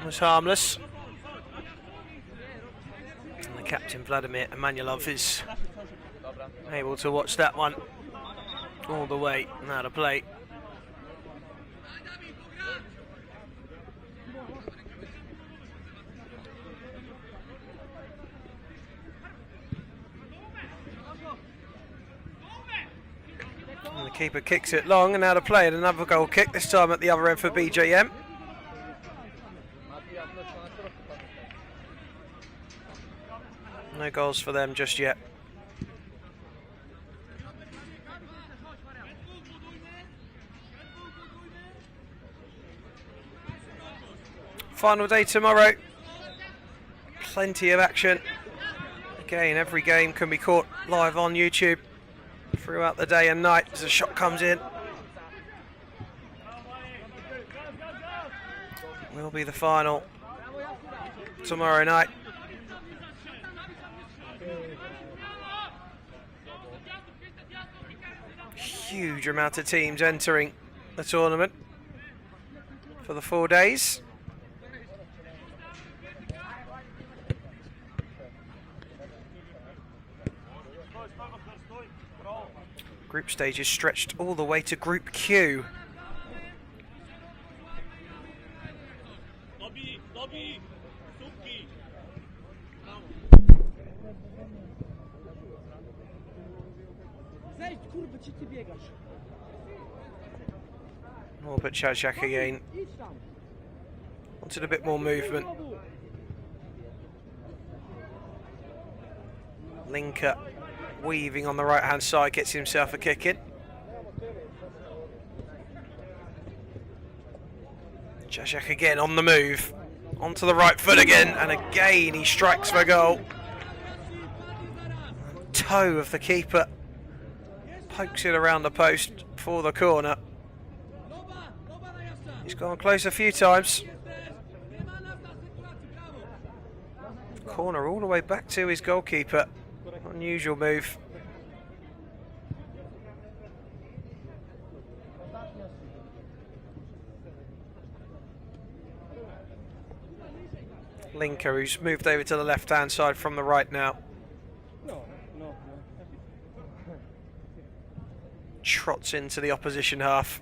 was harmless. And the captain Vladimir Emanuelov is able to watch that one all the way now to play. And the keeper kicks it long, and now to play, and another goal kick, this time at the other end for BJM. No goals for them just yet. Final day tomorrow. Plenty of action. Again, every game can be caught live on YouTube throughout the day and night as a shot comes in. Will be the final tomorrow night. Huge amount of teams entering the tournament for the 4 days. Group stage is stretched all the way to Group Q. Oh, but Jasiak again wanted a bit more movement. Linker weaving on the right hand side, gets himself a kick in. Jasiak again on the move, onto the right foot again, and again he strikes for goal. Toe of the keeper pokes it around the post for the corner. He's gone close a few times. Corner all the way back to his goalkeeper. Unusual move. Linker, who's moved over to the left hand side from the right now. Trots into the opposition half.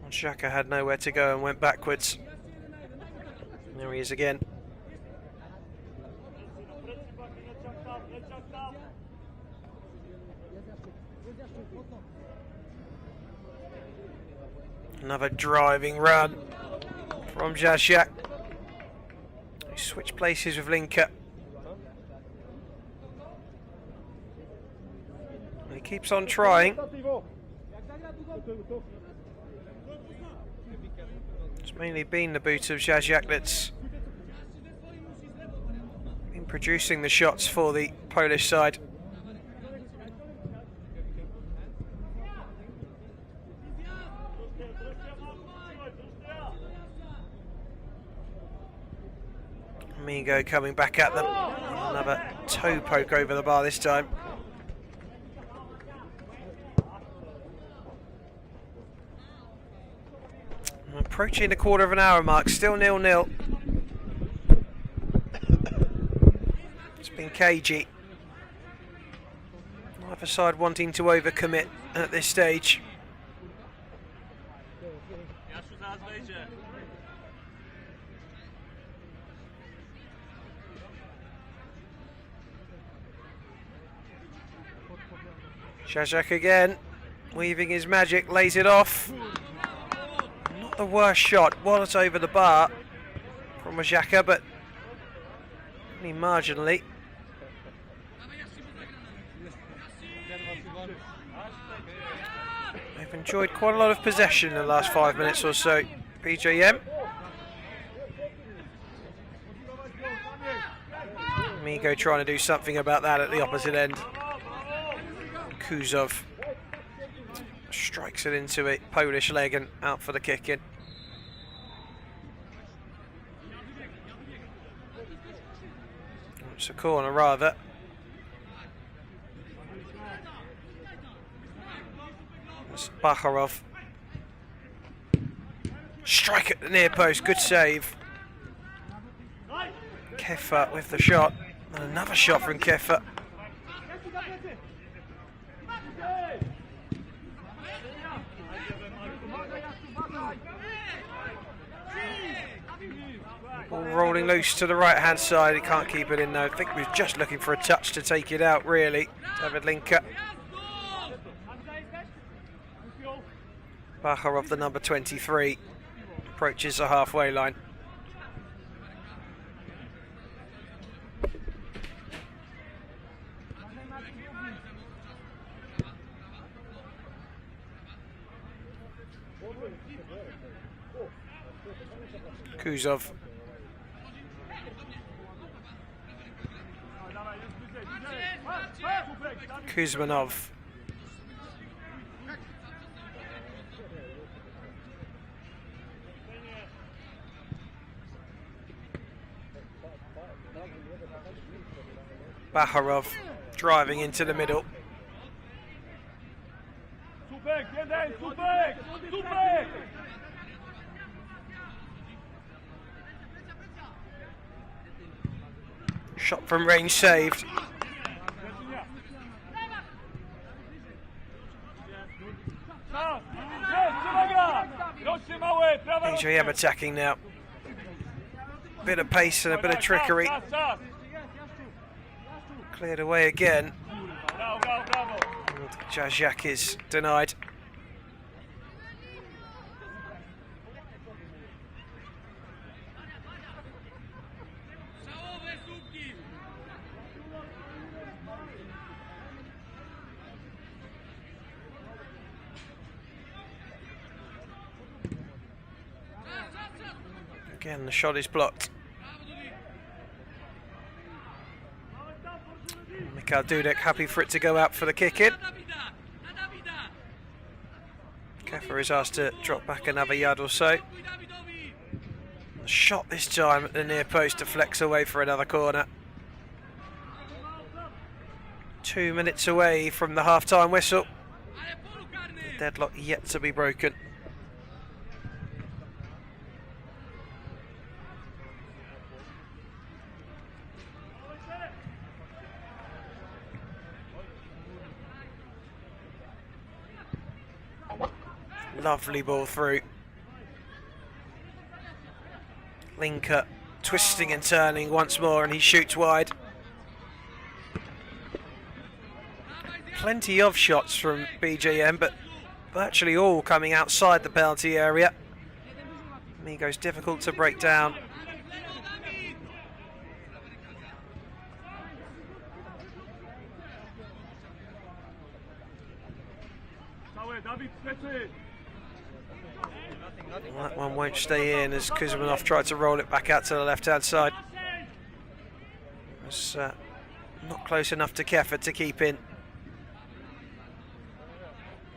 Xhaka had nowhere to go and went backwards. There he is again. Another driving run from Zajak. He switched places with Linker. He keeps on trying. It's mainly been the boot of Zajak that's been producing the shots for the Polish side. Amigo coming back at them. Another toe poke over the bar this time. Approaching the quarter of an hour mark, still 0-0. It's been cagey. Neither side wanting to overcommit at this stage. Zajak again, weaving his magic, lays it off. Not the worst shot, while it's over the bar from Zajak, but only marginally. They've enjoyed quite a lot of possession in the last 5 minutes or so, BJM. Amigo trying to do something about that at the opposite end. Kuzov strikes it into a Polish leg and out for the kick in. It's a corner rather. It's Bakharov. Strike at the near post, good save. Kefa with the shot. And another shot from Kefa. Ball rolling loose to the right hand side, he can't keep it in though. I think he was just looking for a touch to take it out really, David Linker. Bakharov, the number 23, approaches the halfway line. Kuzov. Kuzmanov. Bakharov driving into the middle. Shot from range saved. BJM attacking now. Bit of pace and a bit of trickery. Cleared away again. Zajak is denied. Again, the shot is blocked. Mikhail Dudek happy for it to go out for the kick in. Kefa is asked to drop back another yard or so. The shot this time at the near post deflects away for another corner. 2 minutes away from the half-time whistle. The deadlock yet to be broken. Lovely ball through. Linker twisting and turning once more, and he shoots wide. Plenty of shots from BJM, but virtually all coming outside the penalty area. Amigo's difficult to break down. Well, that one won't stay in as Kuzmanov tried to roll it back out to the left-hand side. It was not close enough to Keffer to keep in.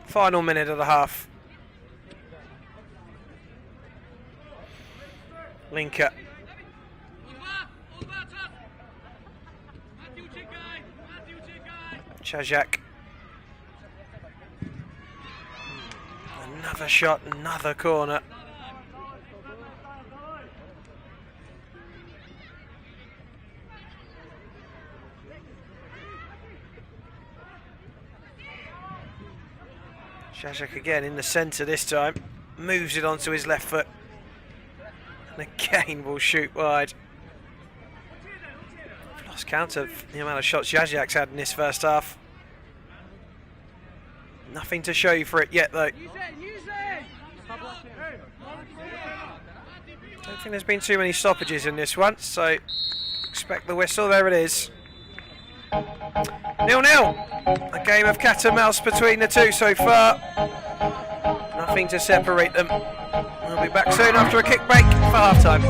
Final minute of the half. Linker. Chajak. Another shot, another corner. Chajak again in the centre this time. Moves it onto his left foot. And again will shoot wide. Lost count of the amount of shots Jajak's had in this first half. Nothing to show you for it yet though. Don't think there's been too many stoppages in this one, so expect the whistle. There it is. 0-0. A game of cat and mouse between the two so far. Nothing to separate them. We'll be back soon after a kick break for half time.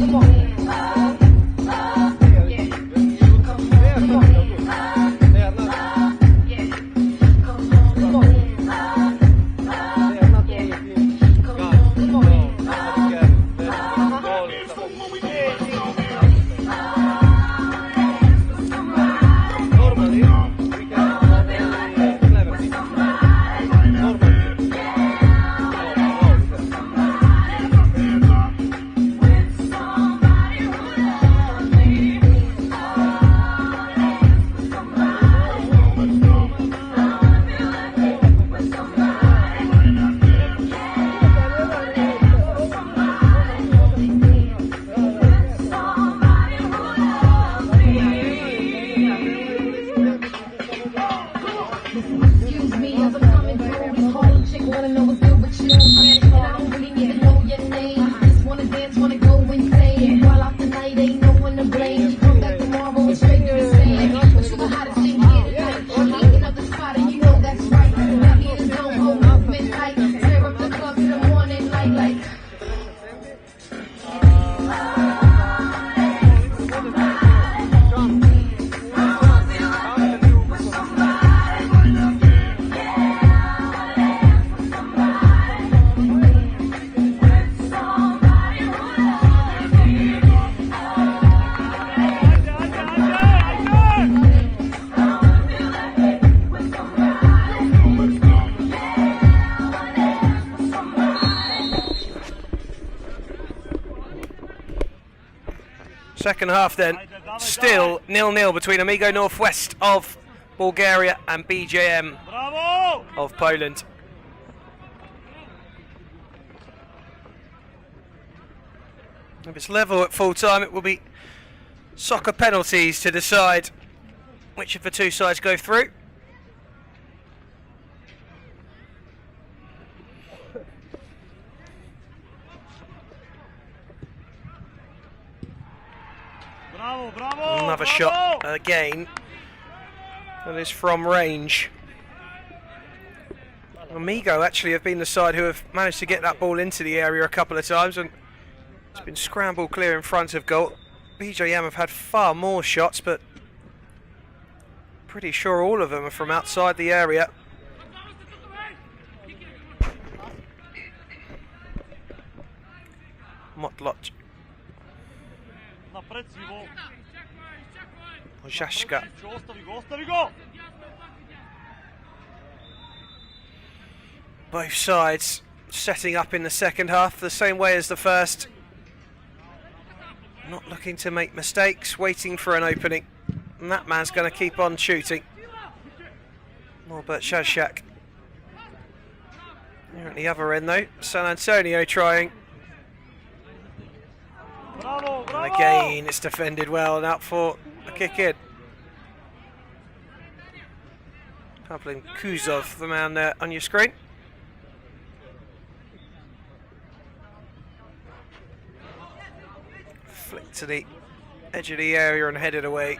Come on. Second half then, still 0-0 between Amigo Northwest of Bulgaria and BJM of Poland. If it's level at full time, it will be soccer penalties to decide which of the two sides go through. Another shot again. That is from range. Amigo actually have been the side who have managed to get that ball into the area a couple of times, and it's been scrambled clear in front of goal. BJM have had far more shots, but pretty sure all of them are from outside the area. Motlot. Ojaszka. Both sides setting up in the second half the same way as the first. Not looking to make mistakes, waiting for an opening. And that man's going to keep on shooting. Norbert Shashak. Here at the other end though, San Antonio trying. And again, it's defended well and out for a kick in. Pavlin Kuzov, the man there on your screen. Flick to the edge of the area and headed away.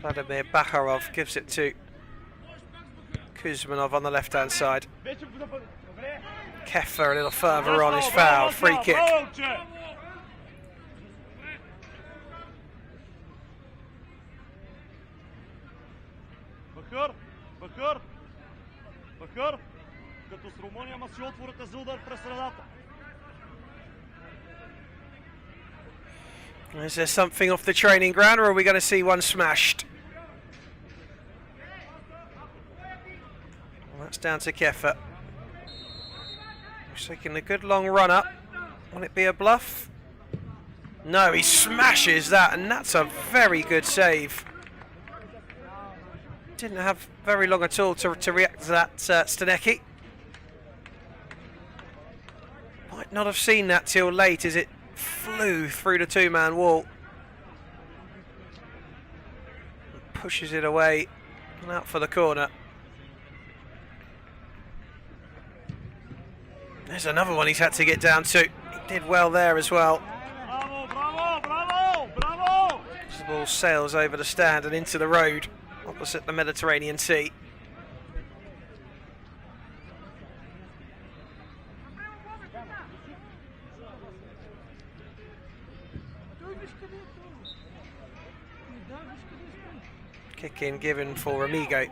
Vladimir Bakharov gives it to Kuzmanov on the left-hand side. Keffer a little further on is fouled. Free kick. Is there something off the training ground, or are we going to see one smashed? Well, that's down to Keffer. He's taking a good long run up. Will it be a bluff? No, he smashes that, and that's a very good save. Didn't have very long at all to react to that, Stanecki. Might not have seen that till late as it flew through the two-man wall. Pushes it away and out for the corner. There's another one he's had to get down to. He did well there as well. As the ball sails over the stand and into the road opposite the Mediterranean Sea. Kick in given for Amigo.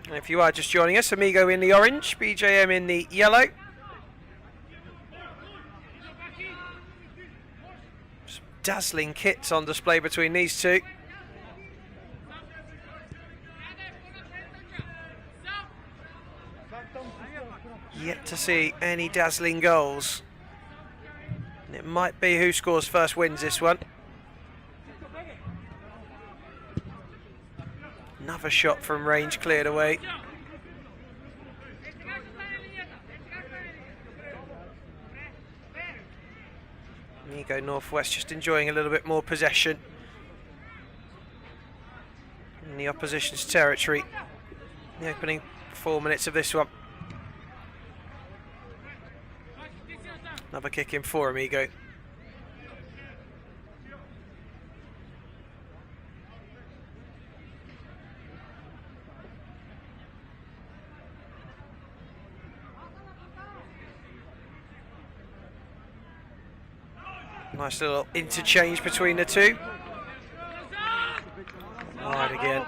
And if you are just joining us, Amigo in the orange, BJM in the yellow. Some dazzling kits on display between these two. Yet to see any dazzling goals. And it might be who scores first wins this one. Another shot from range cleared away. Amigo Northwest just enjoying a little bit more possession in the opposition's territory. The opening 4 minutes of this one. Another kick in for Amigo. Nice little interchange between the two. Wide again.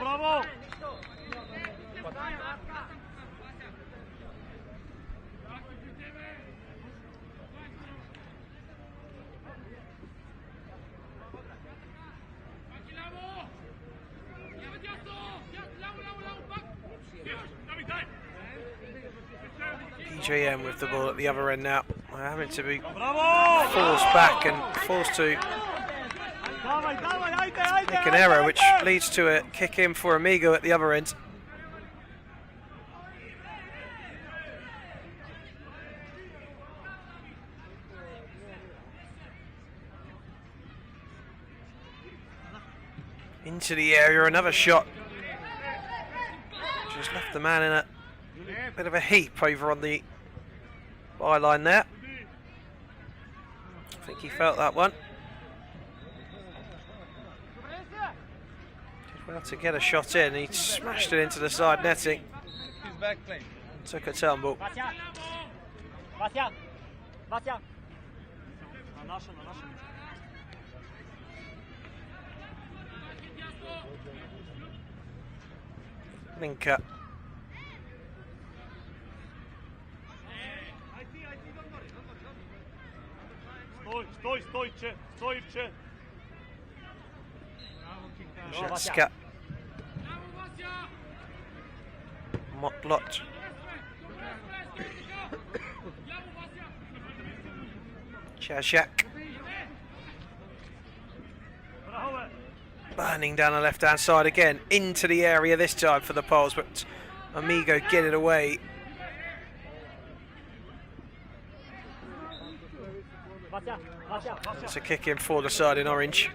DJM with the ball at the other end now. They're having to be forced back and forced to make an error, which leads to a kick in for Amigo at the other end. Into the area, another shot. Just left the man in a bit of a heap over on the byline there. I think he felt that one. Did well to get a shot in. He smashed it into the side netting. Took a tumble. Linker. Socca. Motlot. Chazak. Burning down the left-hand side again, into the area this time for the Poles, but Amigo get it away. It's a kick in for the side in orange.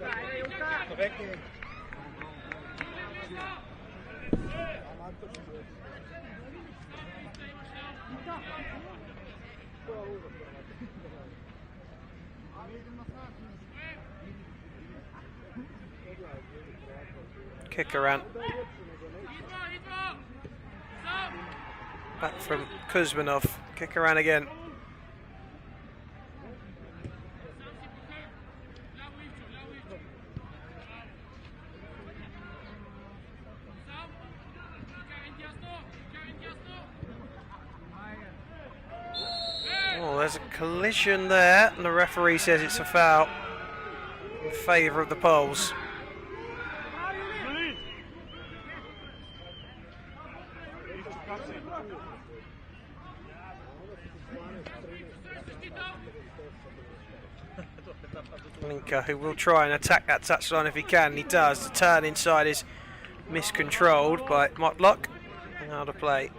Kick around. Back from Kuzmanov. Kick around again. Oh, there's a collision there, and the referee says it's a foul in favour of the Poles. Linker, who will try and attack that touchline if he can, and he does. The turn inside is miscontrolled by Motlock. And how to play.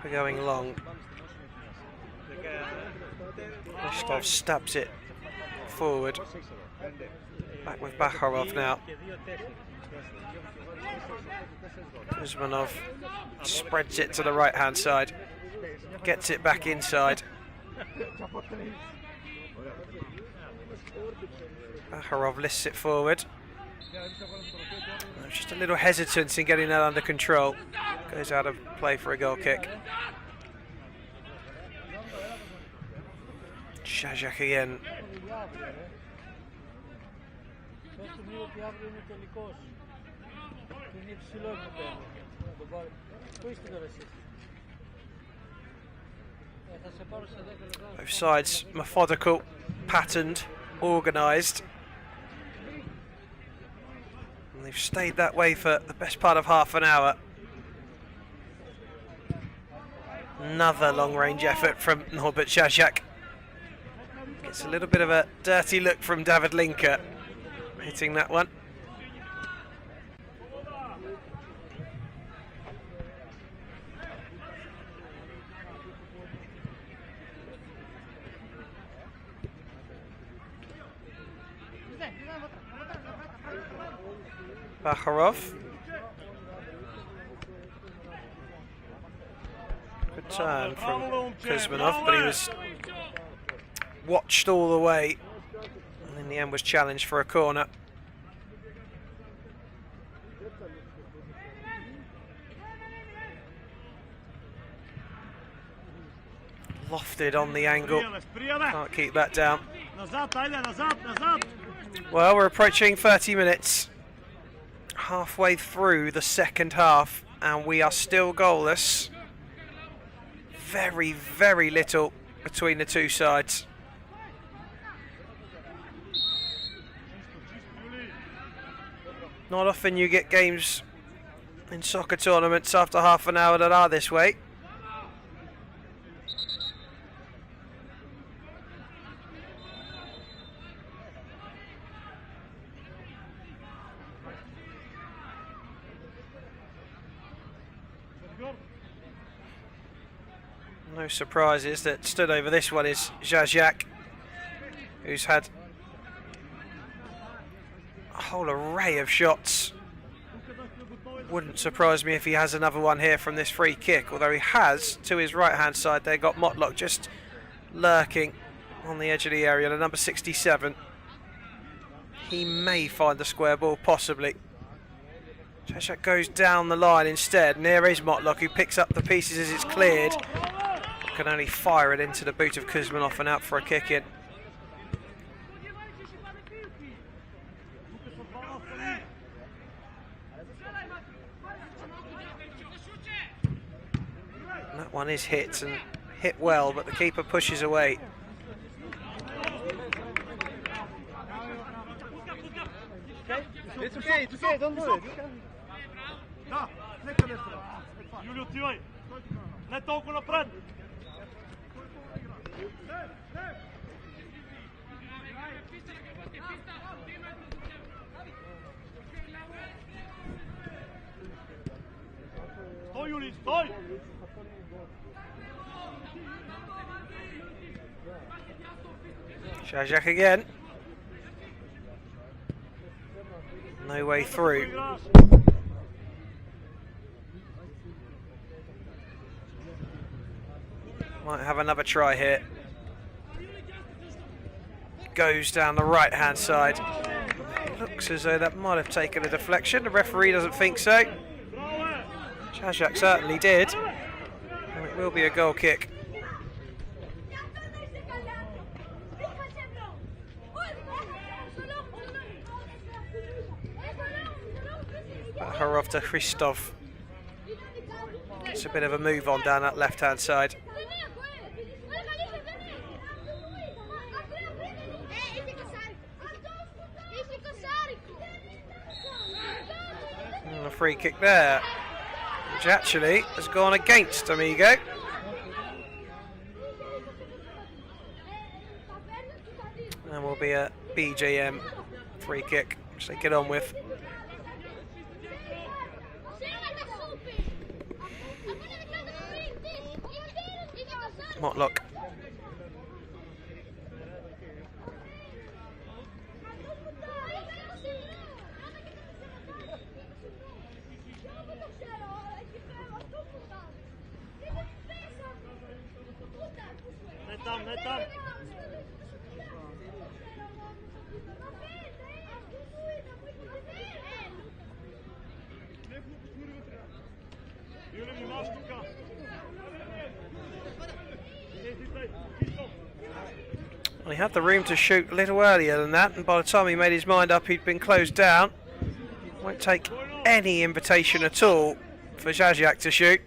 We're going long. Rostov stabs it forward. Back with Bakharov now. Kuzmanov spreads it to the right hand side, gets it back inside. Bakharov lifts it forward. Just a little hesitance in getting that under control. Goes out of play for a goal kick. Shazak again. Both sides methodical, patterned, organised. And they've stayed that way for the best part of half an hour. Another long-range effort from Norbert Shazak. Gets a little bit of a dirty look from David Linker, hitting that one. Bakharov. Good turn from Kuzmanov, but he was watched all the way, and in the end was challenged for a corner. Lofted on the angle, can't keep that down. Well, we're approaching 30 minutes, halfway through the second half, and we are still goalless. Very, very little between the two sides. Not often you get games in soccer tournaments after half an hour that are this way. No surprises that stood over this one is Zajak, who's had a whole array of shots. Wouldn't surprise me if he has another one here from this free kick, although he has, to his right hand side there, got Motlock just lurking on the edge of the area, the number 67. He may find the square ball, possibly. Zajak goes down the line instead, and here is Motlock, who picks up the pieces as it's cleared. Can only fire it into the boot of Kuzmanov and out for a kick in. And that one is hit, and hit well, but the keeper pushes away. It's okay, don't do it. Zajak again. No way through. Might have another try here. Goes down the right hand side. Looks as though that might have taken a deflection. The referee doesn't think so. Zajak certainly did. And it will be a goal kick. Bakharov to Christov. It's a bit of a move on down that left hand side. And a free kick there, which actually has gone against Amigo. And will be a BJM free kick, which they get on with. Motlock. Well, he had the room to shoot a little earlier than that, and by the time he made his mind up, he'd been closed down. Won't take any invitation at all for Zajak to shoot.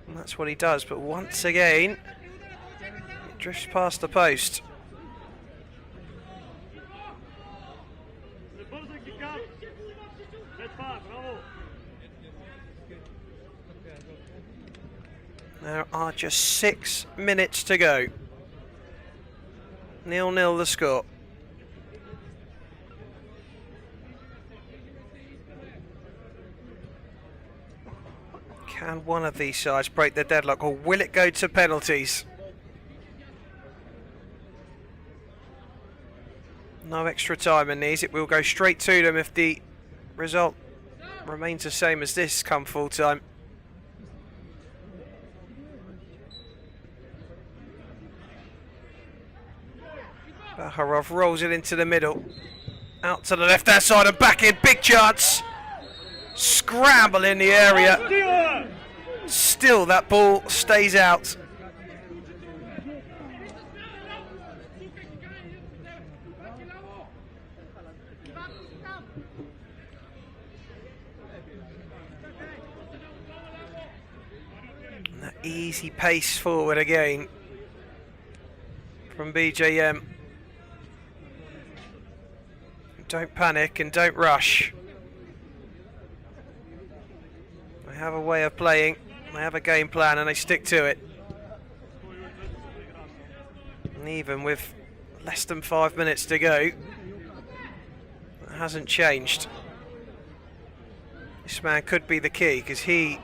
And that's what he does, but once again, it drifts past the post. There are just 6 minutes to go. 0-0 the score. Can one of these sides break the deadlock, or will it go to penalties? No extra time in these. It will go straight to them if the result remains the same as this come full time. Bakharov rolls it into the middle. Out to the left-hand side and back in. Big chance. Scramble in the area. Still that ball stays out. And that easy pace forward again from BJM. Don't panic and don't rush. have a way of playing, they have a game plan and they stick to it. And even with less than 5 minutes to go, it hasn't changed. This man could be the key because he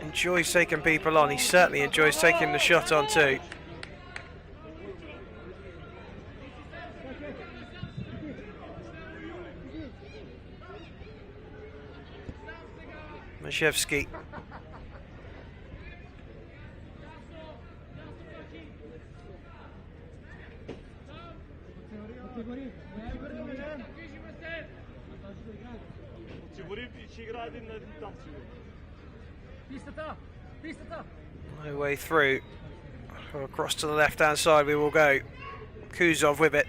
enjoys taking people on. He certainly enjoys taking the shot on too. Maszewski. No way through. Across to the left-hand side we will go. Kuzov with it.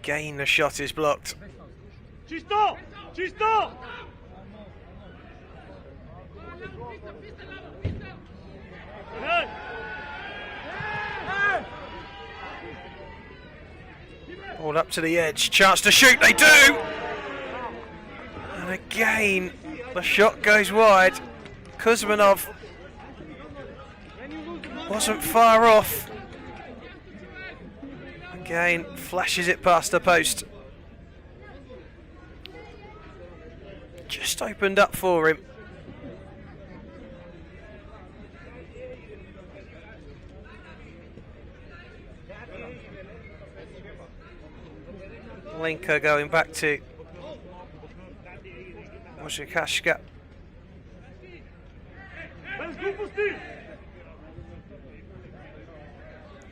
Again, the shot is blocked. Čisto! Čisto! Ball up to the edge, chance to shoot, they do! And again, the shot goes wide. Kuzmanov wasn't far off. Again, flashes it past the post. Just opened up for him. Linker going back to Wojciechowska.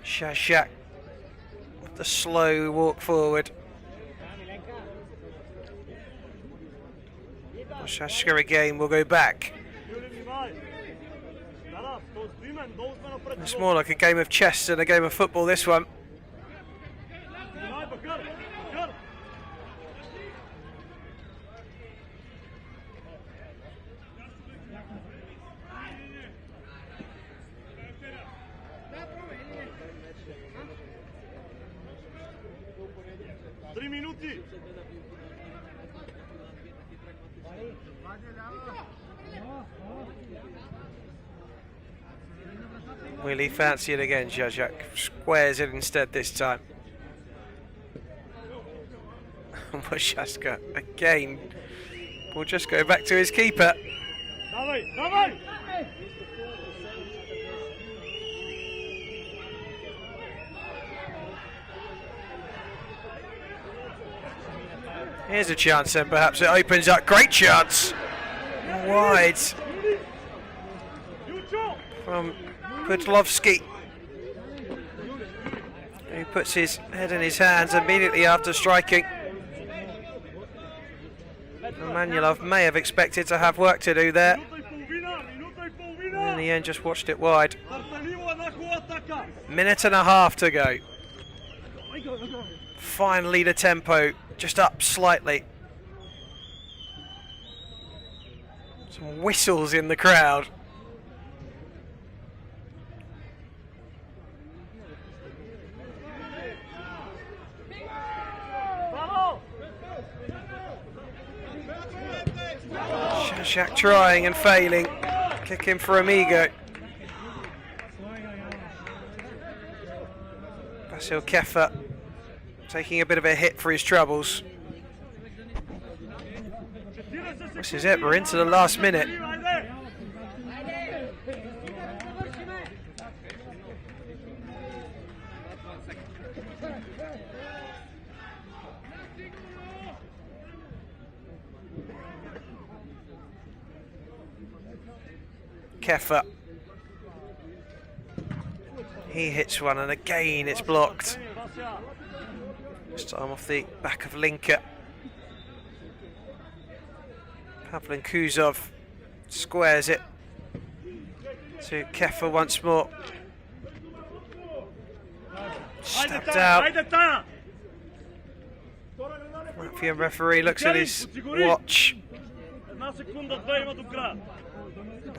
Shashak with the slow walk forward. Wojciechowska again will go back. It's more like a game of chess than a game of football, this one. Will he fancy it again, Zizek? Squares it instead this time. Wojciechowska again will just go back to his keeper. Here's a chance and perhaps it opens up. Great chance! Wide from Pudlovski, who puts his head in his hands immediately after striking. Manulov may have expected to have work to do there. In the end, just watched it wide. Minute and a half to go. Finally, the tempo just up slightly. Some whistles in the crowd. Shashak trying and failing. Kick in for Amigo. Vasil Kefa taking a bit of a hit for his troubles. This is it, we're into the last minute. Kefa. He hits one and again it's blocked. This time off the back of Linker. Pavlin Kuzov squares it to Kefa once more. Stepped out. Latvian referee looks at his watch.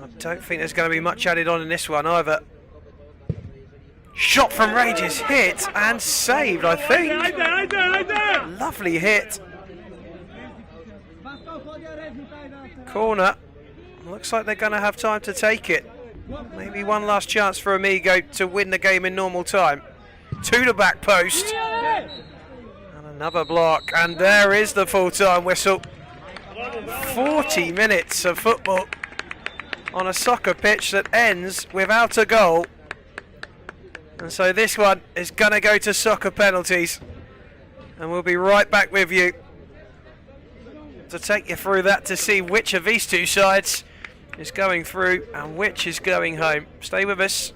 I don't think there's going to be much added on in this one either. Shot from range is hit and saved, I think. Lovely hit. Corner. Looks like they're going to have time to take it. Maybe one last chance for Amigo to win the game in normal time. To the back post. And another block. And there is the full-time whistle. 40 minutes of football on a soccer pitch that ends without a goal. And so this one is going to go to soccer penalties. And we'll be right back with you to take you through that to see which of these two sides is going through and which is going home. Stay with us.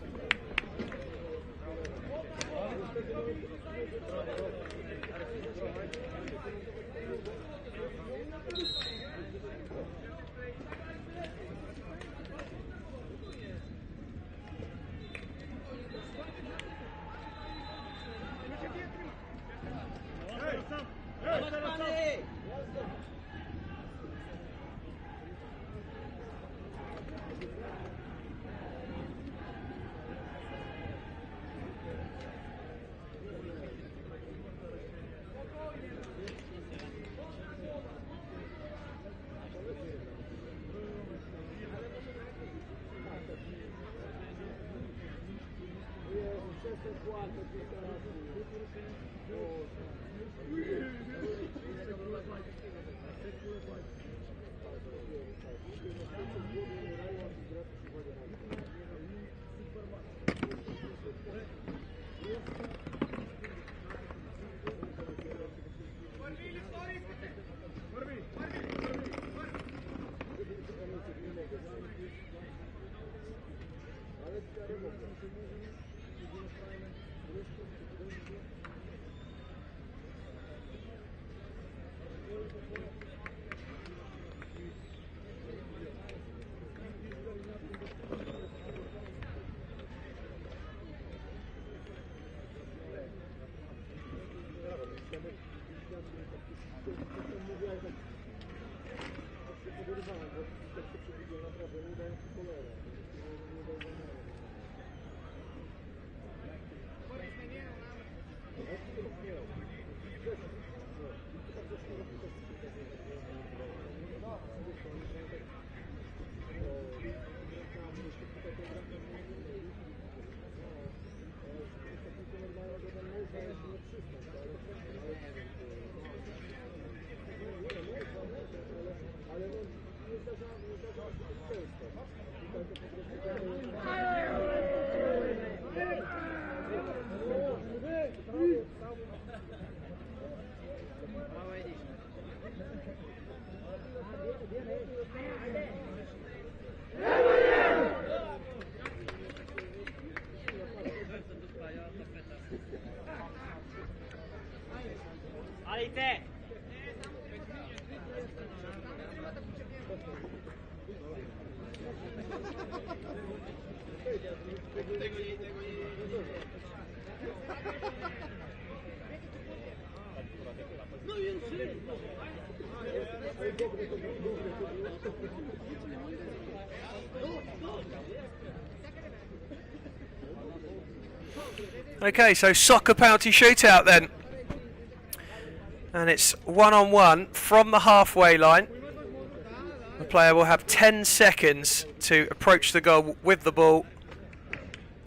Okay, so soccer penalty shootout then. And it's 1-on-1 from the halfway line. The player will have 10 seconds to approach the goal with the ball.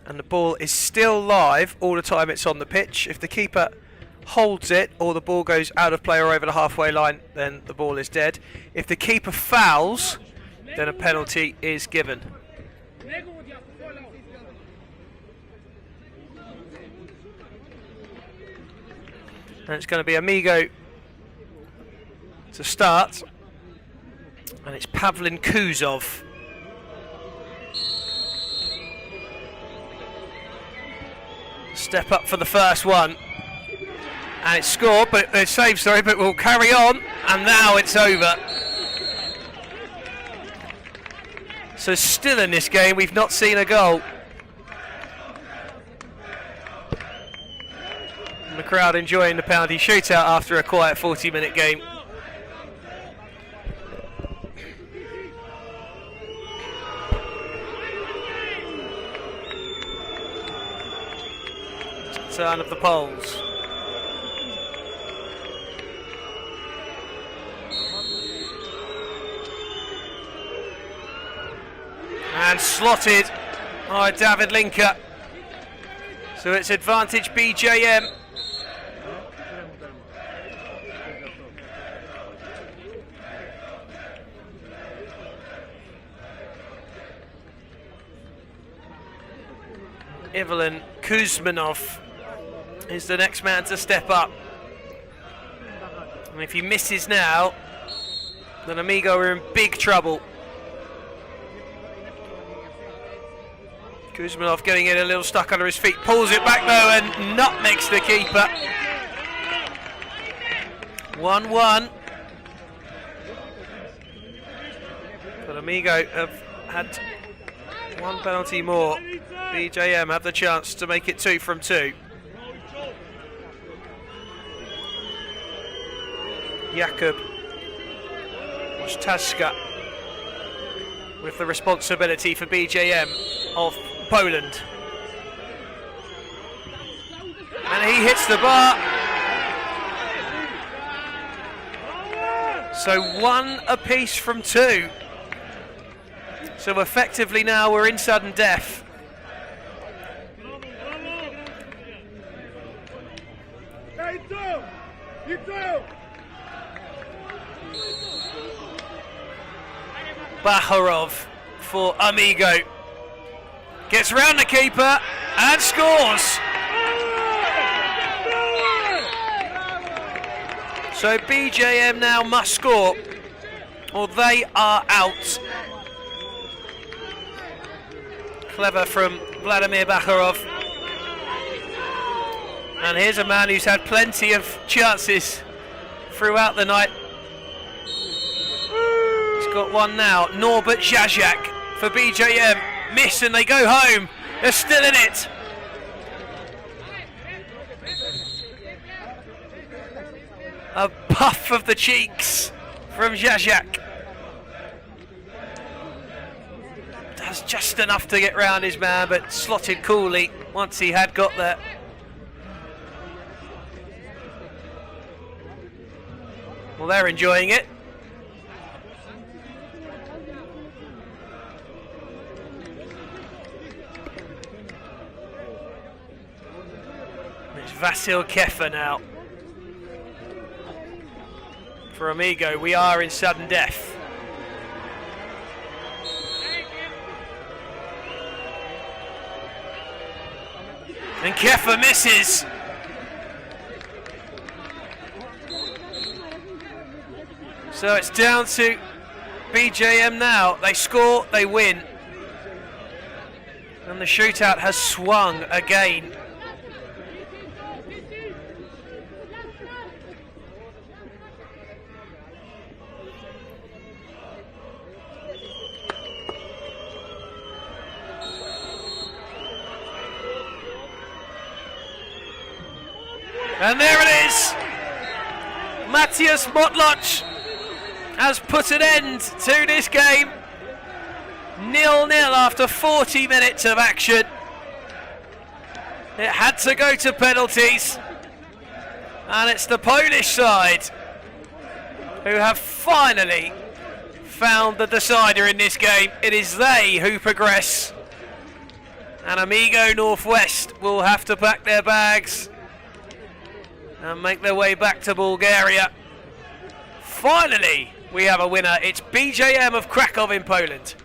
And the ball is still live all the time it's on the pitch. If the keeper holds it or the ball goes out of play or over the halfway line, then the ball is dead. If the keeper fouls, then a penalty is given. And it's going to be Amigo to start. And it's Pavlin Kuzov. Step up for the first one. And it's scored, but it's saved, sorry, but we'll carry on. And now it's over. So still in this game, we've not seen a goal. The crowd enjoying the penalty shootout after a quiet 40-minute game. son of the Poles. And slotted by David Linker. So it's advantage BJM. Evelyn Kuzmanov is the next man to step up. And if he misses now, then Amigo are in big trouble. Kuzmanov getting it a little stuck under his feet, pulls it back though and nutmegs the keeper. 1-1. But Amigo have had one penalty more. BJM have the chance to make it 2 from 2. Jakub Ostaska with the responsibility for BJM of Poland. And he hits the bar. So 1 apiece from 2. So effectively now we're in sudden death. Bakharov for Amigo. Gets round the keeper and scores. So BJM now must score or they are out. Clever from Vladimir Bakharov. And here's a man who's had plenty of chances throughout the night. He's got one now. Norbert Zajak for BJM. Miss and they go home. They're still in it. A puff of the cheeks from Zajak. Does just enough to get round his man, but slotted coolly once he had got there. Well, they're enjoying it. It's Vasil Kefa now. For Amigo, we are in sudden death. And Kefa misses. So it's down to BJM now. They score, they win. And the shootout has swung again. And there it is. Matthias Motloch has put an end to this game. 0-0 after 40 minutes of action. It had to go to penalties. And it's the Polish side who have finally found the decider in this game. It is they who progress. And Amigo Northwest will have to pack their bags and make their way back to Bulgaria. Finally, we have a winner. It's BJM of Krakow in Poland.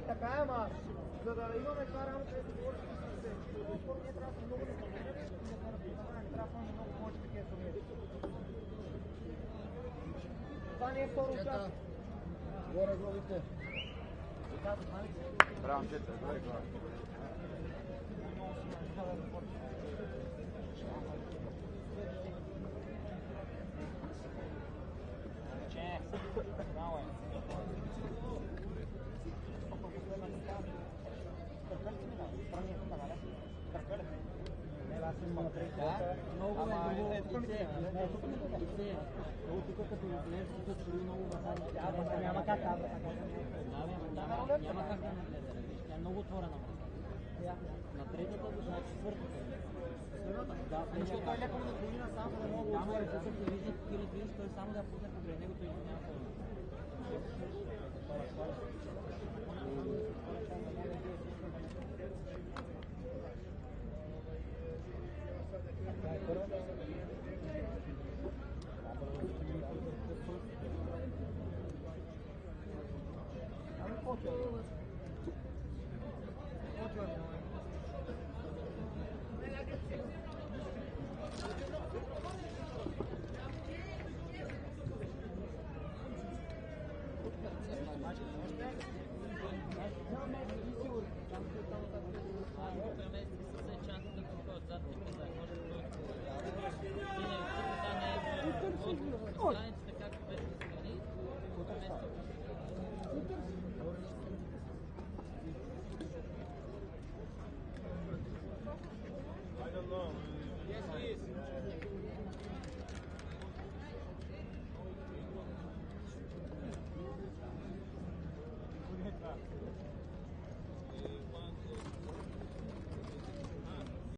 Така е, ама за да имаме това рамо, където говориш, ние трябва да много не трябва много може такива турнири. Това не е второ участие. Горе главите. Браво, момчета, горе глава. Браво е. Няма как да тя е много отворена. На третата до четвъртата. Защото той леко на долина само да мога да отвори. Когато се вижда Кирил, той само да пусне покрай него, той няма форма.